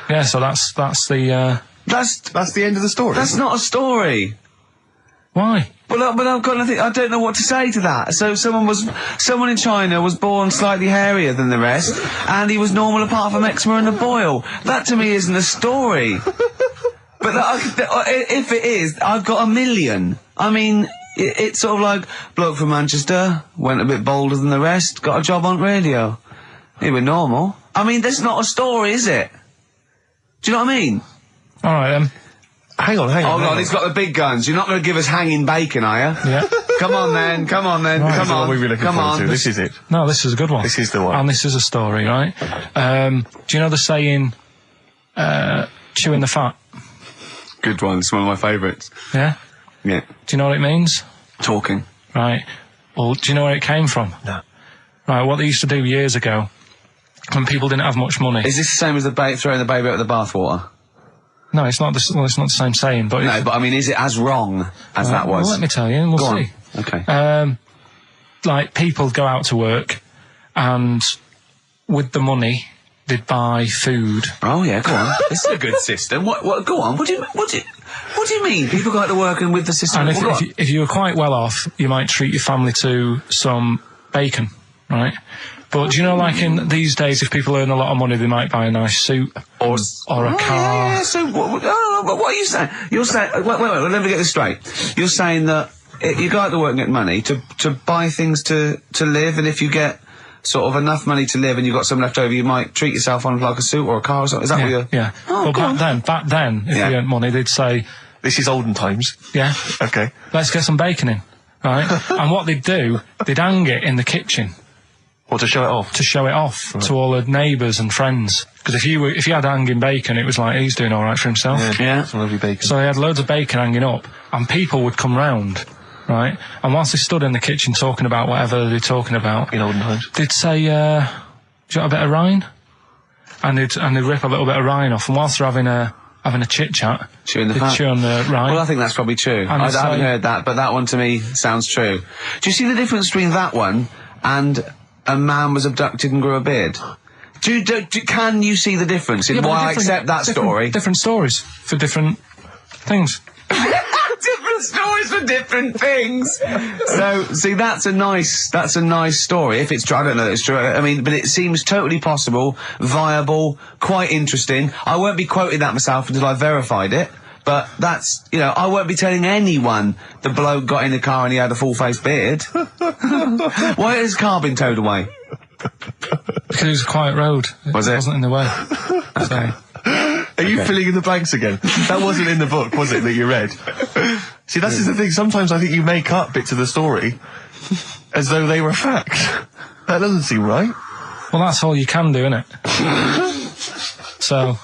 Yeah, so that's the That's the end of the story. That's not a story. why. But I've got nothing. I don't know what to say to that. So someone in China was born slightly hairier than the rest, and he was normal apart from eczema and a boil. That to me isn't a story. But if it is, I've got a million. I mean, it's sort of like bloke from Manchester went a bit bolder than the rest, got a job on radio. He was normal. I mean, that's not a story, is it? Do you know what I mean? All right then. Hang on. Hold on, he's got the big guns. You're not going to give us hanging bacon, are you? Yeah. Come on then. Right. come That's on. what we were looking come forward on. to. This is it. No, this is a good one. This is the one. And this is a story, right? Do you know the saying, chewing the fat? Good one. It's one of my favourites. Yeah? Yeah. Do you know what it means? Talking. Right. Well, do you know where it came from? No. right, what they used to do years ago, when people didn't have much money. Is this the same as throwing the baby out of the bathwater? No, it's not. It's not the same saying. But No, but I mean, is it as wrong as that was? Well, let me tell you, and we'll Go see. on. Okay. Like, people go out to work, and with the money, they'd buy food. Oh yeah, go on. This is a good system. What? Go on. What do you mean? People go out to work and with the system. And if you were quite well off, you might treat your family to some bacon, right? But do you know, like in these days, if people earn a lot of money, they might buy a nice suit or a car. Yeah. So what are you saying? You're saying wait. Let me get this straight. You're saying that you go out to work and get money to buy things to live, and if you get sort of enough money to live and you've got some left over, you might treat yourself on like a suit or a car or something. Is that what you're... Yeah. Oh, well, back then, if you earned money, they'd say... This is olden times. Yeah. Okay. Let's get some bacon in, right? And what they'd do, they'd hang it in the kitchen. Or to show it off? To show it off to all the neighbours and friends. Because if you had hanging bacon, it was like, he's doing all right for himself. Yeah. Some lovely bacon. So they had loads of bacon hanging up, and people would come round, right? And whilst they stood in the kitchen talking about whatever they're talking about, In olden times. they'd say, do you want a bit of rind? And they'd rip a little bit of rind off, and whilst they're having a chit-chat, Chewing the they'd fat. chew on the rind. Well, I think that's probably true. I haven't heard that, but that one to me sounds true. Do you see the difference between that one and a man was abducted and grew a beard? Can you see the difference in why I accept that story? Different stories for different things. Different stories for different things. So, see, that's a nice story. If it's true, I don't know if it's true. I mean, but it seems totally possible, viable, quite interesting. I won't be quoting that myself until I verified it. But that's, I won't be telling anyone the bloke got in the car and he had a full-face beard. Why has his car been towed away? Because it was a quiet road. It wasn't in the way. So. Are you filling in the blanks again? That wasn't in the book, was it, that you read? See, that's the thing. Sometimes I think you make up bits of the story as though they were fact. That doesn't seem right. Well, that's all you can do, isn't it? So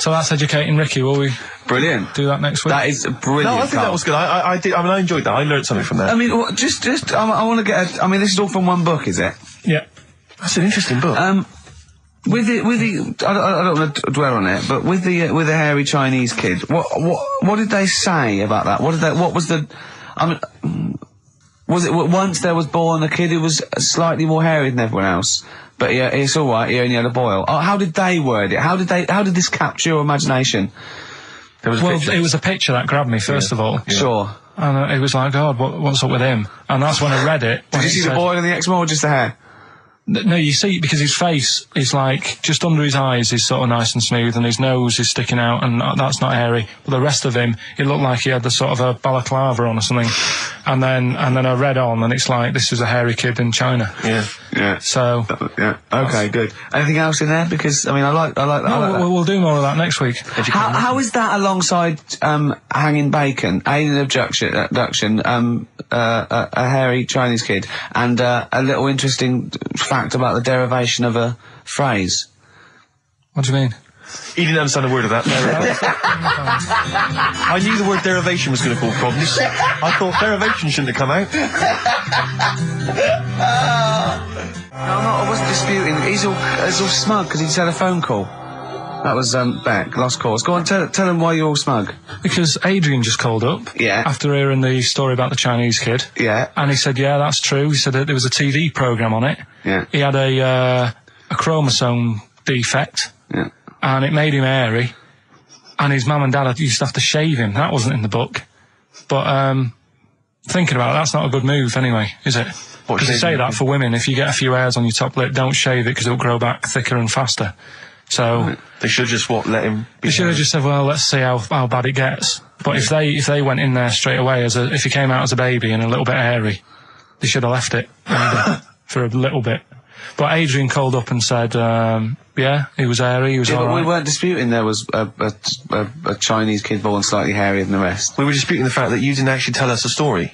that's educating Ricky. Will we Brilliant. do that next week? That is brilliant. No, I think that was good. I did. I mean, I enjoyed that. I learned something from that. I mean, I want to get this is all from one book, is it? Yeah. That's an interesting book. With the, I don't want to dwell on it, but with the hairy Chinese kid, what did they say about that? What was the, was it once there was born a kid who was slightly more hairy than everyone else? But yeah, it's all right. He only had a boil. Oh, how did they word it? How did this capture your imagination? There was a picture. It was a picture that grabbed me first of all. Yeah. Sure. And it was like, God, what's up with him? And that's when I read it. Did you see the boil and the eczema or just the hair? No, you see, because his face is like, just under his eyes is sort of nice and smooth, and his nose is sticking out, and that's not hairy. But the rest of him, it looked like he had the sort of a balaclava on or something. And then I read on, and it's like, this is a hairy kid in China. Yeah. Yeah. So. Yeah. Okay, good. Anything else in there? Because, I mean, I like that. No, we'll do more of that next week. How is that alongside, hanging bacon, alien abduction, a hairy Chinese kid, and, a little interesting fact about the derivation of a phrase? What do you mean? He didn't understand a word of that. I knew the word derivation was going to cause problems. I thought derivation shouldn't have come out. No, I wasn't disputing. He's all smug because he just had a phone call. That was, Beck, lost calls. Go on, tell him why you're all smug. Because Adrian just called up. Yeah. After hearing the story about the Chinese kid. Yeah. And he said, yeah, that's true. He said that there was a TV programme on it. Yeah. He had a chromosome defect. Yeah. And it made him hairy. And his mum and dad used to have to shave him. That wasn't in the book. But, thinking about it, that's not a good move anyway, is it? Because they say that for women, if you get a few hairs on your top lip, don't shave it because it'll grow back thicker and faster. So they should just let him. They should have just said, well, let's see how bad it gets. But if they went in there straight away if he came out as a baby and a little bit hairy, they should have left it for a little bit. But Adrian called up and said, yeah, he was hairy, he was all right. We weren't disputing there was a Chinese kid born slightly hairier than the rest. We were disputing the fact that you didn't actually tell us a story.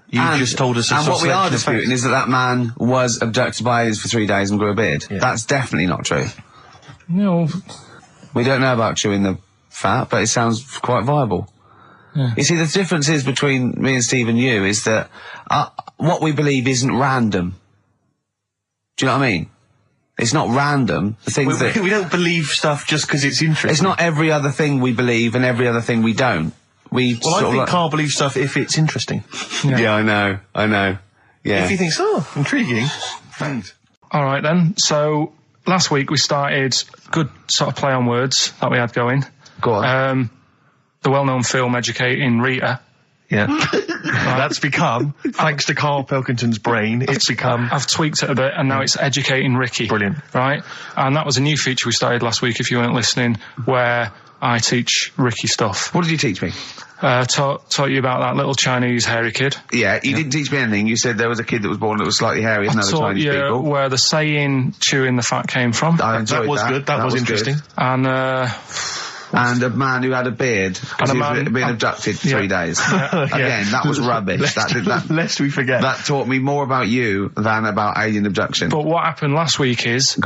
You just told us a And what we are selection of disputing facts. is that man was abducted by aliens for 3 days and grew a beard. Yeah. That's definitely not true. No. We don't know about chewing the fat, but it sounds quite viable. Yeah. You see, the difference is between me and Steve and you is that what we believe isn't random. Do you know what I mean? It's not random. The things that we don't believe stuff just because it's interesting. it's not every other thing we believe and every other thing we don't. Well, I think Karl believes stuff if it's interesting. Yeah, I know. Yeah. If he thinks, intriguing. Thanks. All right then. So last week we started good sort of play on words that we had going. Go on. The well-known film Educating Rita. Yeah. That's become, thanks to Karl Pilkington's brain, it's become... I've tweaked it a bit, and now it's Educating Ricky. Brilliant. Right? And that was a new feature we started last week, if you weren't listening, where I teach Ricky stuff. What did you teach me? Taught you about that little Chinese hairy kid. Yeah, you didn't teach me anything. You said there was a kid that was born that was slightly hairy as another Chinese people. Where the saying "chewing the fat" came from. I enjoyed that was good. That was interesting. Good. And a man who had a beard because he was being abducted for 3 days. Again, that was rubbish. Lest we forget. That taught me more about you than about alien abduction. But what happened last week is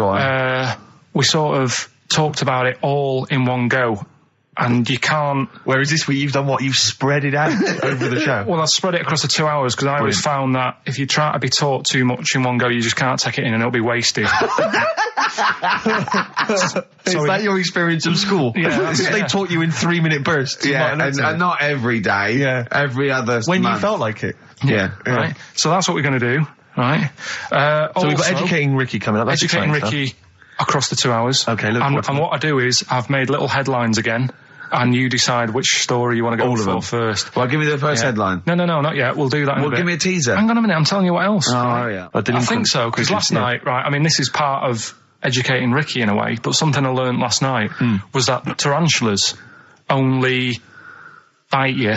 we sort of talked about it all in one go. And you can't... Whereas this week you've done what? You've spread it out over the show. Well, I spread it across the 2 hours because I always found that if you try to be taught too much in one go, you just can't take it in and it'll be wasted. Is that your experience of school? Yeah. They taught you in 3-minute bursts. Yeah, and not every day. Yeah. Every other When month. you felt like it. Yeah. Right? So that's what we're going to do, right? So we've got Educating Ricky coming up. That's Educating exciting Ricky across the 2 hours. Okay, look forward to and that. what I do is I've made little headlines again, and you decide which story you want to go for first. Well, give me the first headline. No, not yet. We'll do that in a Well, bit. give me a teaser. Hang on a minute, I'm telling you what else. Oh, yeah. I think so, because last night, right, I mean, this is part of Educating Ricky in a way, but something I learned last night was that tarantulas only bite you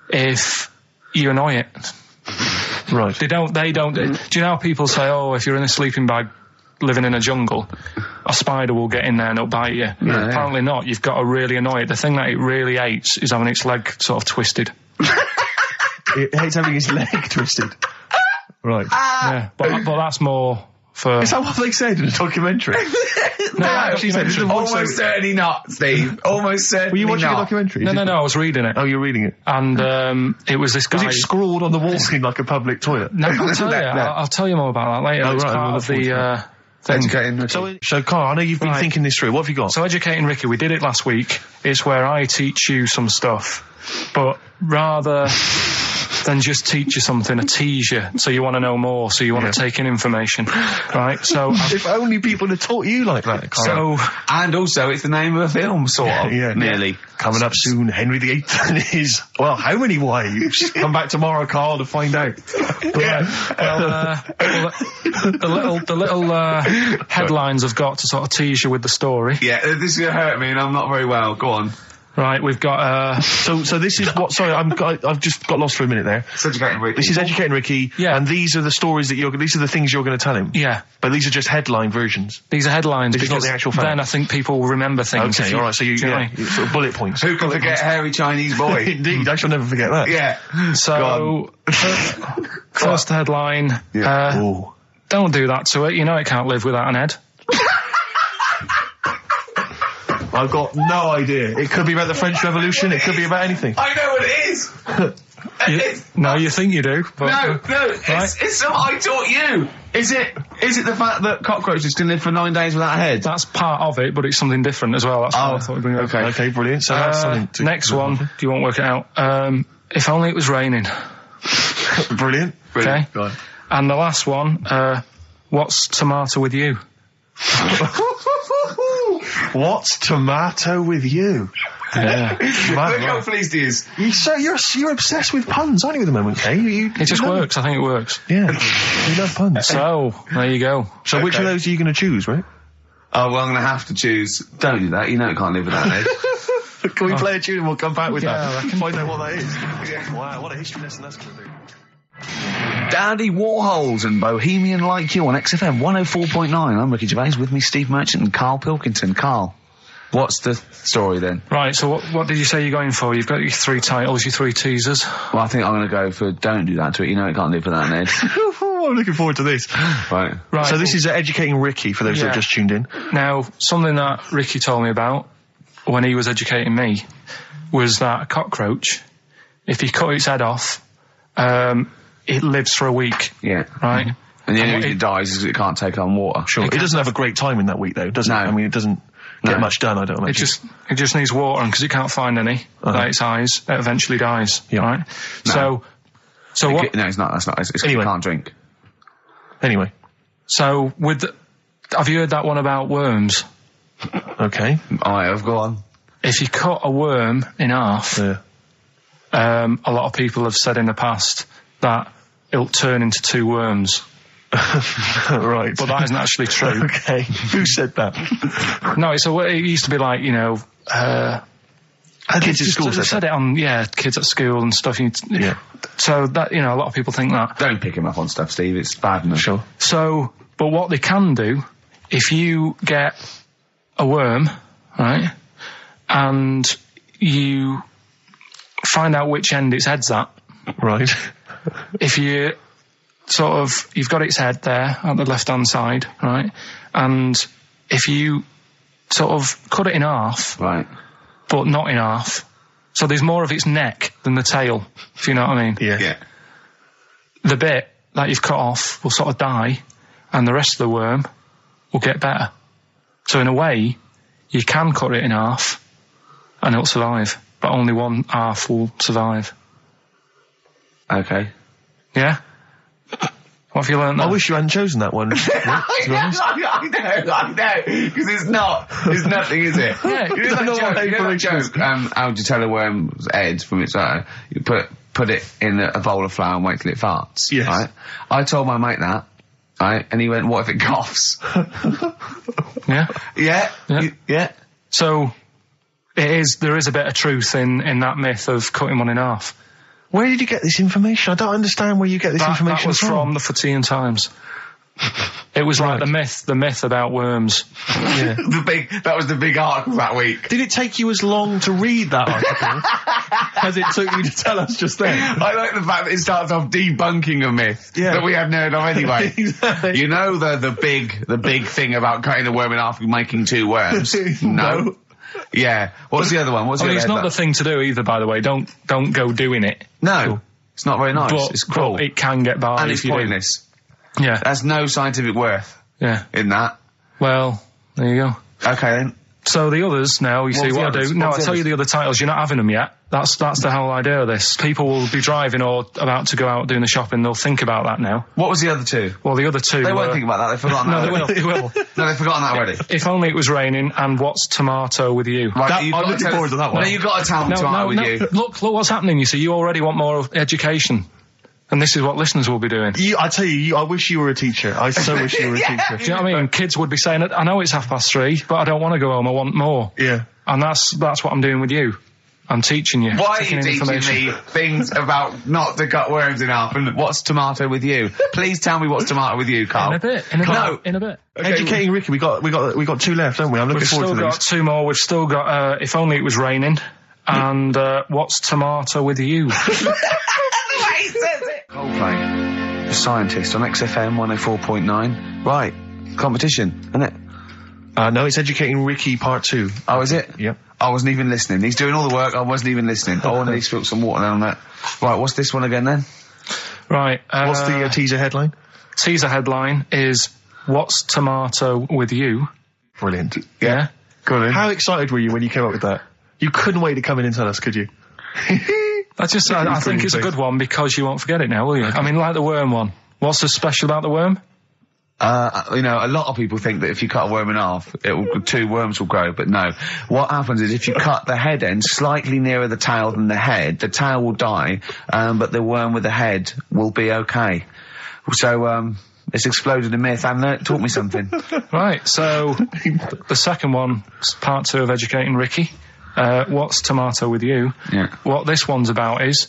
if you annoy it. Right. They don't, do you know how people say, if you're in a sleeping bag living in a jungle, a spider will get in there and it'll bite you? Apparently not. You've got to really annoy it. The thing that it really hates is having its leg sort of twisted. It hates having his leg twisted. Right. Yeah, but that's more for... Is that what they said in a documentary? No, actually said Almost certainly not, Steve. Almost certainly Were you watching not. a documentary? No, I was reading it. Oh, you're reading it. And it was this guy... Was it scrawled on the wall in like a public toilet? No, I'll tell you. I'll tell you more about that later. Oh, It's right, part we'll of the thing. Educating Ricky. So, Karl, I know you've been thinking this through. What have you got? So Educating Ricky, we did it last week. It's where I teach you some stuff, but rather than just teach you something, I tease you, so you want to know more, so you want to take in information, right? So if only people had taught you like that, Karl. And also, it's the name of a film, sort of, nearly. Coming up soon, Henry VIII and his, well, how many wives? Come back tomorrow, Karl, to find out. The little headlines have got to sort of tease you with the story. Yeah, this is going to hurt me and I'm not very well. Go on. Right, we've got So this is what? Sorry, I've just got lost for a minute there. It's Educating Ricky. This is Educating Ricky, and these are the stories that these are the things you're going to tell him. Yeah, but these are just headline versions. These are headlines. This is not the actual fact. Then I think people will remember things. Okay, all right. So you sort of bullet points. Who can forget hairy Chinese boy? Indeed, I shall never forget that. Yeah. So first headline. Don't do that to it. You know it can't live without an head. I've got no idea. It could be about the French Revolution. It could be about anything. I know what it is. No, you think you do. But, no. It's something I taught you. Is it the fact that cockroaches can live for 9 days without a head? That's part of it, but it's something different as well. That's what I thought we'd bring up. Okay, brilliant. So that's something to next one. You won't work it out. If only it was raining. Brilliant. Okay. Go on. And the last one. What's tomato with you? What's tomato with you? Yeah. Look how pleased he is. You're obsessed with puns, aren't you, at the moment, Kay? It just works. I think it works. Yeah. You love puns. So, there you go. So which of those are you going to choose, right? Oh, well, I'm going to have to choose. Don't do that. You know it can't live without an head. Can we play a tune and we'll come back with that? I can find out what that is. Yeah. Wow, what a history lesson that's going to be. Dandy Warhols and Bohemian Like You on XFM 104.9. I'm Ricky Gervais, with me Steve Merchant and Karl Pilkington. Karl, what's the story then? Right, so what did you say you're going for? You've got your 3 titles, your 3 teasers. Well, I think I'm going to go for Don't Do That to It. You know it can't live without an head. I'm looking forward to this. Right. So this is Educating Ricky, for those that have just tuned in. Now, something that Ricky told me about when he was educating me was that a cockroach, if you cut its head off, it lives for a week. Yeah. Right? And the only reason it dies is because it can't take on water. Sure. It doesn't have a great time in that week, though, does it? No. I mean, it doesn't get much done, I don't imagine. It just needs water, and because it can't find any, like its eyes, it eventually dies. Yeah. Right? No. So what? No, it's not. That's not. It's Anyway. you can't drink. Anyway. So have you heard that one about worms? Okay. I have gone. If you cut a worm in half, Yeah. a lot of people have said in the past that it'll turn into two worms. Right. But that isn't actually true. Okay. Who said that? No, it used to be like, Kids at school said it on, kids at school and stuff. Yeah. So that, a lot of people think that. Don't pick him up on stuff, Steve. It's bad enough. Sure. So, but what they can do, if you get a worm, right, and you find out which end its head's at, Right. if you you've got its head there at the left-hand side, right, and if you sort of cut it in half, Right. but not in half, so there's more of its neck than the tail, if you know what I mean. Yeah. Yeah. The bit that you've cut off will sort of die, and the rest of the worm will get better. So in a way, you can cut it in half, and it'll survive, but only one half will survive. Okay. Yeah? What have you learned there? I wish you hadn't chosen that one. to be honest. I know, because it's nothing, is it? Yeah. You know that No, joke, I you know that information. joke, how do you tell a worm's head from its eye? You put it in a bowl of flour and wait till it farts. Yes. Right? I told my mate that, right, and he went, what if it coughs? Yeah? Yeah? Yeah. Yeah. So, there is a bit of truth in that myth of cutting one in half. Where did you get this information? I don't understand where you get this That information was from the Fortean Times. It was like the myth about worms. Yeah. That was the big article that week. Did it take you as long to read that article as it took you to tell us just then? I like the fact that it starts off debunking a myth that we hadn't heard of anyway. Exactly. You know the big thing about cutting a worm in half and making two worms? No. Yeah. What's the other one? What's the other It's not headline? the thing to do either, by the way. Don't go doing it. No. It's not very nice. It's cruel. But it can get by And if it's you do. pointless. Yeah. There's no scientific worth Yeah. in that. Well, there you go. Okay then. So the others now, you see What's the what I others? do. No, What's I the tell you others? the other titles. You're not having them yet. That's the whole idea of this. People will be driving or about to go out doing the shopping. They'll think about that now. What was the other two? Well, the other two. They were, won't think about that. They've forgotten No, that they will. already. They will. No, they've forgotten that already. If only it was raining. And what's tomato with you? Right, I'm looking forward to that one. No, you've got to tell me tomorrow with you. Look what's happening. You see, you already want more education, and this is what listeners will be doing. I tell you, I wish you were a teacher. I so wish you were a teacher. Do you know what I mean? Kids would be saying, I know it's 3:30, but I don't want to go home. I want more. Yeah. And that's what I'm doing with you. I'm teaching you. Why are taking you in teaching information. me things about not to cut worms in half and what's tomato with you? Please tell me what's tomato with you, Carl. In a bit. No. In a bit. Okay, Educating Ricky, we got two left, don't we? I'm looking We've forward still to got these. two more. We've still got, if only it was raining. And, what's tomato with you? Coldplay, the scientist on XFM 104.9. Right, competition, isn't it? No, it's Educating Ricky Part 2. Oh, is it? Yep. I wasn't even listening. He's doing all the work. I wasn't even listening. Oh, and he spilled some water down on that. Right, what's this one again then? Right. What's the teaser headline? Teaser headline is, what's tomato with you? Brilliant. Yeah? Go on then. How excited were you when you came up with that? You couldn't wait to come in and tell us, could you? I think it's a good one because you won't forget it now, will you? I mean, like the worm one. What's so special about the worm? A lot of people think that if you cut a worm in half, two worms will grow, but no. What happens is if you cut the head end slightly nearer the tail than the tail will die, but the worm with the head will be okay. So, it's exploded a myth. It taught me something. Right, so the second one, part 2 of Educating Ricky. What's tomato with you? Yeah. What this one's about is,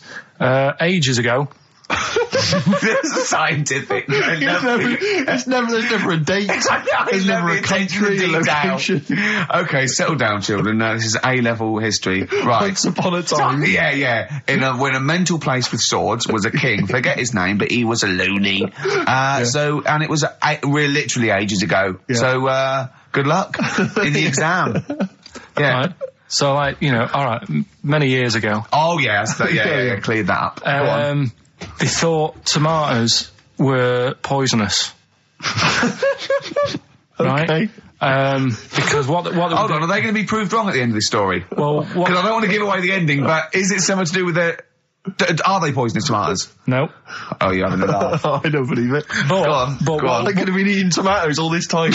ages ago. This is scientific. There's never a date. There's never a country, a location. Okay, settle down, children. This is A-level history. Right. Once upon a time. Yeah. When a mental place with swords was a king, forget his name, but he was a loony. So, and it was literally ages ago. Yeah. So, good luck in the exam. Yeah. Right. So, alright, many years ago. Oh, yeah, cleared that up. Go on. They thought tomatoes were poisonous. Right? Okay. Because what Hold on, are they going to be proved wrong at the end of this story? Well, Because I don't want to give away the ending, but is it something to do with are they poisonous tomatoes? no. Oh, you're having a laugh. I don't believe it. But, Go on, but go on. They could have been eating tomatoes all this time.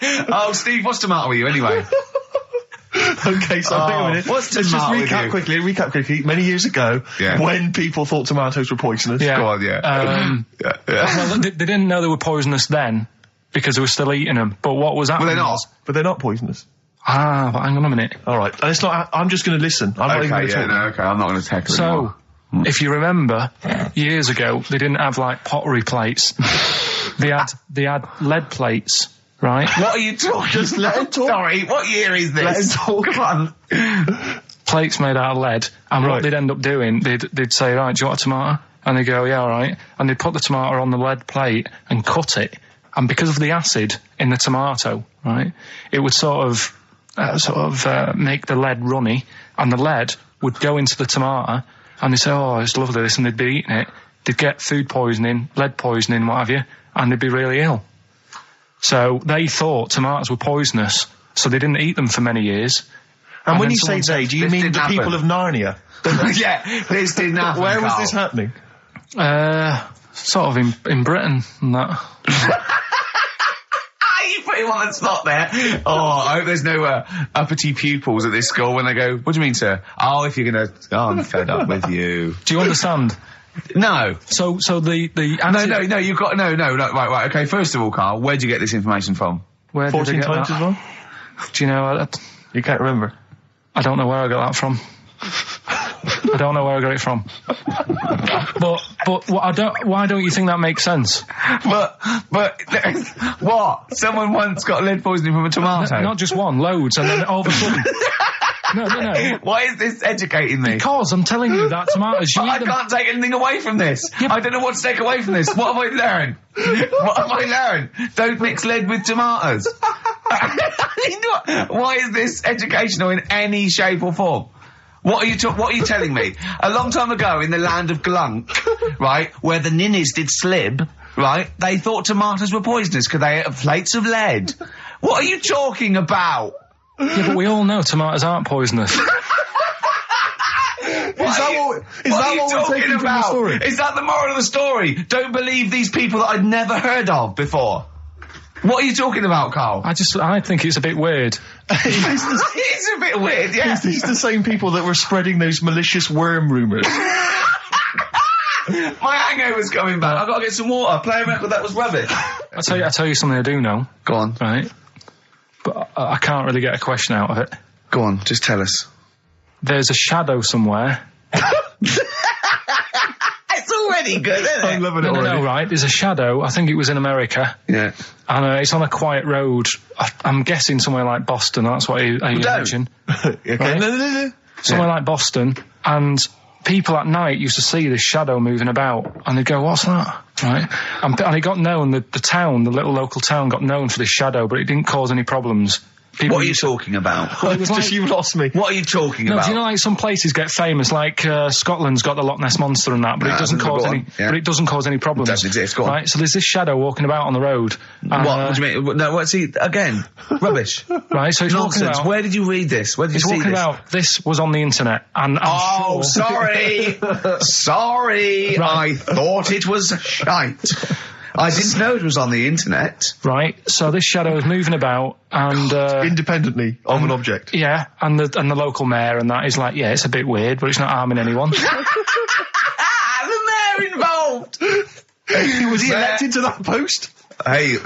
Oh, Steve, what's tomato with you anyway? Okay, so hang on a minute. What's Let's just tomato with recap you? quickly. Many years ago, Yeah. when people thought tomatoes were poisonous. Yeah. Go on, yeah. Yeah. well, they didn't know they were poisonous then because they were still eating them. But what was happening? Well, they're not. was- But they're not poisonous. but hang on a minute. All right. And it's not. I'm just going to listen. I'm not even going Okay, to yeah, talk. no, okay, I'm not going to tackle it So, anymore. if you remember, years ago they didn't have like pottery plates. they had lead plates, right? What are you talking? Just let him talk. Sorry, what year is this? Let him talk. Come on. Plates made out of lead, and Right. what they'd end up doing, they'd say, right, do you want a tomato? And they go, yeah, all right. And they'd put the tomato on the lead plate and cut it. And because of the acid in the tomato, right, it would sort of make the lead runny, and the lead would go into the tomato, and they'd say, oh, it's lovely this, and they'd be eating it. They'd get food poisoning, lead poisoning, what have you, and they'd be really ill. So they thought tomatoes were poisonous, so they didn't eat them for many years. And when then you say someone said, they, do you this mean didn't the people happen. of Narnia? Yeah, this didn't happen. Where was Carl. this happening? Sort of in Britain and that. You put him on the spot there. Oh, I hope there's no uppity pupils at this school when they go, what do you mean, sir? Oh, if you're going to... Oh, I'm fed up with you. Do you understand? No. So the No, you've got... No, right, okay, first of all, Carl, where'd you get this information from? Where did I 14 get times that? as well? Do you know? You can't remember. I don't know where I got that from. I don't know where I got it from. But why don't you think that makes sense? But, what? Someone once got lead poisoning from a tomato? Not just one, loads, and then all of a sudden. No. Why is this educating me? Because I'm telling you that tomatoes, you But I eat them. can't take anything away from this. I don't know what to take away from this. What have I learned? What have I learned? Don't mix lead with tomatoes. Why is this educational in any shape or form? What are you telling me? A long time ago in the land of Glunk, right, where the ninnies did slib, right, they thought tomatoes were poisonous because they ate plates of lead. What are you talking about? Yeah, but we all know tomatoes aren't poisonous. Is that what we're taking from the story? Is that the moral of the story? Don't believe these people that I'd never heard of before. What are you talking about, Carl? I think it's a bit weird. It's a bit weird, yeah. These the same people that were spreading those malicious worm rumours. My hangover's coming back. I've got to get some water. Play a record that was rubbish. I'll tell you something I do know. Go on. Right? But I can't really get a question out of it. Go on, just tell us. There's a shadow somewhere. It's already good, isn't it? I'm loving it No, already. right. There's a shadow. I think it was in America. Yeah. And it's on a quiet road. I'm guessing somewhere like Boston. That's what you mentioned. Okay. Right. No. Somewhere like Boston. And people at night used to see this shadow moving about. And they'd go, what's that? Right. And it got known, the town, the little local town got known for this shadow, but it didn't cause any problems. People What are you used to- talking about? Well, it was like- You've lost me. What are you talking No, about? do you know like some places get famous, like Scotland's got the Loch Ness Monster and that, but No, it doesn't go cause on, any. yeah. But it doesn't cause any problems. It doesn't exist, go on. Right, so there's this shadow walking about on the road. And, What do you mean? No, what's he... Again. Rubbish. Right, so it's walking Nonsense. about. Where did you read this? Where did you It's see walking this? about. This was on the internet, and I'm sure. Sorry. Sorry. Right. I thought it was shite. I didn't know it was on the internet. Right, so this shadow is moving about, and Independently of an object. yeah, and the local mayor and that is like, yeah, it's a bit weird, but it's not harming anyone. The mayor involved. Was he elected to that post? Hey,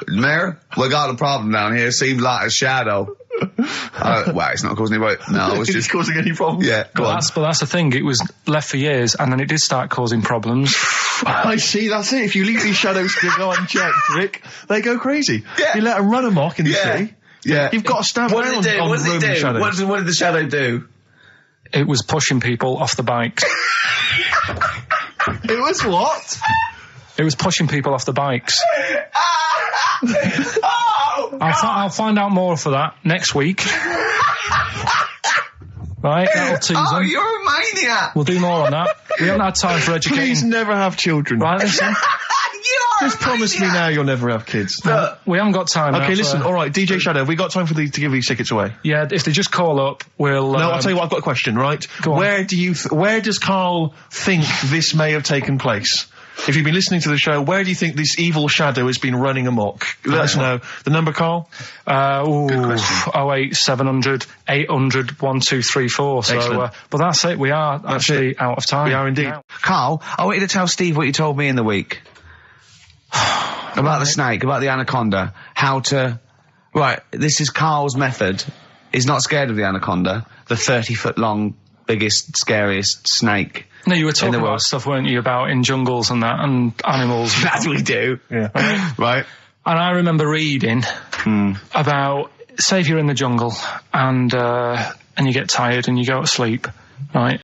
Mayor, we got a problem down here. Seems like a shadow. Well, it's not causing any... No, it was Is just... it causing any problems? Yeah, go on. But that's the thing. It was left for years, and then it did start causing problems. I see, that's it. If you leave these shadows to go unchecked, Rick, they go crazy. Yeah. You let them run amok in the Yeah. city. Yeah. You've got to stand What down did it do? on What did it Roman do? shadows. What did the shadow do? It was pushing people off the bikes. It was what? It was pushing people off the bikes. Oh, I'll find out more for that next week. Right, that'll tease them. you're a maniac. We'll do more on that. We haven't had time for educating. Please never have children. Right, listen. Just promise me now you'll never have kids. We haven't got time. Okay, now listen. for- All right, DJ Shadow, have we got time to give these tickets away? Yeah, if they just call up, we'll. No, I'll tell you what. I've got a question. Right? Go on. Where does Karl think this may have taken place? If you've been listening to the show, where do you think this evil shadow has been running amok? Let us know. The number, Karl? Good question. 08700 800 1234. So, Excellent. but that's it. We are actually out of time. We are indeed. Karl, I want you to tell Steve what you told me in the week. About the snake, about the anaconda, Right, this is Karl's method. He's not scared of the anaconda, the 30-foot long, biggest, scariest snake. No, you were talking the about world. stuff, weren't you, about in jungles and that, and animals. That's what we do. Yeah. Right. And I remember reading about, say if you're in the jungle and you get tired and you go to sleep, right?